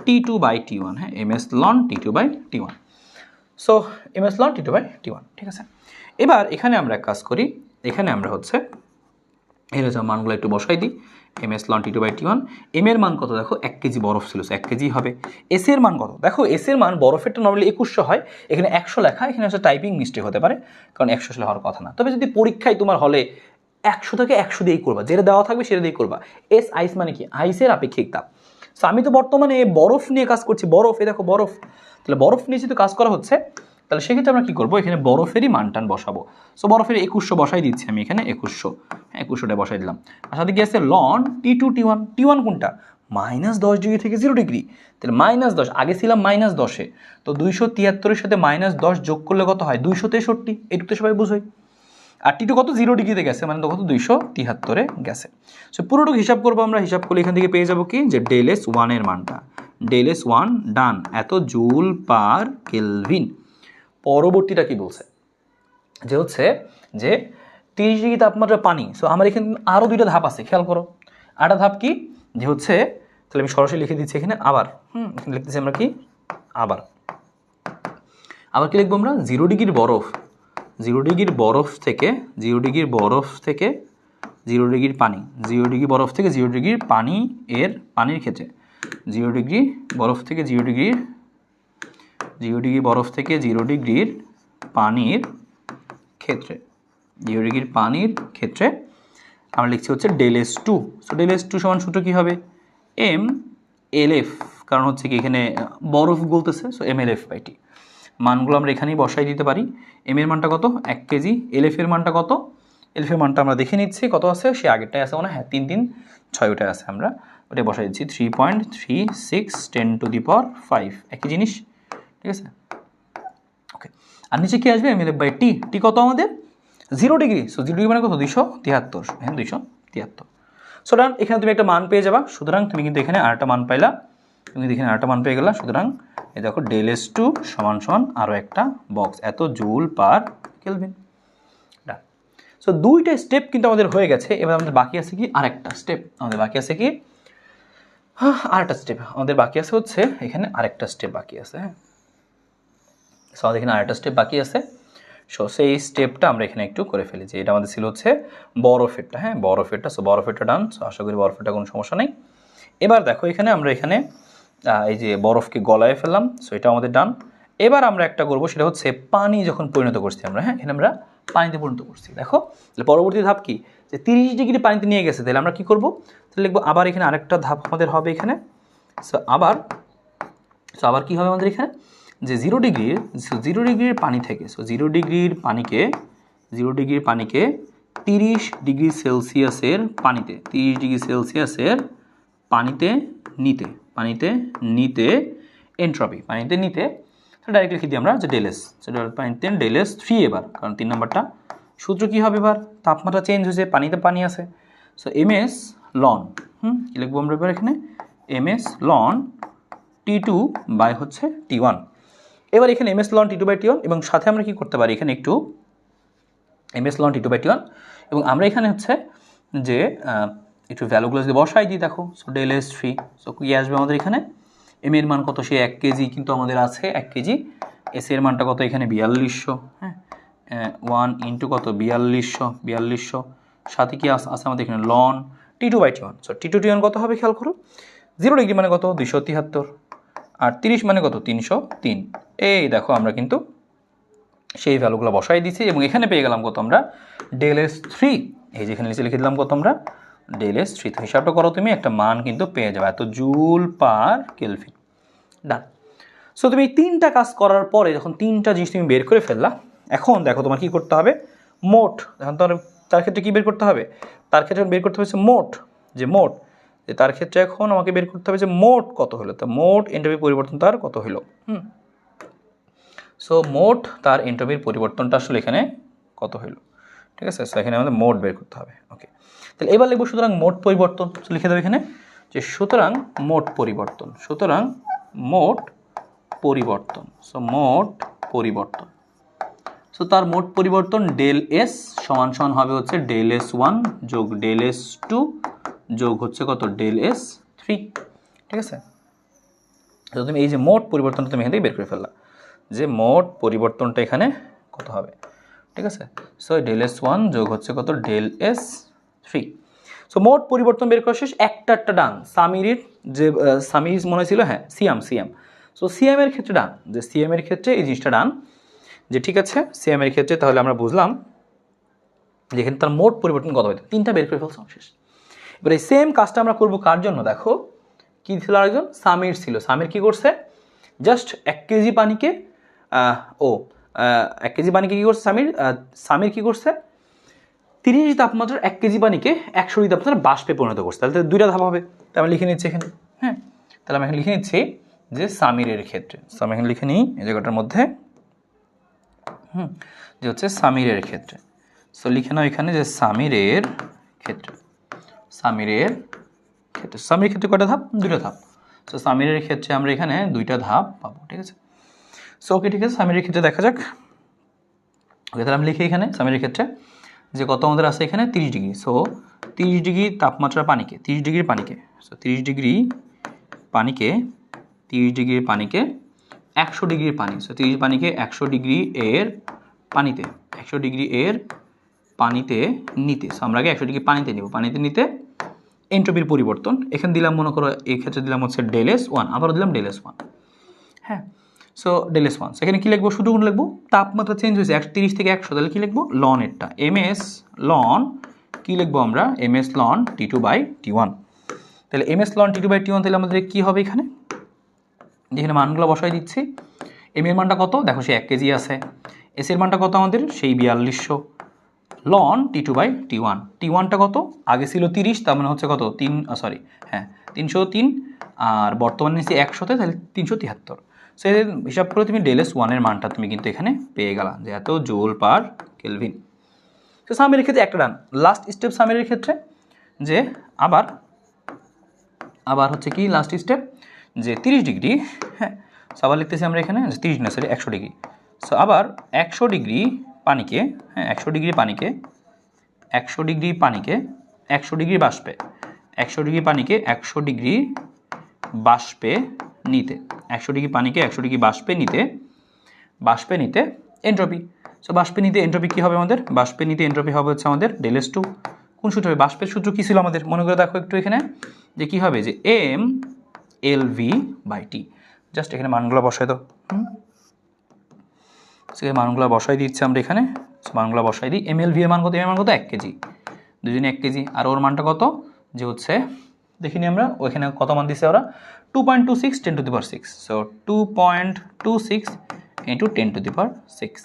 T2/T1, হ্যাঁ ms ln T2/T1। So ms ln T2/T1, ঠিক আছে। এবার এখানে আমরা এক কাজ করি, এখানে আমরা হচ্ছে এর মানগুলো একটু বসাই দিই। ms ln T2/T1, m এর মান কত দেখো, 1 কেজি বরফ ছিল, 1 কেজি হবে। s এর মান কত দেখো, s এর মান বরফেরটা নর্মালি 2100 হয়, এখানে 100 লেখা, এখানে হচ্ছে টাইপিং মিস্টেক হতে পারে, কারণ 100 আসলে হওয়ার কথা না। তবে যদি পরীক্ষায় তোমার হলে 100 থেকে 100 দিয়েই করবা, যেটা দেওয়া থাকবে সেটা দিয়েই করবা। আইস মানে কি, আইসের আপেক্ষিক তাপ। সো আমি তো বর্তমানে বরফ নিয়ে কাজ করছি, বরফ, দেখো বরফ, তাহলে বরফ নিয়ে যেহেতু কাজ করা হচ্ছে, তাহলে সেক্ষেত্রে আমরা কী করবো, এখানে বরফেরই মানটান বসাবো। সো বরফের 2100 বসাই দিচ্ছি আমি এখানে, 2100টা বসাই দিলাম। আর সাথে কি আছে, লন T2/T1, T1 কোনটা, -10 ডিগ্রি থেকে 0 ডিগ্রি, তাহলে -10, আগে ছিলাম -10-এ, তো 273-এর সাথে -10 যোগ করলে কত হয়, 263, এইটুকু তো সবাই বুঝোই। আর T2 কত, 0 ডিগ্রিতে গেছে, মানে কত, 273-এ গেছে। সো পুরোটুকু হিসাব করবো আমরা, হিসাব করলে এখান থেকে পেয়ে যাবো কি, যে ΔS1 এর মানটা, ΔS1 ডান এত জুল পার কেলভিন। পরবর্তীটা কি বলছে, যে হচ্ছে যে 30 ডিগ্রি তাপমাত্রা পানি। সো আমার এখানে আরও 2টা ধাপ আছে, খেয়াল করো। আরেকটা ধাপ কি, যে হচ্ছে, তাহলে আমি সরাসরি লিখে দিচ্ছি এখানে আবার, এখানে লিখতেছি আমরা কি, আবার কি লিখবো আমরা, 0 ডিগ্রির বরফ থেকে 0 ডিগ্রির পানি, 0 ডিগ্রি বরফ থেকে 0 ডিগ্রির পানি এর পানির ক্ষেত্রে, 0 ডিগ্রি বরফ থেকে 0 ডিগ্রির পানির ক্ষেত্রে আমরা লিখছি হচ্ছে ΔS2। সো ΔS2 সমান সূত্র কী হবে, mLF, কারণ হচ্ছে কি এখানে বরফ গলতেছে, সো mLF/T। মানগুলো আমরা এখানেই বসাই দিতে পারি। এম এর মানটা কত, 1 কেজি। LF এর মানটা কত, LF এর মানটা আমরা দেখে নিচ্ছি কত আছে, সে আগেরটাই আছে মনে হয়, 3, 3, 6 ওটাই আছে, আমরা ওটাই বসাই দিচ্ছি, 3.36 10⁵ একই জিনিস, ঠিক আছে, ওকে। আর নিচে কি আসবে, mLF/T, টি কত আমাদের 0 ডিগ্রি, সো 0 ডিগ্রি মানে কত, 273, হ্যাঁ 273। সুতরাং এখানে তুমি একটা মান পেয়ে যাবা, সুতরাং তুমি কিন্তু এখানে আরেকটা মান পাইলা, পেয়ে গেলা। সুতরাং এই দেখো ΔS2 সমান আরও একটা বক্স, এত জুল পার কেলভিন। সো 2টা স্টেপ কিন্তু আমাদের হয়ে গেছে। এবার আমাদের বাকি আছে কি, আরেকটা স্টেপ আমাদের বাকি আছে হচ্ছে এখানে আরেকটা স্টেপ বাকি আছে, হ্যাঁ। সো আমাদের এখানে আরেকটা স্টেপ বাকি আছে। সো সেই স্টেপটা আমরা এখানে একটু করে ফেলি, যে এটা আমাদের ছিল হচ্ছে বরফেরটা, হ্যাঁ বরফেরটা। সো বরফেরটা ডান, সো আশা করি বরফেরটা কোনো সমস্যা নেই। এবার দেখো এখানে আমরা এই যে বরফকে গলায় ফেললাম, সো এটা আমাদের ডান। এবার আমরা একটা করবো, সেটা হচ্ছে পানি যখন পরিণত করছি আমরা, হ্যাঁ এখানে আমরা পানিতে পরিণত করছি। দেখো তাহলে পরবর্তী ধাপ কি, যে 30 ডিগ্রি পানিতে নিয়ে গেছে, তাহলে আমরা কি করব, তাহলে লিখবো আবার এখানে আরেকটা ধাপ আমাদের হবে এখানে। সো আবার কি হবে আমাদের এখানে, যে 0 ডিগ্রির পানি থেকে, সো 0 ডিগ্রির পানিকে 30 ডিগ্রি সেলসিয়াসের পানিতে নিতে এন্ট্রপি, ডাইরেক্ট লিখে দিই আমরা যে ΔS, সেটা পানিতে ΔS3 এবার, কারণ 3 নাম্বারটা। সূত্র কী হবে এবার, তাপমাত্রা চেঞ্জ হয়েছে, পানিতে পানি আছে, সো ms ln, কী লিখবো আমরা এবার এখানে, ms ln T2/T1। এবার এখানে ms ln T2/T1, এবং সাথে আমরা কি করতে পারি, এখানে একটু ms ln T2/T1, এবং আমরা এখানে হচ্ছে যে একটু ভ্যালুগুলো যদি বসাই দিই, দেখো সো ΔS3, সো কি আসবে আমাদের এখানে, m এর মান কত, সে 1 কেজি কিন্তু আমাদের আছে, 1 কেজি এস এর মানটা কত এখানে 4200, হ্যাঁ 1 ইন্টু কত 4200, সাথে কি আছে আমাদের এখানে লন T2/T1। সো T2/T1 কত হবে খেয়াল করো, 0 ডিগ্রি মানে কত 273, আর 30 মানে কত 303। এই দেখো আমরা কিন্তু সেই ভ্যালুগুলো বসাই দিছি এবং এখানে পেয়ে গেলাম কত আমরা ΔS3। এই যে এখানে নিচে লিখে দিলাম কত আমরা ΔS3। তো হিসাবটা করো তুমি, একটা মান কিন্তু পেয়ে যাবে, এত জুল পার কেলভিন। ডান। সো তুমি এই 3টা কাজ করার পরে যখন 3টা জিনিস তুমি বের করে ফেললা, এখন দেখো তোমার কি করতে হবে, মোট। এখন তার ক্ষেত্রে কি বের করতে হবে, তার ক্ষেত্রে বের করতে হবে মোট, যে মোট যে তার ক্ষেত্রে এখন আমাকে বের করতে হবে যে মোট কত হলো, তা মোট এন্ট্রপি পরিবর্তন তার কত হলো। সো মোট তার এন্ট্রপির পরিবর্তনটা আসলে এখানে কত হলো, ঠিক আছে। সো এখানে আমাদের মোট বের করতে হবে। ওকে, তাহলে এবার লিখবো সুতরাং মোট পরিবর্তন। লিখে দেবো এখানে যে সুতরাং মোট পরিবর্তন, সুতরাং মোট পরিবর্তন, সো মোট পরিবর্তন। সো তার মোট পরিবর্তন ΔS সমান সমান হবে হচ্ছে ΔS1 যোগ ΔS2 যোগ হচ্ছে কত ΔS3, ঠিক আছে। তো তুমি এই যে মোট পরিবর্তনটা তুমি এখান থেকে বের করে ফেললা, যে মোট পরিবর্তনটা এখানে কত হবে, ঠিক আছে। সো ΔS1 যোগ হচ্ছে কত ΔS3। সো মোট পরিবর্তন বের করা শেষ। একটা ডান সামিরের, যে সামির মনে ছিল, হ্যাঁ সিয়াম। সো সিএমের ক্ষেত্রে ডান, যে সিএমের ক্ষেত্রে এই জিনিসটা ডান, যে ঠিক আছে সিএমের ক্ষেত্রে তাহলে আমরা বুঝলাম যে এখানে তার মোট পরিবর্তন কত হইতো, 3টা বের করে ফেলছো শেষ। এবার এই সেম কাজটা আমরা করবো কার জন্য, দেখো কি ছিল আরেকজন সামির ছিল। সামির কি করছে, জাস্ট 1 কেজি পানিকে 1 কেজি পানিকে কি করছে সামির কি করছে 30 ডিগ্রি তাপমাত্রার 1 কেজি পানিকে 100 ডিগ্রি তাপমাত্রার বাষ্পে পরিণত করছে। তাহলে 2টা ধাপ হবে, তাহলে আমি লিখে নিচ্ছি এখানে, হ্যাঁ তাহলে আমি এখানে লিখে নিচ্ছি যে সামিরের ক্ষেত্রে। সো আমি এখানে লিখে নিই এই জায়গাটার মধ্যে, যে হচ্ছে সামিরের ক্ষেত্রে। সো লিখে নাও এখানে যে সামিরের ক্ষেত্রে, সামিরের ক্ষেত্রে কয়টা ধাপ, 2টা ধাপ। সো সামিরের ক্ষেত্রে আমরা এখানে 2টা ধাপ পাবো, ঠিক আছে। সো ওকে, ঠিক আছে, সামিরের ক্ষেত্রে দেখা যাক। ওকে, তাহলে আমি লিখি এখানে সামিরের ক্ষেত্রে যে কত আমাদের আছে এখানে 30 ডিগ্রি। সো 30 ডিগ্রি তাপমাত্রার পানিকে, 30 ডিগ্রির পানিকে, সো 30 ডিগ্রির পানিকে 100 ডিগ্রির পানি, সো 30 পানিকে 100 ডিগ্রি এর পানিতে, 100 ডিগ্রি এর পানিতে নিতে। সো আমরা আগে 100 ডিগ্রি পানিতে নিব, পানিতে নিতে এন্ট্রপির পরিবর্তন এখানে দিলাম, মনে করো এই ক্ষেত্রে দিলাম হচ্ছে ΔS1, আবারও দিলাম ΔS1, হ্যাঁ। সো ΔS1, সেখানে কী লিখবো, শুধু লিখবো তাপমাত্রা চেঞ্জ হয়েছে 30 থেকে 100, তাহলে কী লিখবো লন এরটা MS লন, কী লিখবো আমরা MS লন T2/T1। তাহলে MS লন T2/T1, তাহলে আমাদের কী হবে এখানে, যেখানে মানগুলো বসাই দিচ্ছি। এম এর মানটা কত দেখো, সেই 1 কেজি আছে। এস এর মানটা কত আমাদের, সেই 4200, লন T2/T1, T1টা কত আগে ছিল 30, তার মানে হচ্ছে কত 303, আর বর্তমানে নিচ্ছি 100তে, তাহলে 373। সে হিসাব করে তুমি ΔS1 এর মানটা তুমি কিন্তু এখানে পেয়ে গেলা, যে এত জুল পার কেলভিন। তো সামিরের ক্ষেত্রে একটা ডান। লাস্ট স্টেপ সামিরের ক্ষেত্রে, যে আবার হচ্ছে কি লাস্ট স্টেপ, যে 30 ডিগ্রি, হ্যাঁ। সো আবার লিখতেছি আমরা এখানে 30 না, সরি 100 ডিগ্রি। সো আবার 100 ডিগ্রি পানিকে, হ্যাঁ 100 ডিগ্রি পানিকে 100 ডিগ্রি পানিকে 100 ডিগ্রি বাষ্পে, 100 ডিগ্রি পানিকে 100 ডিগ্রি বাষ্পে নিতে, 100 ডিগ্রি পানিকে 100 ডিগ্রি বাষ্পে নিতে এন্ট্রপি। সো বাষ্পে নিতে এন্ট্রপি কী হবে আমাদের, বাষ্পে নিতে এন্ট্রপি হবে হচ্ছে আমাদের ΔS2। কোন সূত্র হবে, বাষ্পের সূত্র কী ছিল আমাদের, মনে করে দেখো একটু এখানে, যে কী হবে যে mLV/T। জাস্ট এখানে মানগুলো বসাই দাও, সে মানগুলো বসাই দিচ্ছি আমরা এখানে। মানগুলো বসাই দিই, mLV এর মান কত, এর মান কত 1 কেজি, দুজনে 1 কেজি, আর ওর মানটা কত, যে হচ্ছে দেখিনি আমরা ওইখানে কত মান দিচ্ছে ওরা 2.26 10⁶। সো 2.26 × 10⁶।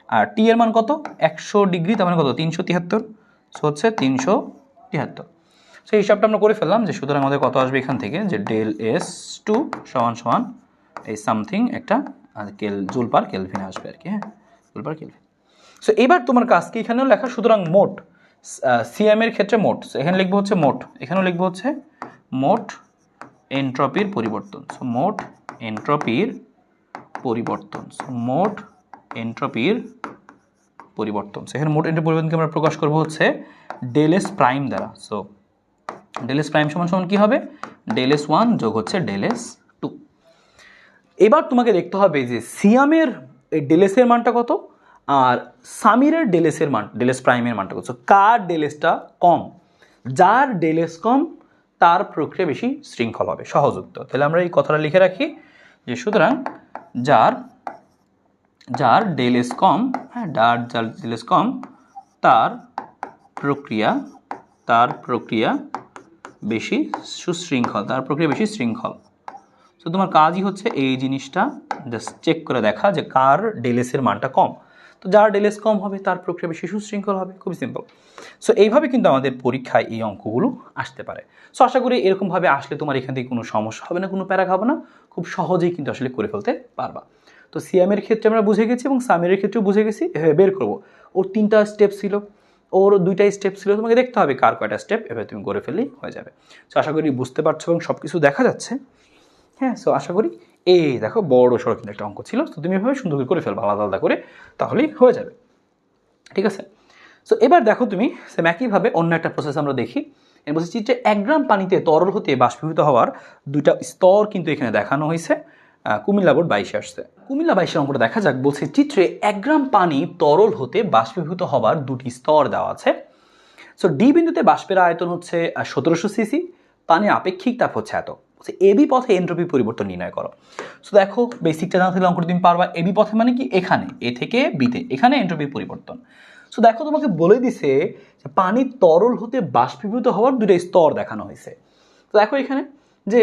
আর টি এর মান কত 100 ডিগ্রি, তার মানে কত 373। সো হচ্ছে 373। সেই হিসাবটা আমরা করে ফেললাম, যে সুতরাং আমাদের কত আসবে এখান থেকে, যে ΔS2 সমান এই সামথিং একটা জুল পার কেলভিন আসবে আর কি, হ্যাঁ জুল পার কেলভিন। সো এবার তোমার কাজকে এখানেও লেখা, সুতরাং মোট সিএম এর ক্ষেত্রে মোট, এখানে লিখবো হচ্ছে মোট, এখানেও লিখবো হচ্ছে মোট এন্ট্রপির পরিবর্তন। সো মোট এন্ট্রপির পরিবর্তন, সো মোট এন্ট্রপির পরিবর্তন। সেখানে মোট এন্ট্রপির পরিবর্তনকে আমরা প্রকাশ করবো হচ্ছে ΔS প্রাইম দ্বারা। সো ΔS প্রাইম সমান কী হবে, ΔS1 যোগ হচ্ছে ΔS2। এবার তোমাকে দেখতে হবে যে সিয়ামের এই ডেলেসের মানটা কত আর সামিরের ডেলেসের মান, ডেলেস প্রাইমের মানটা কত। কার ডেলেসটা কম? যার ডেলেস কম তার প্রক্রিয়া বেশি শৃঙ্খল হবে, সহজ উত্তর। তাহলে আমরা এই কথাটা লিখে রাখি যে সুতরাং যার ডেলেস কম, হ্যাঁ, যার ডেলেস কম তার প্রক্রিয়া বেশি সুশৃঙ্খল, তার প্রক্রিয়া বেশি শৃঙ্খল। তো তোমার কাজই হচ্ছে এই জিনিসটা জাস্ট চেক করে দেখা যে কার ডেলেসের মানটা কম। তো যার ডেলেস কম হবে তার প্রক্রিয়া বেশি সুশৃঙ্খল হবে, খুবই সিম্পল। সো এইভাবে কিন্তু আমাদের পরীক্ষায় এই অঙ্কগুলো আসতে পারে। সো আশা করি এরকমভাবে আসলে তোমার এখান থেকে কোনো সমস্যা হবে না, কোনো প্যারা খাবে না, খুব সহজেই কিন্তু আসলে করে ফেলতে পারবা। তো সিয়ামের ক্ষেত্রে আমরা বুঝে গেছি এবং সামিরের ক্ষেত্রেও বুঝে গেছি, এভাবে বের করবো। ওর 3টা স্টেপ ছিল, ওর 2টা স্টেপ ছিল, তোমাকে দেখতে হবে কার কয়টা স্টেপ, এভাবে তুমি করে ফেললেই হয়ে যাবে। সো আশা করি বুঝতে পারছো এবং সব কিছু দেখা যাচ্ছে। হ্যাঁ, সো আশা করি এই দেখো বড় সড়ো কিন্তু একটা অঙ্ক ছিল, তো তুমি এভাবে সুন্দর করে ফেলবো আলাদা আলাদা করে, তাহলেই হয়ে যাবে। ঠিক আছে। সো এবার দেখো তুমি সেম একইভাবে অন্য একটা প্রসেস আমরা দেখি। এর বলছি চিত্রে 1 গ্রাম পানিতে তরল হতে বাষ্পীভূত হওয়ার 2টা স্তর কিন্তু এখানে দেখানো হয়েছে। কুমিল্লা বোর্ড 22 আসছে। কুমিল্লা 22 অঙ্কটা দেখা যাক। বলছে চিত্রে 1 গ্রাম পানি তরল হতে বাষ্পীভূত হওয়ার 2টি স্তর দেওয়া আছে। সো ডি বিন্দুতে বাষ্পের আয়তন হচ্ছে 1700 সিসি, পানির আপেক্ষিক তাপ হচ্ছে এত। এবি পথে এন্ট্রপি পরিবর্তন নির্ণয় করো। সো দেখো বেসিকটা জানা থাকলে অঙ্কটা তুমি পারবা। এবি পথে মানে কি, এখানে এ থেকে বিতে, এখানে এন্ট্রপির পরিবর্তন। সো দেখো তোমাকে বলে দিছে যে পানি তরল হতে বাষ্পীভূত হওয়ার 2টা স্তর দেখানো হয়েছে। তো দেখো এখানে যে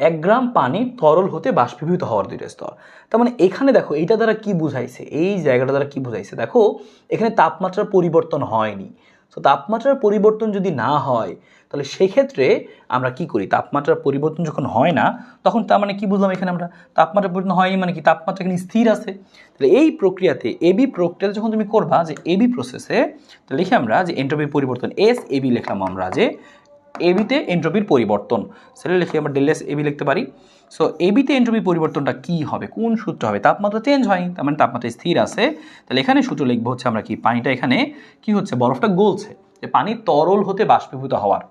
1 গ্রাম পানি তরল হতে বাষ্পীভূত হওয়ার 2টা স্তর, তার মানে এখানে দেখো এইটা দ্বারা কি বুঝাইছে, এই জায়গাটা দ্বারা কি বুঝাইছে, দেখো এখানে তাপমাত্রার পরিবর্তন হয়নি। তো তাপমাত্রার পরিবর্তন যদি না হয় তাহলে সেক্ষেত্রে আমরা কি করি, তাপমাত্রার পরিবর্তন যখন হয় না তখন তার মানে কি বুঝলাম, এখানে আমরা তাপমাত্রা পরিবর্তন হয়নি মানে কি, তাপমাত্রা এখানে স্থির আছে। তাহলে এই প্রক্রিয়াতে এবি প্রক্রিয়াতে যখন তুমি করবা যে এবি প্রসেসে, তাহলে লিখে আমরা যে এন্ট্রপির পরিবর্তন এস এবি লিখলাম আমরা যে এবিতে এন্ট্রপির পরিবর্তন, সেটা লিখে আমরা ডেল এস এবি লিখতে পারি। সো এবিতে এন্ট্রপির পরিবর্তনটা কি হবে, কোন সূত্র হবে, তাপমাত্রা চেঞ্জ হয়নি, তার মানে তাপমাত্রা স্থির আছে। তাহলে এখানে সূত্র লিখবো হচ্ছে আমরা কি, পানিটা এখানে কি হচ্ছে, বরফটা গলছে, যে পানি তরল হতে বাষ্পীভূত হওয়ার।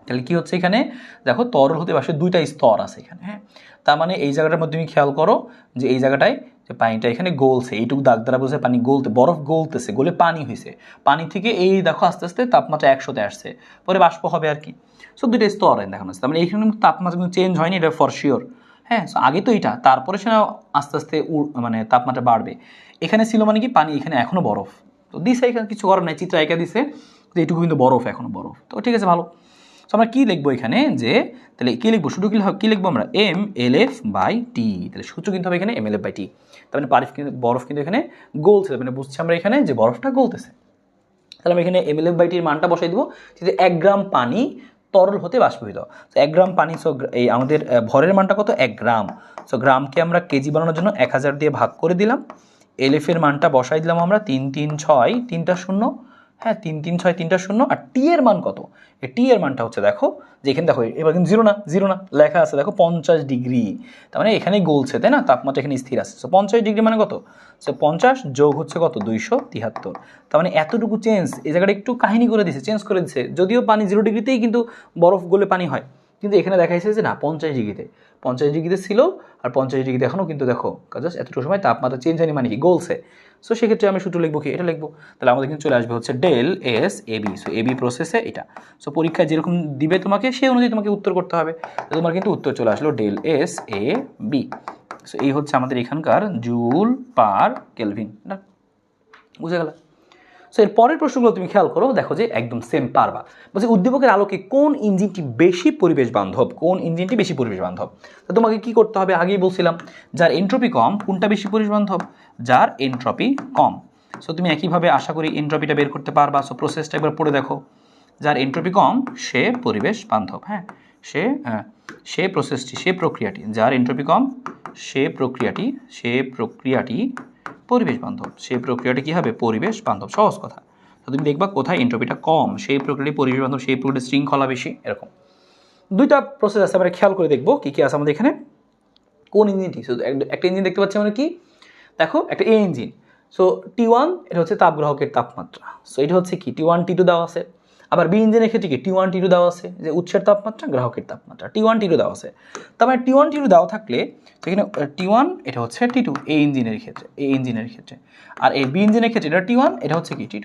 তাহলে কি হচ্ছে এখানে দেখো তরল হতে বাষ্পের 2টা স্তর আছে এখানে। হ্যাঁ, তার মানে এই জায়গাটার মধ্যে তুমি খেয়াল করো যে এই জায়গাটায় যে পানিটা এখানে গলছে, এইটুকু দাগ দ্বারা বোঝায় পানি গলতে, বরফ গলতেছে, গলে পানি হয়েছে। পানি থেকে এই দেখো আস্তে আস্তে তাপমাত্রা 100-তে আসছে, পরে বাষ্প হবে আর কি। সো 2টা স্তর দেখানো আছে, তার মানে এখানে তাপমাত্রা কিন্তু চেঞ্জ হয়নি, এটা ফর শিওর। হ্যাঁ, সো আগে তো এটা, তারপরে সেটা আস্তে আস্তে মানে তাপমাত্রা বাড়বে। এখানে ছিল মানে কি পানি, এখানে এখনো বরফ। তো দিছে এখানে কিছু করার নাই, চিত্র একা দিছে যে এইটুকু কিন্তু বরফ, এখনো বরফ। তো ঠিক আছে, ভালো। তো আমরা কী লিখবো এখানে, যে তাহলে কী লিখবো, শুধু কী লিখবো আমরা, mLF/T। তাহলে সূত্র কিন্তু হবে এখানে mLF/T। তার মানে বরফ কিন্তু এখানে গলছে, মানে বুঝছি আমরা এখানে যে বরফটা গলতেছে। তাহলে আমরা এখানে mLF/T এর মানটা বসাই দেবো, যে 1 গ্রাম পানি তরল হতে বাষ্পীভূত। তো 1 গ্রাম পানি, সো এই আমাদের ভরের মানটা কত, 1 গ্রাম। সো গ্রামকে আমরা কেজি বানানোর জন্য 1000 দিয়ে ভাগ করে দিলাম। এলএফ এর মানটা বসাই দিলাম আমরা 3 3 6 3টা 0। হ্যাঁ, 3 3 6 3টা 0। আর টি এর মান কত, এই টি এর মানটা হচ্ছে দেখো যে এখানে দেখো এবার কিন্তু জিরো না লেখা আছে দেখো 50 ডিগ্রি, তার মানে এখানেই গলছে, তাই না, তাপমাত্রা এখানে স্থির আছে। সো 50 ডিগ্রি মানে কত, সো 50 যোগ হচ্ছে কত, 273। তার মানে এতটুকু চেঞ্জ, এই জায়গাটা একটু কাহিনী করে দিছে, চেঞ্জ করে দিছে। যদিও পানি 0 ডিগ্রিতেই কিন্তু বরফ গলে পানি হয়, কিন্তু এখানে দেখাইছে যে না 50 ডিগ্রিতে, 50 ডিগ্রিতে ছিল আর 50 ডিগ্রিতে এখনও কিন্তু দেখো জাস্ট এতটুকু সময় তাপমাত্রা চেঞ্জ হয়নি মানে কি, গলছে। সো সেক্ষেত্রে আমি সূত্র লিখবো কি, এটা লিখবো। তাহলে আমাদের কিন্তু চলে আসবে হচ্ছে del S AB. So AB প্রসেসে এটা, সো পরীক্ষায় যেরকম দিবে তোমাকে সেই অনুযায়ী তোমাকে উত্তর করতে হবে। তোমার কিন্তু উত্তর চলে আসলো del S A B. So এই হচ্ছে আমাদের এখানকার জুল পার কেলভিন, না বুঝে গেল। সো এর পরের প্রশ্নগুলো তুমি খেয়াল করো, দেখো যে একদম সেম পারবা। বলছে উদ্দীপকের আলোকে কোন ইঞ্জিনটি বেশি পরিবেশ বান্ধব, কোন ইঞ্জিনটি বেশি পরিবেশ বান্ধব। তো তোমাকে কি করতে হবে, আগেই বলছিলাম যার এন্ট্রপি কম কোনটা বেশি পরিবেশ বান্ধব, যার এন্ট্রপি কম। সো তুমি একইভাবে আশা করি এন্ট্রপিটা বের করতে পারবা। সো প্রসেসটা একবার পড়ে দেখো, যার এন্ট্রপি কম সে পরিবেশ বান্ধব। হ্যাঁ, সে প্রসেসটি, সে প্রক্রিয়াটি, যার এন্ট্রপি কম সে প্রক্রিয়াটি পরিবেশ বান্ধব, সেই প্রক্রিয়াটি কী হবে, পরিবেশ বান্ধব। সহজ কথা। তো তুমি দেখবা কোথায় এন্ট্রপিটা কম সেই প্রক্রিয়াটি পরিবেশ বান্ধব, সেই প্রক্রিয়াটি শৃঙ্খলা বেশি, এরকম 2টা প্রসেস আছে, আমরা খেয়াল করে দেখবো কী কী আছে আমাদের এখানে। কোন ইঞ্জিনটি, শুধু একটা ইঞ্জিন দেখতে পাচ্ছি আমরা কি, দেখো একটা এ ইঞ্জিন। সো T1 এটা হচ্ছে তাপগ্রাহকের তাপমাত্রা। সো এটা হচ্ছে কি T1 T2 দেওয়া আছে। আবার বি ইঞ্জিনের ক্ষেত্রে কি T1 T2 দেওয়া আছে, যে উৎসের তাপমাত্রা গ্রাহকের তাপমাত্রা T1 T2 দেওয়া আছে। তার মানে T1 T2 দেওয়া থাকলে সেখানে T1 এটা হচ্ছে T2 এই ইঞ্জিনের ক্ষেত্রে, আর এই বি ইঞ্জিনের ক্ষেত্রে এটা T1 এটা হচ্ছে কি T2,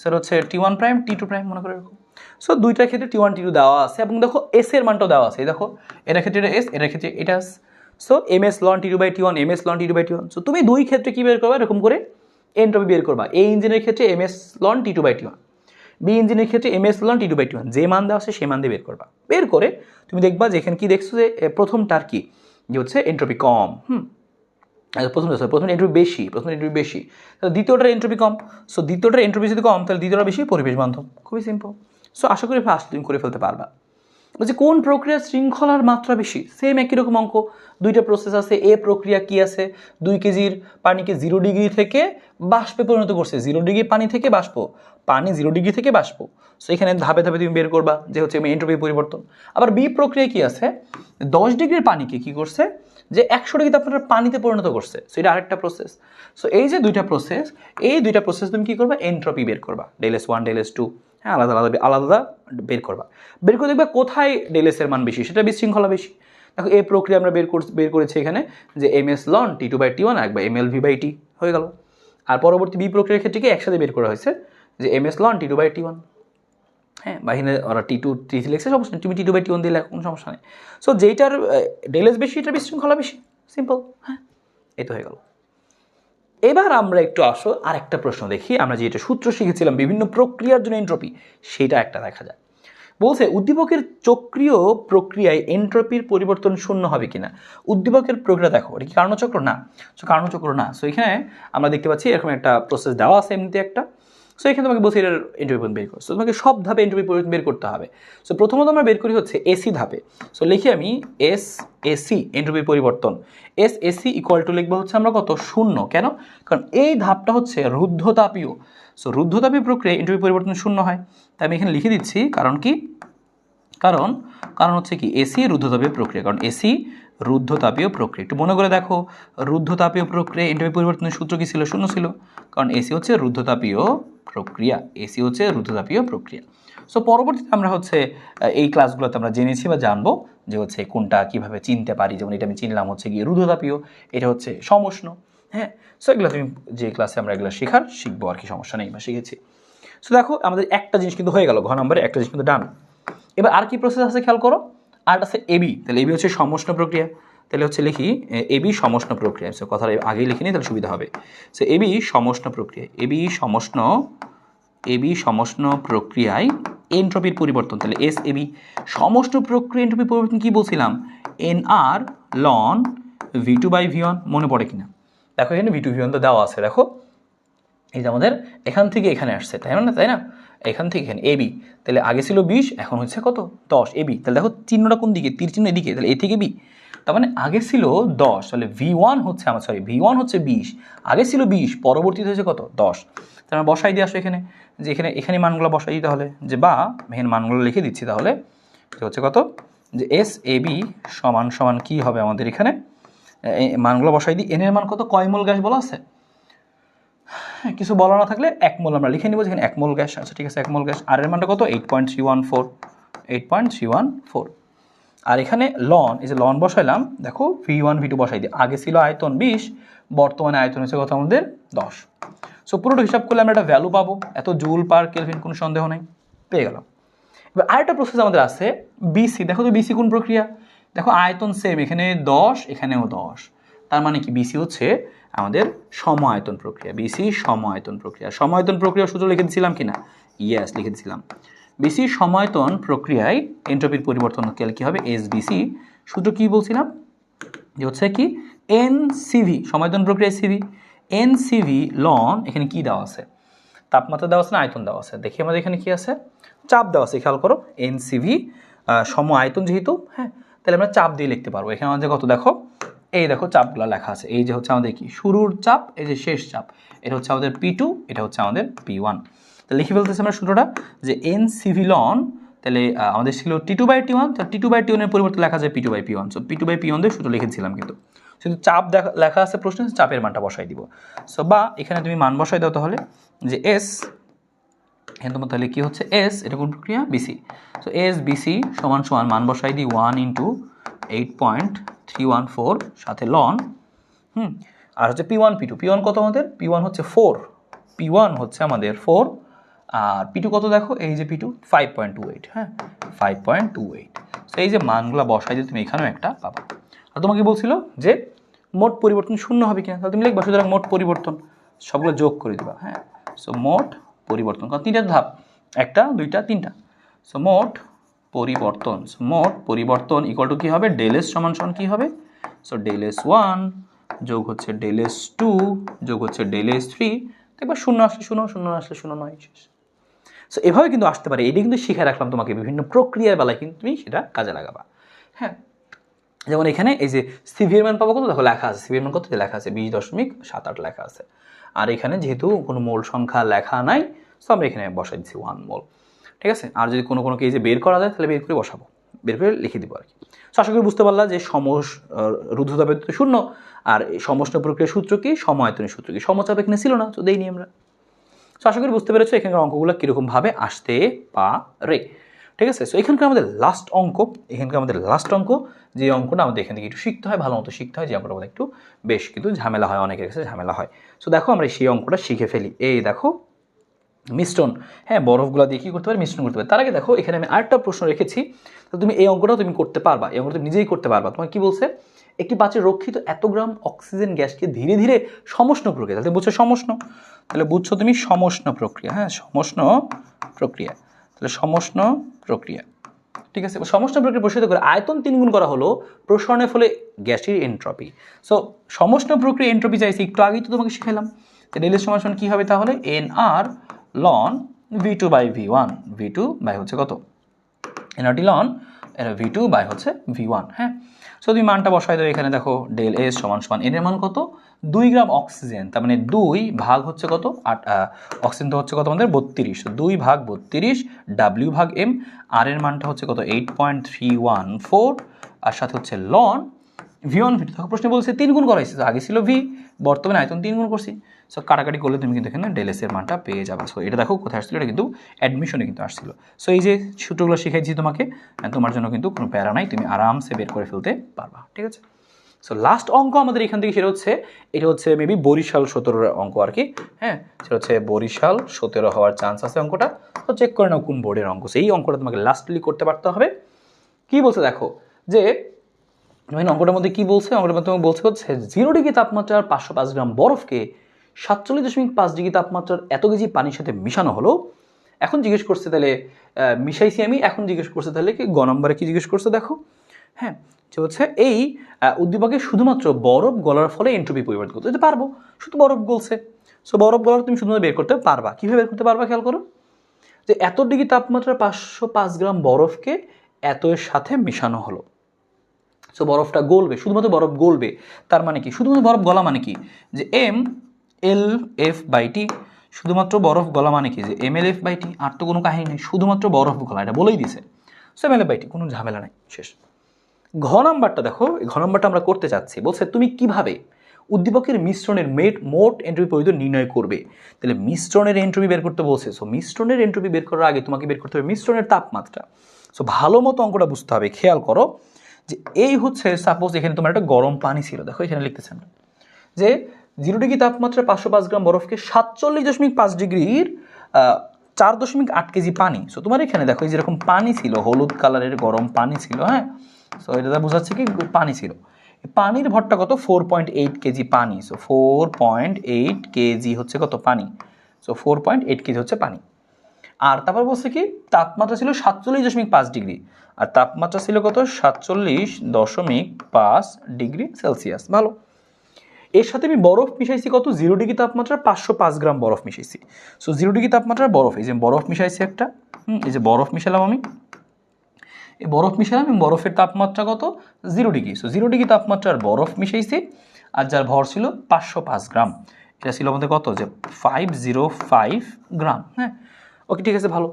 স্যার হচ্ছে T1 প্রাইম T2 প্রাইম মনে করে এরকম। সো দুইটার ক্ষেত্রে T1 T2 দেওয়া আছে এবং দেখো এস এর মানটাও দেওয়া আছে, দেখো এটার ক্ষেত্রে এটা এস, এটার ক্ষেত্রে এটা S. So ms ln T2/T1 ms ln T2/T1। So তুমি দুই ক্ষেত্রে কি বের করবা এরকম করে এনট্রপি বের করবা। এই ইঞ্জিনের ক্ষেত্রে ms ln T2/T1, বি ইঞ্জিনের ক্ষেত্রে ms ln T2/T1, যে মান দেওয়া আছে সেই মান দিয়ে বের করবা। বের করে তুমি দেখবা যে এখানে কি দেখছো যে প্রথমটার কি যে হচ্ছে এনট্রপি কম, প্রথম এন্ট্রপি বেশি, তাহলে দ্বিতীয়টার এন্ট্রপি কম। সো দ্বিতীয়টার এন্ট্রপি যদি কম তাহলে দ্বিতীয়টা বেশি পরিবেশ বান্ধব, খুবই সিম্পল। সো আশা করি ফার্স্ট তুমি করে ফেলতে পারবা। বলছে কোন প্রক্রিয়ার শৃঙ্খলার মাত্রা বেশি, সেম একই রকম অঙ্ক, দুইটা প্রসেস আছে। এ প্রক্রিয়া কি আছে, 2 কেজির পানিকে 0 ডিগ্রি থেকে বাষ্পে পরিণত করছে, 0 ডিগ্রি পানি থেকে বাষ্প, পানি 0 ডিগ্রি থেকে বাষ্প। সো এখানে ধাপে ধাপে তুমি বের করবা যে হচ্ছে এন্ট্রপি পরিবর্তন। আবার বি প্রক্রিয়া কি আছে, 10 ডিগ্রির পানিকে কি করছে যে 100 ডিগ্রি তাপমাত্রার পানিতে পরিণত করছে। সো এটা আরেকটা প্রসেস। সো এই যে দুইটা প্রসেস তুমি কি করবা এন্ট্রপি বের করবা, ΔS1 ΔS2, হ্যাঁ আলাদা বের করবা। বের করে দেখবা কোথায় ΔS এর মান বেশি, সেটা বিশৃঙ্খলা বেশি। দেখো এই প্রক্রিয়া আমরা বের করেছি এখানে যে ms ln T2/T1 বা mlv/T হয়ে গেল। আর পরবর্তী বি প্রক্রিয়ার ক্ষেত্রে কি একসাথে বের করা হয়েছে যে ms ln T2/T1, হ্যাঁ বাহিনী ওরা T2 T3 লিখছে, সমস্যা নেই, তুমি T2/T1 দিলে কোনো সমস্যা নেই। সো যেইটার ΔS বেশি এটা বিশৃঙ্খলা বেশি, সিম্পল। হ্যাঁ এই তো হয়ে গেল। এবার আমরা একটু আসো আরেকটা প্রশ্ন দেখি, আমরা যেটা সূত্র শিখেছিলাম বিভিন্ন প্রক্রিয়ার জন্য এন্ট্রপি, সেটা একটা দেখা যায়। বলছে উদ্দীপকের চক্রীয় প্রক্রিয়ায় এন্ট্রপির পরিবর্তন শূন্য হবে কিনা। উদ্দীপকের প্রক্রিয়া দেখো, এটা কি কার্ণচক্র না, সো কার্ণচক্র না। সো এখানে আমরা দেখতে পাচ্ছি এরকম একটা প্রসেস দেওয়া আছে এমনিতে একটা। সো এখানে তোমাকে বলছি এটার এন্ট্রপি পরিবর্তন বের করো। সো তোমাকে সব ধাপে এন্ট্রপি পরিবর্তন বের করতে হবে। সো প্রথমত আমরা বের করি হচ্ছে এসি ধাপে। সো লিখি আমি এসি এন্ট্রপি পরিবর্তন, এসি ইকুয়াল টু লিখবো হচ্ছে আমরা কত, শূন্য। কেন, কারণ এই ধাপটা হচ্ছে রুদ্ধতাপীয়। সো রুদ্ধতাপীয় প্রক্রিয়ায় এন্ট্রপি পরিবর্তন শূন্য হয়। তাই আমি এখানে লিখে দিচ্ছি কারণ কি, কারণ হচ্ছে কি এসি রুদ্ধতাপীয় প্রক্রিয়া, কারণ এসি রুদ্ধতাপীয় প্রক্রিয়া। একটু মনে করে দেখো, রুদ্ধতাপীয় প্রক্রিয়া এন্ট্রপি পরিবর্তনের সূত্র কি ছিল, শূন্য ছিল, কারণ এসি হচ্ছে রুদ্ধতাপীয় প্রক্রিয়া। সো পরবর্তীতে আমরা হচ্ছে এই ক্লাসগুলোতে আমরা জেনেছি বা জানবো যে হচ্ছে কোনটা কিভাবে চিনতে পারি। যেমন এটা আমি চিনলাম হচ্ছে কি রুদ্ধতাপীয়, এটা হচ্ছে সমষ্ণ। হ্যাঁ, সো এগুলো তুমি যে ক্লাসে আমরা এগুলো শিখবো আর কি, সমস্যা নেই বা শিখেছি। সো দেখো আমাদের একটা জিনিস কিন্তু হয়ে গেল, ঘ নম্বরে একটা জিনিস কিন্তু ডান। এবার আর কি প্রসেস আছে খেয়াল করো, আর আছে এবি। তাহলে এবি হচ্ছে সমষ্ণ প্রক্রিয়া, তাহলে হচ্ছে লিখি এবি সমষ্ণ প্রক্রিয়া। সো কথাটা আগেই লিখে নিই তাহলে সুবিধা হবে। সো এবি সমষ্ণ প্রক্রিয়ায় এন্ট্রপির পরিবর্তন, তাহলে এস এবি সমষ্ণ প্রক্রিয়া এন্ট্রপির পরিবর্তন কি বলছিলাম, nr ln V2/V1, মনে পড়ে কিনা। দেখো এখানে V2/V1 তো দেওয়া আছে, দেখো এই যে আমাদের এখান থেকে এখানে আসছে, তাই না, এখান থেকে এখানে এবি, তাহলে আগে ছিল 20 এখন হচ্ছে কত 10 এবি। তাহলে দেখো চিহ্নটা কোন দিকে, তীর চিহ্ন এদিকে, তাহলে এ থেকে বি, তার মানে আগে ছিল 10, তাহলে V1 হচ্ছে 20, আগে ছিল 20 পরবর্তীতে হয়েছে কত 10। তাহলে আমরা বসাই দিয়ে আসো এখানে, যে এখানে মানগুলো বসাই দিতে হলে, যে বা এখানে মানগুলো লিখে দিচ্ছি, তাহলে হচ্ছে কত যে এস এবি সমান কি হবে আমাদের এখানে মানগুলো বসাই দিই। এন এর মান কত, কয় মোল গ্যাস বলা আছে, কিছু বলা না থাকলে 1 মোল আমরা লিখে নিব, যেখানে 1 মোল গ্যাস আছে, ঠিক আছে 1 মোল গ্যাস। আর এর মানটা কত 8.314। আর এখানে লন, এই যে লন বসাইলাম, দেখো V1 V2 বসাই দিই, আগে ছিল আয়তন 20, বর্তমানে আয়তন হচ্ছে কত আমাদের 10। সো পুরোটা হিসাব করলে আমরা একটা ভ্যালু পাবো, এত জুল পার কেলভিন, কোনো সন্দেহ নেই, পেয়ে গেলাম। এবার আরেকটা প্রসেস আমাদের আছে বিসি। দেখো তো বিসি কোন প্রক্রিয়া, দেখো আয়তন সেম, এখানে 10 এখানেও 10, তার মানে কি বিসি হচ্ছে আমাদের সম আয়তন প্রক্রিয়া। বিসি সম আয়তন প্রক্রিয়া সূত্র লিখে দিয়েছিলাম কিনা, ইয়েস লিখে দিয়েছিলাম। বিসি সমায়তন প্রক্রিয়ায় এন্ট্রপির পরিবর্তন কি হবে, এসবিসি। সূত্র কি বলছিলাম যে হচ্ছে কি এনসিভি, সমায়তন প্রক্রিয়ায় সিভি, এনসিভি লন, এখানে কি দেওয়া আছে, তাপমাত্রা দেওয়া আছে না আয়তন দেওয়া আছে, দেখি আমাদের এখানে কি আছে, চাপ দেওয়া আছে, খেয়াল করো এনসিভি সম আয়তন যেহেতু, হ্যাঁ তাহলে আমরা চাপ দিয়ে লিখতে পারবো। এখানে আমাদের কত দেখো, এই দেখো চাপগুলো লেখা আছে, এই যে হচ্ছে আমাদের কি শুরুর চাপ, এই যে শেষ চাপ, এটা হচ্ছে আমাদের P2, এটা হচ্ছে আমাদের P1। তাহলে লিখে ফেলতেছি আমরা সূত্রটা যে এনসিভি লন, তাহলে আমাদের ছিল T2/T1, তাহলে T2/T1 এর পরিবর্তে লেখা যায় P2/P1। সো P2/P1 দিয়ে সূত্র লিখেছিলাম, কিন্তু শুধু চাপ লেখা আছে প্রশ্নে, চাপের মানটা বসাই দিব। সো বা এখানে তুমি মান বসাই দাও তাহলে, যে এখানে তোমার তাহলে কী হচ্ছে এস, এটা কোন প্রক্রিয়া? বিসি। সো এস বিসি সমান সমান মান বসাই দিই 1 × 8.314 সাথে লন আর হচ্ছে P1 P2। P1 কত আমাদের? P1 হচ্ছে 4, P1 হচ্ছে আমাদের 4 আর P2 কত দেখো? এই যে P2 5.28, হ্যাঁ 5.28। সো এই যে মানগুলো বসাই দিয়ে তুমি এখানেও একটা পাবা। আর তোমাকে বলছিল যে মোট পরিবর্তন শূন্য হবে কিনা, তাহলে তুমি লিখবা সুতরাং মোট পরিবর্তন সবগুলো যোগ করে দিবা, হ্যাঁ। সো মোট পরিবর্তন, কারণ 3টা ধাপ, 1টা 2টা 3টা। সো মোট পরিবর্তন, সো মোট পরিবর্তন ইকুয়াল টু কী হবে? ডেল এস সমান সমান কী হবে? সো ডেল এস 1 যোগ হচ্ছে ডেল এস 2 যোগ হচ্ছে ডেল এস 3। দেখবা শূন্য আসলে শূন্য, শূন্য আসলে শূন্য নয়, শেষ। সো এভাবে কিন্তু আসতে পারে। এটি কিন্তু শিখে রাখলাম তোমাকে, বিভিন্ন প্রক্রিয়ার বেলায় কিন্তু তুমি সেটা কাজে লাগাবা, হ্যাঁ। যেমন এখানে এই যে সিভির মান পাবো কত দেখো লেখা আছে, সিভির মান কত লেখা আছে 20.78 লেখা আছে। আর এখানে যেহেতু কোনো মোল সংখ্যা লেখা নাই, সো আমরা এখানে বসাই দিচ্ছি 1 মোল, ঠিক আছে। আর যদি কোনো কেজে বের করা যায় তাহলে বের করে বসাবো, বের করে লিখে দিব আর কি। সো আশা করি বুঝতে পারলা যে রুদ্ধতা ব্যতীত শূন্য, আর সমষ্ণ প্রক্রিয়ার সূত্র কি, সমায়তনের সূত্র কি। সমচাপ এখানে ছিল না, তো দেইনি আমরা। সো আশা করি বুঝতে পেরেছো এখানকার অঙ্কগুলো কীরকমভাবে আসতে পারে, ঠিক আছে। সো এখানকার আমাদের লাস্ট অঙ্ক, যে অঙ্কটা আমাদের এখান থেকে একটু শিখতে হয়, ভালো মতো শিখতে হয়, যে অঙ্কটা আমাদের একটু বেশ কিন্তু ঝামেলা হয়, অনেকের কাছে ঝামেলা হয়। সো দেখো আমরা সেই অঙ্কটা শিখে ফেলি। এই দেখো মিশ্রণ, হ্যাঁ বরফগুলো দিয়ে কী করতে পারে? মিশ্রণ করতে পারে। তার আগে দেখো এখানে আমি আরেকটা প্রশ্ন রেখেছি, তো তুমি এই অঙ্কটা তুমি করতে পারবা, এই অঙ্কটা তুমি নিজেই করতে পারবা। তোমার কি বলছে? একটি পাত্রে রক্ষিত এত গ্রাম অক্সিজেন গ্যাসকে ধীরে ধীরে সমষ্ণ প্রক্রিয়া, তাহলে বুঝছো সমষ্ণ, তাহলে বুঝছো তুমি সমষ্ণ প্রক্রিয়া, হ্যাঁ সমষ্ণ প্রক্রিয়া, তাহলে সমষ্ণ প্রক্রিয়া, ঠিক আছে। সমষ্ণ প্রক্রিয়া প্রসারিত করে আয়তন 3 গুণ করা হলো প্রসারণের ফলে গ্যাসের এন্ট্রপি। সো সমষ্ণ প্রক্রিয়া এন্ট্রপি চাইছি, একটু আগেই তো তোমাকে শিখালাম। তো ডেল এর সমান কী হবে তাহলে? NR loan V2/V1, V2 by হচ্ছে কত? এনআরটি লন V2 বাই হচ্ছে V1, হ্যাঁ। সো তুমি মানটা বসাই দাও এখানে, দেখো ডেল এস সমান সমান এর মান কত? 2 গ্রাম অক্সিজেন, তার মানে 2 ভাগ হচ্ছে কত? 8, অক্সিজেন তো হচ্ছে কত আমাদের? 32, 2 ভাগ 32 W ভাগ M। আর এর মানটা হচ্ছে কত? 8.314 আর সাথে হচ্ছে লন V1 V2। দেখো প্রশ্নে বলছে 3 গুণ করা হয়েছে, তো আগে ছিল V, বর্তমানে আয়তন 3 গুণ করছি। সো কাটাকাটি করলে তুমি কিন্তু এখানে ডেল এস এর মানটা পেয়ে যাবে। সো এটা দেখো কোথায় আসছিল, এটা কিন্তু অ্যাডমিশনে কিন্তু আসছিল। সো এই যে সূত্রগুলো শিখাইছি তোমাকে, তোমার জন্য কিন্তু কোনো প্যারা নাই, তুমি আরামসে বের করে ফেলতে পারবা, ঠিক আছে। সো লাস্ট অঙ্ক আমাদের এখান থেকে সেটা হচ্ছে, এটা হচ্ছে মেবি বরিশাল 17 অঙ্ক আর কি, হ্যাঁ সেটা হচ্ছে বরিশাল 17 হওয়ার চান্স আছে অঙ্কটা। তো চেক করে নাও কোন বোর্ডের অঙ্ক, সেই অঙ্কটা তোমাকে লাস্টলি করতে পারতে হবে। কি বলছে দেখো, যে অঙ্কটার মধ্যে কি বলছে? অঙ্কটার মধ্যে বলছে হচ্ছে 0 ডিগ্রি তাপমাত্রার 505 গ্রাম বরফকে 47.5 ডিগ্রি তাপমাত্রার এত কেজি পানির সাথে মিশানো হলো। এখন জিজ্ঞেস করছে তাহলে মিশাইছি আমি, এখন জিজ্ঞেস করছে তাহলে কি গ নম্বরে কি জিজ্ঞেস করছে দেখো, হ্যাঁ যে হচ্ছে এই উদ্দীপকে শুধুমাত্র বরফ গলার ফলে এন্ট্রপি পরিবর্তন করতে যেতে পারবো, শুধু বরফ গলছে। সো বরফ গলার তুমি শুধুমাত্র বের করতে পারবা, কীভাবে বের করতে পারবা খেয়াল করো, যে এত ডিগ্রি তাপমাত্রার 505 গ্রাম বরফকে এত এর সাথে মেশানো হলো। সো বরফটা গলবে, শুধুমাত্র বরফ গলবে, তার মানে কি শুধুমাত্র বরফ গলা মানে কি, যে MLF/T, শুধুমাত্র বরফ গলা মানে কি, যে MLF/T, আর তো কোনো কাহিনী নেই, শুধুমাত্র বরফ গলা, এটা বলেই দিছে। সো MLF/T, কোনো ঝামেলা নাই, শেষ। ঘ নাম্বারটা দেখো, ঘ নাম্বারটা আমরা করতে চাচ্ছি, বলছে তুমি কিভাবে উদ্দীপকের মিশ্রণের মোট এন্ট্রপি পরিবর্তন নির্ণয় করবে। তাহলে মিশ্রণের এন্ট্রপি বের করতে বলছে। সো মিশ্রণের এন্ট্রপি বের করার আগে তোমাকে বের করতে হবে মিশ্রণের তাপমাত্রা। সো ভালো মতো অঙ্কটা বুঝতে হবে, খেয়াল করো যে এই হচ্ছে সাপোজ এখানে তোমার একটা গরম পানি ছিল, দেখো এখানে লিখতেছেন যে 0 ডিগ্রি তাপমাত্রা 505 গ্রাম বরফকে 47.5 ডিগ্রির 4.8 কেজি পানি। সো তোমার এখানে দেখো এই যেরকম পানি ছিল, হলুদ কালারের গরম পানি ছিল, হ্যাঁ। সো এটা বোঝাচ্ছে কি পানি ছিল, পানির ভরটা কত? 4.8 কেজি পানি। সো 4.8 কেজি হচ্ছে কত? পানি। সো 4.8 কেজি হচ্ছে পানি। আর তারপর বলছে কি তাপমাত্রা ছিল 47.5 ডিগ্রি, আর তাপমাত্রা ছিল কত? 47.5 ডিগ্রি সেলসিয়াস। ভালো, এর সাথে আমি বরফ মিশাইছি কত? 0 ডিগ্রি তাপমাত্রা 505 গ্রাম বরফ মিশাইছি। সো 0 ডিগ্রি তাপমাত্রার বরফ, এই যে বরফ মিশাইছি একটা, এই যে বরফ মিশালাম আমি, এই বরফ মিশালাম, এবং বরফের তাপমাত্রা কত? 0 ডিগ্রি। সো 0 ডিগ্রি তাপমাত্রার বরফ মিশাইছি, আর যার ভর ছিল 505 গ্রাম, এটা ছিল আমাদের কত? যে 505 গ্রাম, হ্যাঁ ওকে ঠিক আছে ভালো।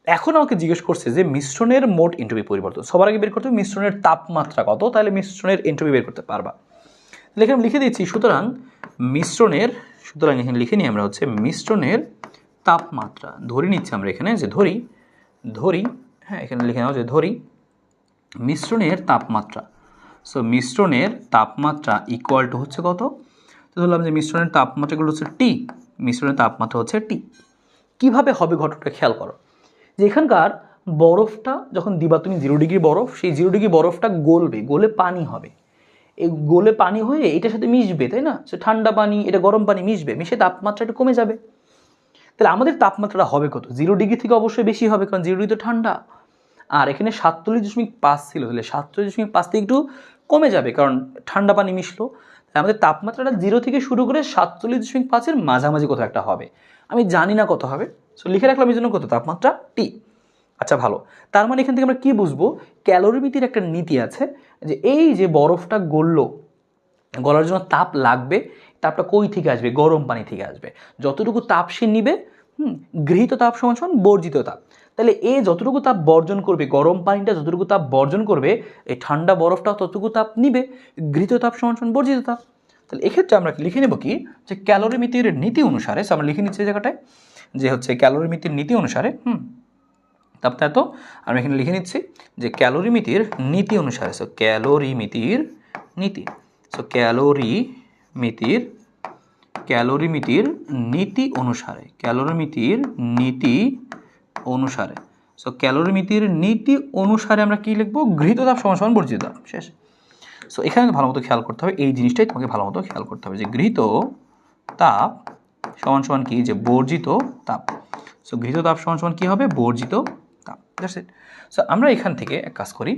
এখন আমাকে জিজ্ঞেস করছে যে মিশ্রণের মোট এন্ট্রপি পরিবর্তন, সবার আগে বের করতে হবে মিশ্রণের তাপমাত্রা কত, তাহলে মিশ্রণের এন্ট্রপি বের করতে পারবা। তাহলে এখানে লিখে দিচ্ছি, সুতরাং এখানে লিখে নিই আমরা হচ্ছে মিশ্রণের তাপমাত্রা ধরে নিচ্ছি আমরা এখানে যে ধরি হ্যাঁ, এখানে লিখে নাও যে ধরি মিশ্রণের তাপমাত্রা। সো মিশ্রণের তাপমাত্রা ইকুয়াল টু হচ্ছে কত? তো ধরলাম যে মিশ্রণের তাপমাত্রাগুলো হচ্ছে টি, মিশ্রণের তাপমাত্রা হচ্ছে টি। কীভাবে হবে ঘটনাটা খেয়াল করো, যে এখানকার বরফটা যখন দিবা তুমি 0 ডিগ্রি বরফ, সেই 0 ডিগ্রি বরফটা গলবে, গলে পানি হবে। এই গলে পানি হয়ে এটার সাথে মিশবে, তাই না? সে ঠান্ডা পানি, এটা গরম পানি মিশবে, মিশে তাপমাত্রা একটু কমে যাবে। তাহলে আমাদের তাপমাত্রাটা হবে কত? 0 ডিগ্রি থেকে অবশ্যই বেশি হবে, কারণ 0 ডিগ্রি তো ঠান্ডা। আর এখানে 47.5 ছিল, তাহলে 47.5 থেকে একটু কমে যাবে, কারণ ঠান্ডা পানি মিশলো। আমাদের তাপমাত্রাটা 0 থেকে শুরু করে 47.5-এর মাঝামাঝি কোথাও একটা হবে। আমি জানি না কত হবে, সো লিখে রাখলাম এই জন্য কত, তাপমাত্রা টি। আচ্ছা ভালো, তার মানে এখান থেকে আমরা কি বুঝবো? ক্যালোরিমিতির একটা নীতি আছে, যে এই যে বরফটা গললো, গলার জন্য তাপ লাগবে, তাপটা কই থেকে আসবে? গরম পানি থেকে আসবে। যতটুকু তাপ সে নিবে, গৃহীত তাপ সমান সমান বর্জিত তাপ। তাহলে এ যতটুকু তাপ বর্জন করবে, গরম পানিটা যতটুকু তাপ বর্জন করবে, এই ঠান্ডা বরফটাও ততটুকু তাপ নিবে, গৃহীত তাপ সমান সমান বর্জিত তাপ। তাহলে এক্ষেত্রে আমরা লিখে নেব কি, যে ক্যালোরিমিতির নীতি অনুসারে, আমরা লিখে নিচ্ছি এই জায়গাটায় যে হচ্ছে ক্যালোরিমিতির নীতি অনুসারে, তাপটা এত, আমরা এখানে লিখে নিচ্ছি যে ক্যালোরিমিতির নীতি অনুসারে। সো ক্যালোরিমিতির নীতি, সো ক্যালোরিমিতির নীতি অনুসারে, ক্যালোরিমিতির নীতি অনুসারে। সো ক্যালোরিমিতির নীতি অনুসারে আমরা কি লিখবো? গৃহীত তাপ সমান সমান বর্জিত তাপ। শেষ। সো এখানে ভালো মতো খেয়াল করতে হবে, এই জিনিসটাই তোমাকে ভালো মতো খেয়াল করতে হবে, যে গৃহীত তাপ সমান সমান কি? যে বর্জিত তাপ। সো গৃহীত তাপ সমান সমান কি হবে? বর্জিত তাপ। That's it. সো আমরা এখান থেকে এক কাজ করি,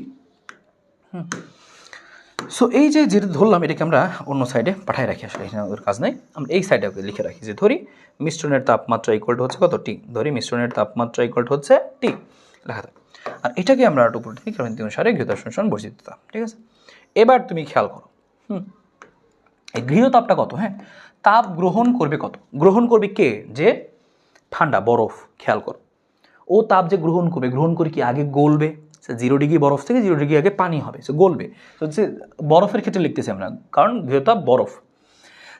সো এই যে যেটা ধরলাম, এটাকে আমরা অন্য সাইডে পাঠায় রাখি, আসলে এখানে ওর কাজ নাই, আমরা এই সাইডে লিখে রাখি যে ধরি মিশ্রণের তাপমাত্রা ইকুয়াল টু হচ্ছে কত? টি। ধরি মিশ্রণের তাপমাত্রা ইকুয়াল টু হচ্ছে টি, লেখা থাকে। আর এটাকে আমরা একটু উপর থেকে ক্যালোরি অনুসারে গৃহীত তাপ সমান বর্জিত তাপ। ঠিক আছে, এবার তুমি খেয়াল করো, এই গৃহীত তাপটা কত? হ্যাঁ, তাপ গ্রহণ করবে কত? গ্রহণ করবে কে? যে ঠান্ডা বরফ। খেয়াল করো, ও তাপ যে গ্রহণ করবে, গ্রহণ করে কি আগে গলবে? 0 ডিগ্রি বরফ থেকে 0 ডিগ্রি আগে পানি হবে, সে গলবে। তো হচ্ছে বরফের ক্ষেত্রে লিখতেছি আমরা, কারণ গৃহতাপ বরফ।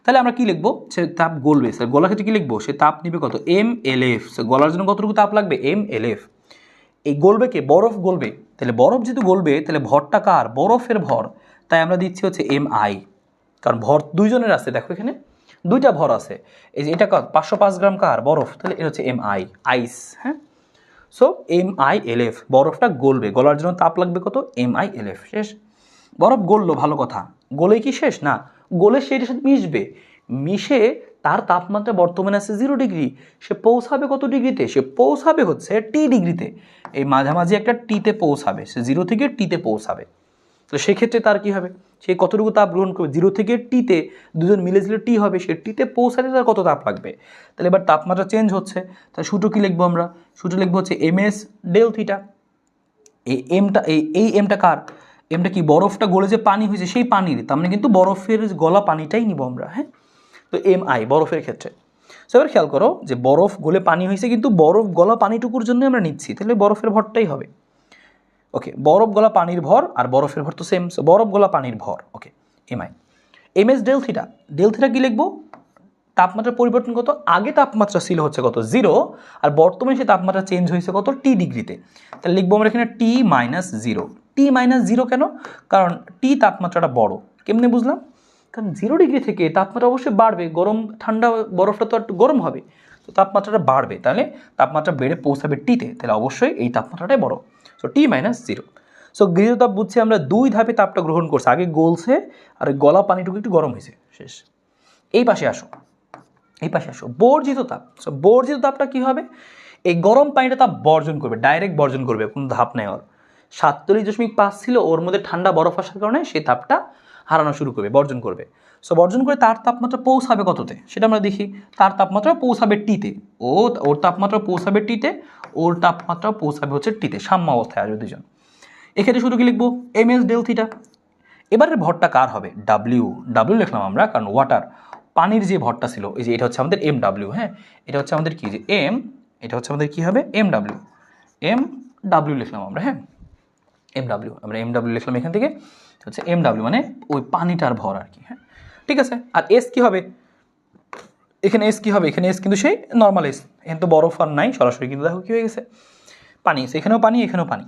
তাহলে আমরা কি লিখবো? সে তাপ গলবে, স্যার গলার ক্ষেত্রে কি লিখবো? সে তাপ নিবে কত? mLF। সে গলার জন্য কতটুকু তাপ লাগবে? mLF। এই গলবে কে? বরফ গলবে। তাহলে বরফ যেহেতু গলবে, তাহলে ভরটা কার? বরফের ভর। তাই আমরা দিচ্ছি হচ্ছে mi, কারণ ভর দুইজনের আছে। দেখো এখানে দুইটা ভর আছে, এই যে এটা 505 গ্রাম কার? বরফ। তাহলে এটা হচ্ছে mi, আইস। হ্যাঁ, সো MILF, বরফটা গলবে, গলার জন্য তাপ লাগবে কত? MILF। শেষ। বরফ গললো, ভালো কথা। গলে কি শেষ না? গলে সেটার সাথে মিশবে, মিশে তার তাপমাত্রা বর্তমানে আছে 0 ডিগ্রি, সে পৌঁছাবে কত ডিগ্রিতে? সে পৌঁছাবে হচ্ছে টি ডিগ্রিতে। এই মাঝামাঝি একটা টিতে পৌঁছাবে, সে 0 থেকে টিতে পৌঁছাবে। তো সেক্ষেত্রে তার কি হবে? সে কতটুকু তাপ গ্রহণ করবে? 0 থেকে টিতে দুজন মিলে দিলে টি হবে, সে টিতে পৌঁছাতে তার কত তাপ লাগবে? তাহলে এবার তাপমাত্রা চেঞ্জ হচ্ছে, তাহলে সূত্র কি লিখবো আমরা? সূত্র লিখবো হচ্ছে ms ডেল থিটা। এই এমটা, এই এমটা কার? এমটা কি? বরফটা গলে যে পানি হয়েছে সেই পানির, তার মানে কিন্তু বরফের গলা পানিটাই নিব আমরা। হ্যাঁ, তো mi বরফের ক্ষেত্রে। সো এবার খেয়াল করো যে বরফ গলে পানি হয়েছে, কিন্তু বরফ গলা পানিটুকুর জন্য আমরা নিচ্ছি, তাহলে বরফের ভরটাই হবে। ওকে, বরফ গলা পানির ভর আর বরফের ভর তো সেম, সো বরফ গলা পানির ভর। Okay, mi ms del theta. Del theta কি লিখবো? তাপমাত্রার পরিবর্তন কত? আগে তাপমাত্রা ছিল হচ্ছে কত? 0, আর বর্তমানে সে তাপমাত্রা চেঞ্জ হয়েছে কত? টি ডিগ্রিতে। তাহলে লিখবো আমরা এখানে T - 0। T - 0 কেন? কারণ টি তাপমাত্রাটা বড়। কেমনে বুঝলাম? কারণ 0 ডিগ্রি থেকে তাপমাত্রা অবশ্যই বাড়বে, গরম ঠান্ডা বরফটা তো একটু গরম হবে, তো তাপমাত্রাটা বাড়বে, তাহলে তাপমাত্রা বেড়ে পৌঁছাবে টিতে, তাহলে অবশ্যই এই তাপমাত্রাটাই বড়। So T - 0। সো গৃহীত তাপ বুঝছি আমরা, 2 ধাপে তাপটা গ্রহণ করছে, আগে গলছে আর গলা পানিটুকু একটু গরম হয়েছে। শেষ। এই পাশে আসো, এই পাশে আসো, বর্জিত তাপ। সো বর্জিত তাপটা কি হবে? এই গরম পানিটা তাপ বর্জন করবে, ডাইরেক্ট বর্জন করবে, কোনো ধাপ নেই ওর। 47.5 ছিল, ওর মধ্যে ঠান্ডা বরফ আসার কারণে সেই তাপটা হারানো শুরু করবে, বর্জন করবে। সো বর্জন করে তার তাপমাত্রা পৌঁছাবে কততে সেটা আমরা দেখি। তার তাপমাত্রা পৌঁছাবে টিতে, ওর তাপমাত্রা পৌঁছাবে টিতে, ওর তাপমাত্রা পৌঁছাবে হচ্ছে টিতে, সাম্য অবস্থায় আসবে দুজন। এক্ষেত্রে শুধু কি লিখবো? ms del theta. এবারের ভরটা কার হবে? ডাব্লিউ লিখলাম আমরা, কারণ ওয়াটার, পানির যে ভরটা ছিল, এই যে এটা হচ্ছে আমাদের MW। হ্যাঁ, এটা হচ্ছে আমাদের কি? যে এম, এটা হচ্ছে আমাদের কি হবে? MW লিখলাম আমরা। হ্যাঁ, MW, আমরা MW লিখলাম এখান থেকে, হচ্ছে MW মানে ওই পানিটার ভর আর কি। হ্যাঁ, ঠিক আছে। আর এস কি হবে? এখানে এস কী হবে, এখানে এস কিন্তু সেই নর্মাল এস, এখানে তো বরফ আর নাই, সরাসরি কিন্তু দেখো কী হয়ে গেছে, পানি এসে, এখানেও পানি, এখানেও পানি।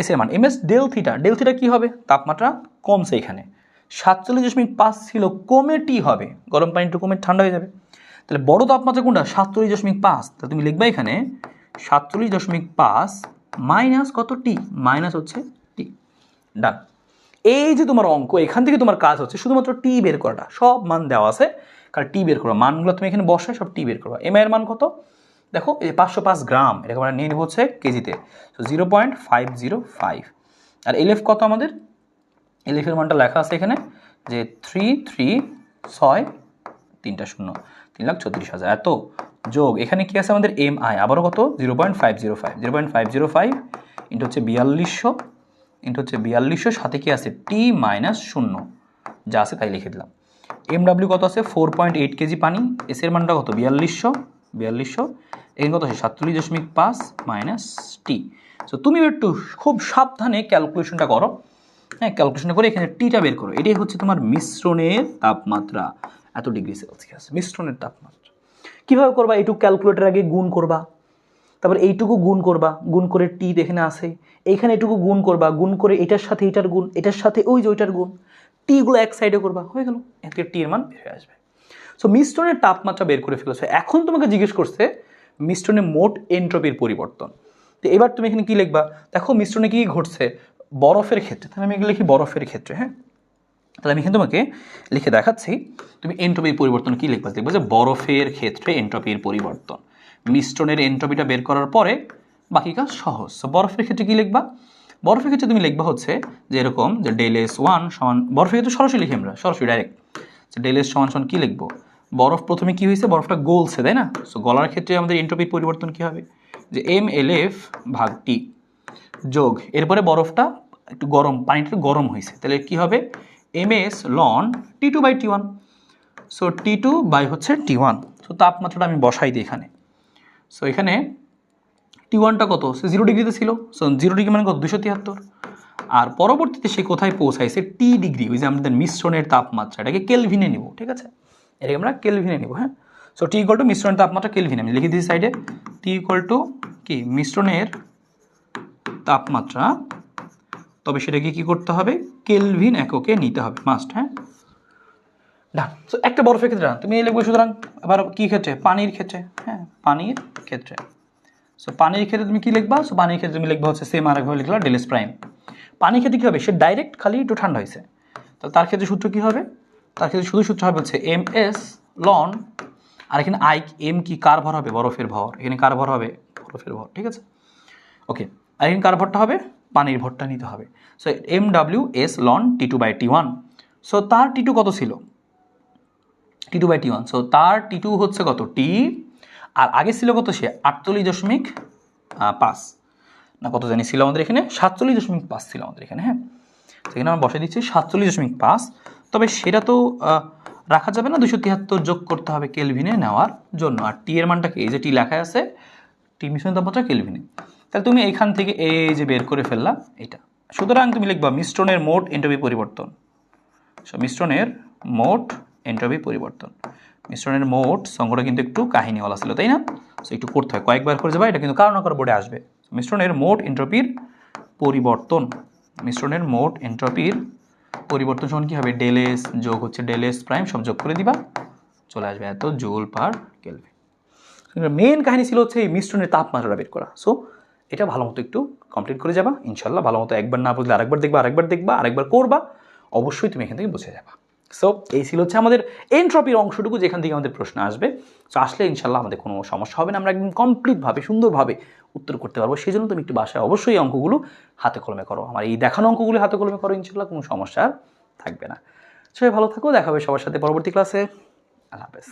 এসের মান M S del theta, del theta কী হবে, তাপমাত্রা কমছে, এখানে 47.5 ছিল, কমে টি হবে, গরম পানি একটু কমে ঠান্ডা হয়ে যাবে। তাহলে বড় তাপমাত্রা কোনটা, 47.5, তাহলে তুমি লিখবা এখানে 47.5 মাইনাস কত, টি, মাইনাস হচ্ছে টি। ডান। এই যে তোমার অঙ্ক, এখান থেকে তোমার কাজ হচ্ছে শুধুমাত্র টি বের করাটা, সব মান দেওয়া আছে, কারণ টি বের করো, মানগুলো তুমি এখানে বসায় সব টি বের করো। এম এর মান কত দেখো, এই 505 গ্রাম, এটাকে আমরা নিয়ে নেব হচ্ছে কেজিতে, তো 0.505। আর এলএফ কত আমাদের, এলএফের মানটা লেখা আছে এখানে যে 336 3,34,000, এত যোগ এখানে কি আছে আমাদের এম আই, আবারও কত 0.505 ইন্টু হচ্ছে 4200, ইন্টু হচ্ছে 4200, সাথে কি আছে টি মাইনাস 0, যা আছে তাই লিখে দিলাম। এম ডাব্লিউ কত আছে 4.8 কেজি পানি, এসের মানটা কত 4200, এখানে কত আছে 47.5 মাইনাস টি। সো তুমি একটু খুব সাবধানে ক্যালকুলেশনটা করো, হ্যাঁ ক্যালকুলেশনটা করে এখানে টিটা বের করো। এটাই হচ্ছে তোমার মিশ্রণের তাপমাত্রা, এত ডিগ্রি সেলসিয়াস মিশ্রণের তাপমাত্রা। কীভাবে করবা, এইটুকু ক্যালকুলেটার আগে গুণ করবা, তারপর এইটুকু গুণ করবা, গুণ করে টি এখানে আসে, এইখানে এটুকু গুণ করবা, গুণ করে এটার সাথে এটার গুণ, এটার সাথে ওই যে ওইটার গুণ, টিগুলো এক সাইডে করবা, হয়ে গেল, এতে টি এর মান বের হয়ে আসবে। সো মিশ্রণের তাপমাত্রা বের করে ফেলেছে। এখন তোমাকে জিজ্ঞেস করছে মিশ্রণের মোট এন্ট্রপির পরিবর্তন। তো এবার তুমি এখানে কি লিখবা, দেখো মিশ্রণে কি ঘটছে বরফের ক্ষেত্রে, তাহলে আমি এগুলো লিখি বরফের ক্ষেত্রে, হ্যাঁ তাহলে আমি এখানে তোমাকে লিখে দেখাচ্ছি, তুমি এন্ট্রপির পরিবর্তন কি লিখবা, দেখবা যে বরফের ক্ষেত্রে এন্ট্রপির পরিবর্তন, মিশ্রণের এন্ট্রপিটা বের করার পরে বাকি কাজ সহজ। সো বরফের ক্ষেত্রে কি লিখবা, বরফের ক্ষেত্রে তুমি লিখবা হচ্ছে যে এরকম যে ডেল এস ওয়ান সমান, বরফের ক্ষেত্রে সরাসরি লিখি আমরা, সরাসরি ডাইরেক্ট, যে ডেল এস সমান সমান কী লিখবো, বরফ প্রথমে কি হয়েছে, বরফটা গলছে তাই না, সো গলার ক্ষেত্রে আমাদের এন্ট্রপির পরিবর্তন কী হবে, যে এম এল এফ ভাগ টি, যোগ এরপরে বরফটা একটু গরম, পানিটা একটু গরম হয়েছে, তাহলে কী হবে M S loan T two by T one, so T two by হচ্ছে টি ওয়ান। সো তাপমাত্রাটা আমি বসাই দিই এখানে। সো এখানে টি ওয়ানটা কত, সে 0 ডিগ্রিতে ছিল, সো 0 ডিগ্রি মানে কত 273, আর পরবর্তীতে সে কোথায় পৌঁছাইছে টি ডিগ্রি, ওই যে আমাদের মিশ্রণের তাপমাত্রা, এটাকে কেলভিনে নিব, ঠিক আছে, এটাকে আমরা কেলভিনে নিব, হ্যাঁ। সো টি ইকুয়াল টু মিশ্রণের তাপমাত্রা কেলভিনে, আমি লিখে দিয়েছি সাইডে, টি ইকুয়াল টু কি মিশ্রণের তাপমাত্রা, তবে সেটাকে কি করতে হবে কেলভিন এককে নিতে হবে, মাস্ট, হ্যাঁ ডান। সো একটা বরফের ক্ষেত্রে তুমি লিখবে, সুতরাং আবার কী ক্ষেত্রে, পানির ক্ষেত্রে, হ্যাঁ পানির ক্ষেত্রে। সো পানির ক্ষেত্রে তুমি কী লিখবা, সো পানির ক্ষেত্রে তুমি লিখবা হচ্ছে সেম আরেকভাবে লিখলা ডেল এস প্রাইম। পানির ক্ষেত্রে কী হবে, সে ডাইরেক্ট খালি একটু ঠান্ডা হয়েছে, তো তার ক্ষেত্রে সূত্র কী হবে, তার ক্ষেত্রে শুধু সূত্র হবে হচ্ছে এম এস লন, আর এখানে আই এম কি কার ভর হবে, বরফের ভর, এখানে কার ভর হবে বরফের ভর, ঠিক আছে ওকে, আর এখানে কার ভরটা হবে পানির ভরটা নিতে হবে। So M W S loan T two by T one, so তার টি টু কত ছিল T two by T one, so তার টি টু হচ্ছে কত টি, আর আগে ছিল কত সে 48.5 না কত জানি ছিল আমাদের এখানে 47.5 ছিল আমাদের এখানে, হ্যাঁ সেখানে আমরা বসে দিচ্ছি 47.5, তবে সেটা তো রাখা যাবে না, 273 যোগ করতে হবে কেলভিনে নেওয়ার জন্য, আর টি এর মানটাকে এই যে টি লেখা আছে টি মিশ্রণের তাপমাত্রা কেলভিনে, তাহলে তুমি এখান থেকে এই যে বের করে ফেললা এটা। সুতরাং তুমি লিখবা মিশ্রণের মোট এন্ট্রপি পরিবর্তন, সো মিশ্রণের মোট এন্ট্রপি পরিবর্তন, মিশ্রণের মোট সংখ্যাটা কিন্তু একটু কাহিনীওয়ালা ছিল তাই না, সো একটু করতে হয়, কয়েকবার করে যাবা, এটা কিন্তু কারো না কারো বোর্ডে আসবে। মিশ্রণের মোট এন্ট্রপির পরিবর্তন, মিশ্রণের মোট এন্ট্রপির পরিবর্তন সমান কী হবে ডেল এস যোগ হচ্ছে ডেল এস প্রাইম, সব যোগ করে দিবা, চলে আসবে এত জুল পার কেলভিন। মেন কাহিনী ছিল হচ্ছে এই মিশ্রণের তাপমাত্রাটা বের করা। সো এটা ভালো মতো একটু কমপ্লিট করে যাবা ইনশাল্লাহ, ভালো মতো একবার না বুঝলে আরেকবার দেখবা, আরেকবার করবা, অবশ্যই তুমি এখান থেকে বুঝে যাবা। সো এই ছিল হচ্ছে আমাদের এন্ট্রপির অংশটুকু, যেখান থেকে আমাদের প্রশ্ন আসবে। সো আসলে ইনশাল্লাহ আমাদের কোনো সমস্যা হবে না, আমরা একদম কমপ্লিটভাবে সুন্দরভাবে উত্তর করতে পারবো। সেই জন্য তুমি একটু বাসায় অবশ্যই অঙ্কগুলো হাতে কলমে করো, আমার এই দেখানো অঙ্কগুলো হাতে কলমে করো, ইনশাল্লাহ কোনো সমস্যা থাকবে না। সবাই ভালো থাকো, দেখা হবে সবার সাথে পরবর্তী ক্লাসে, আল্লাহ হাফেজ।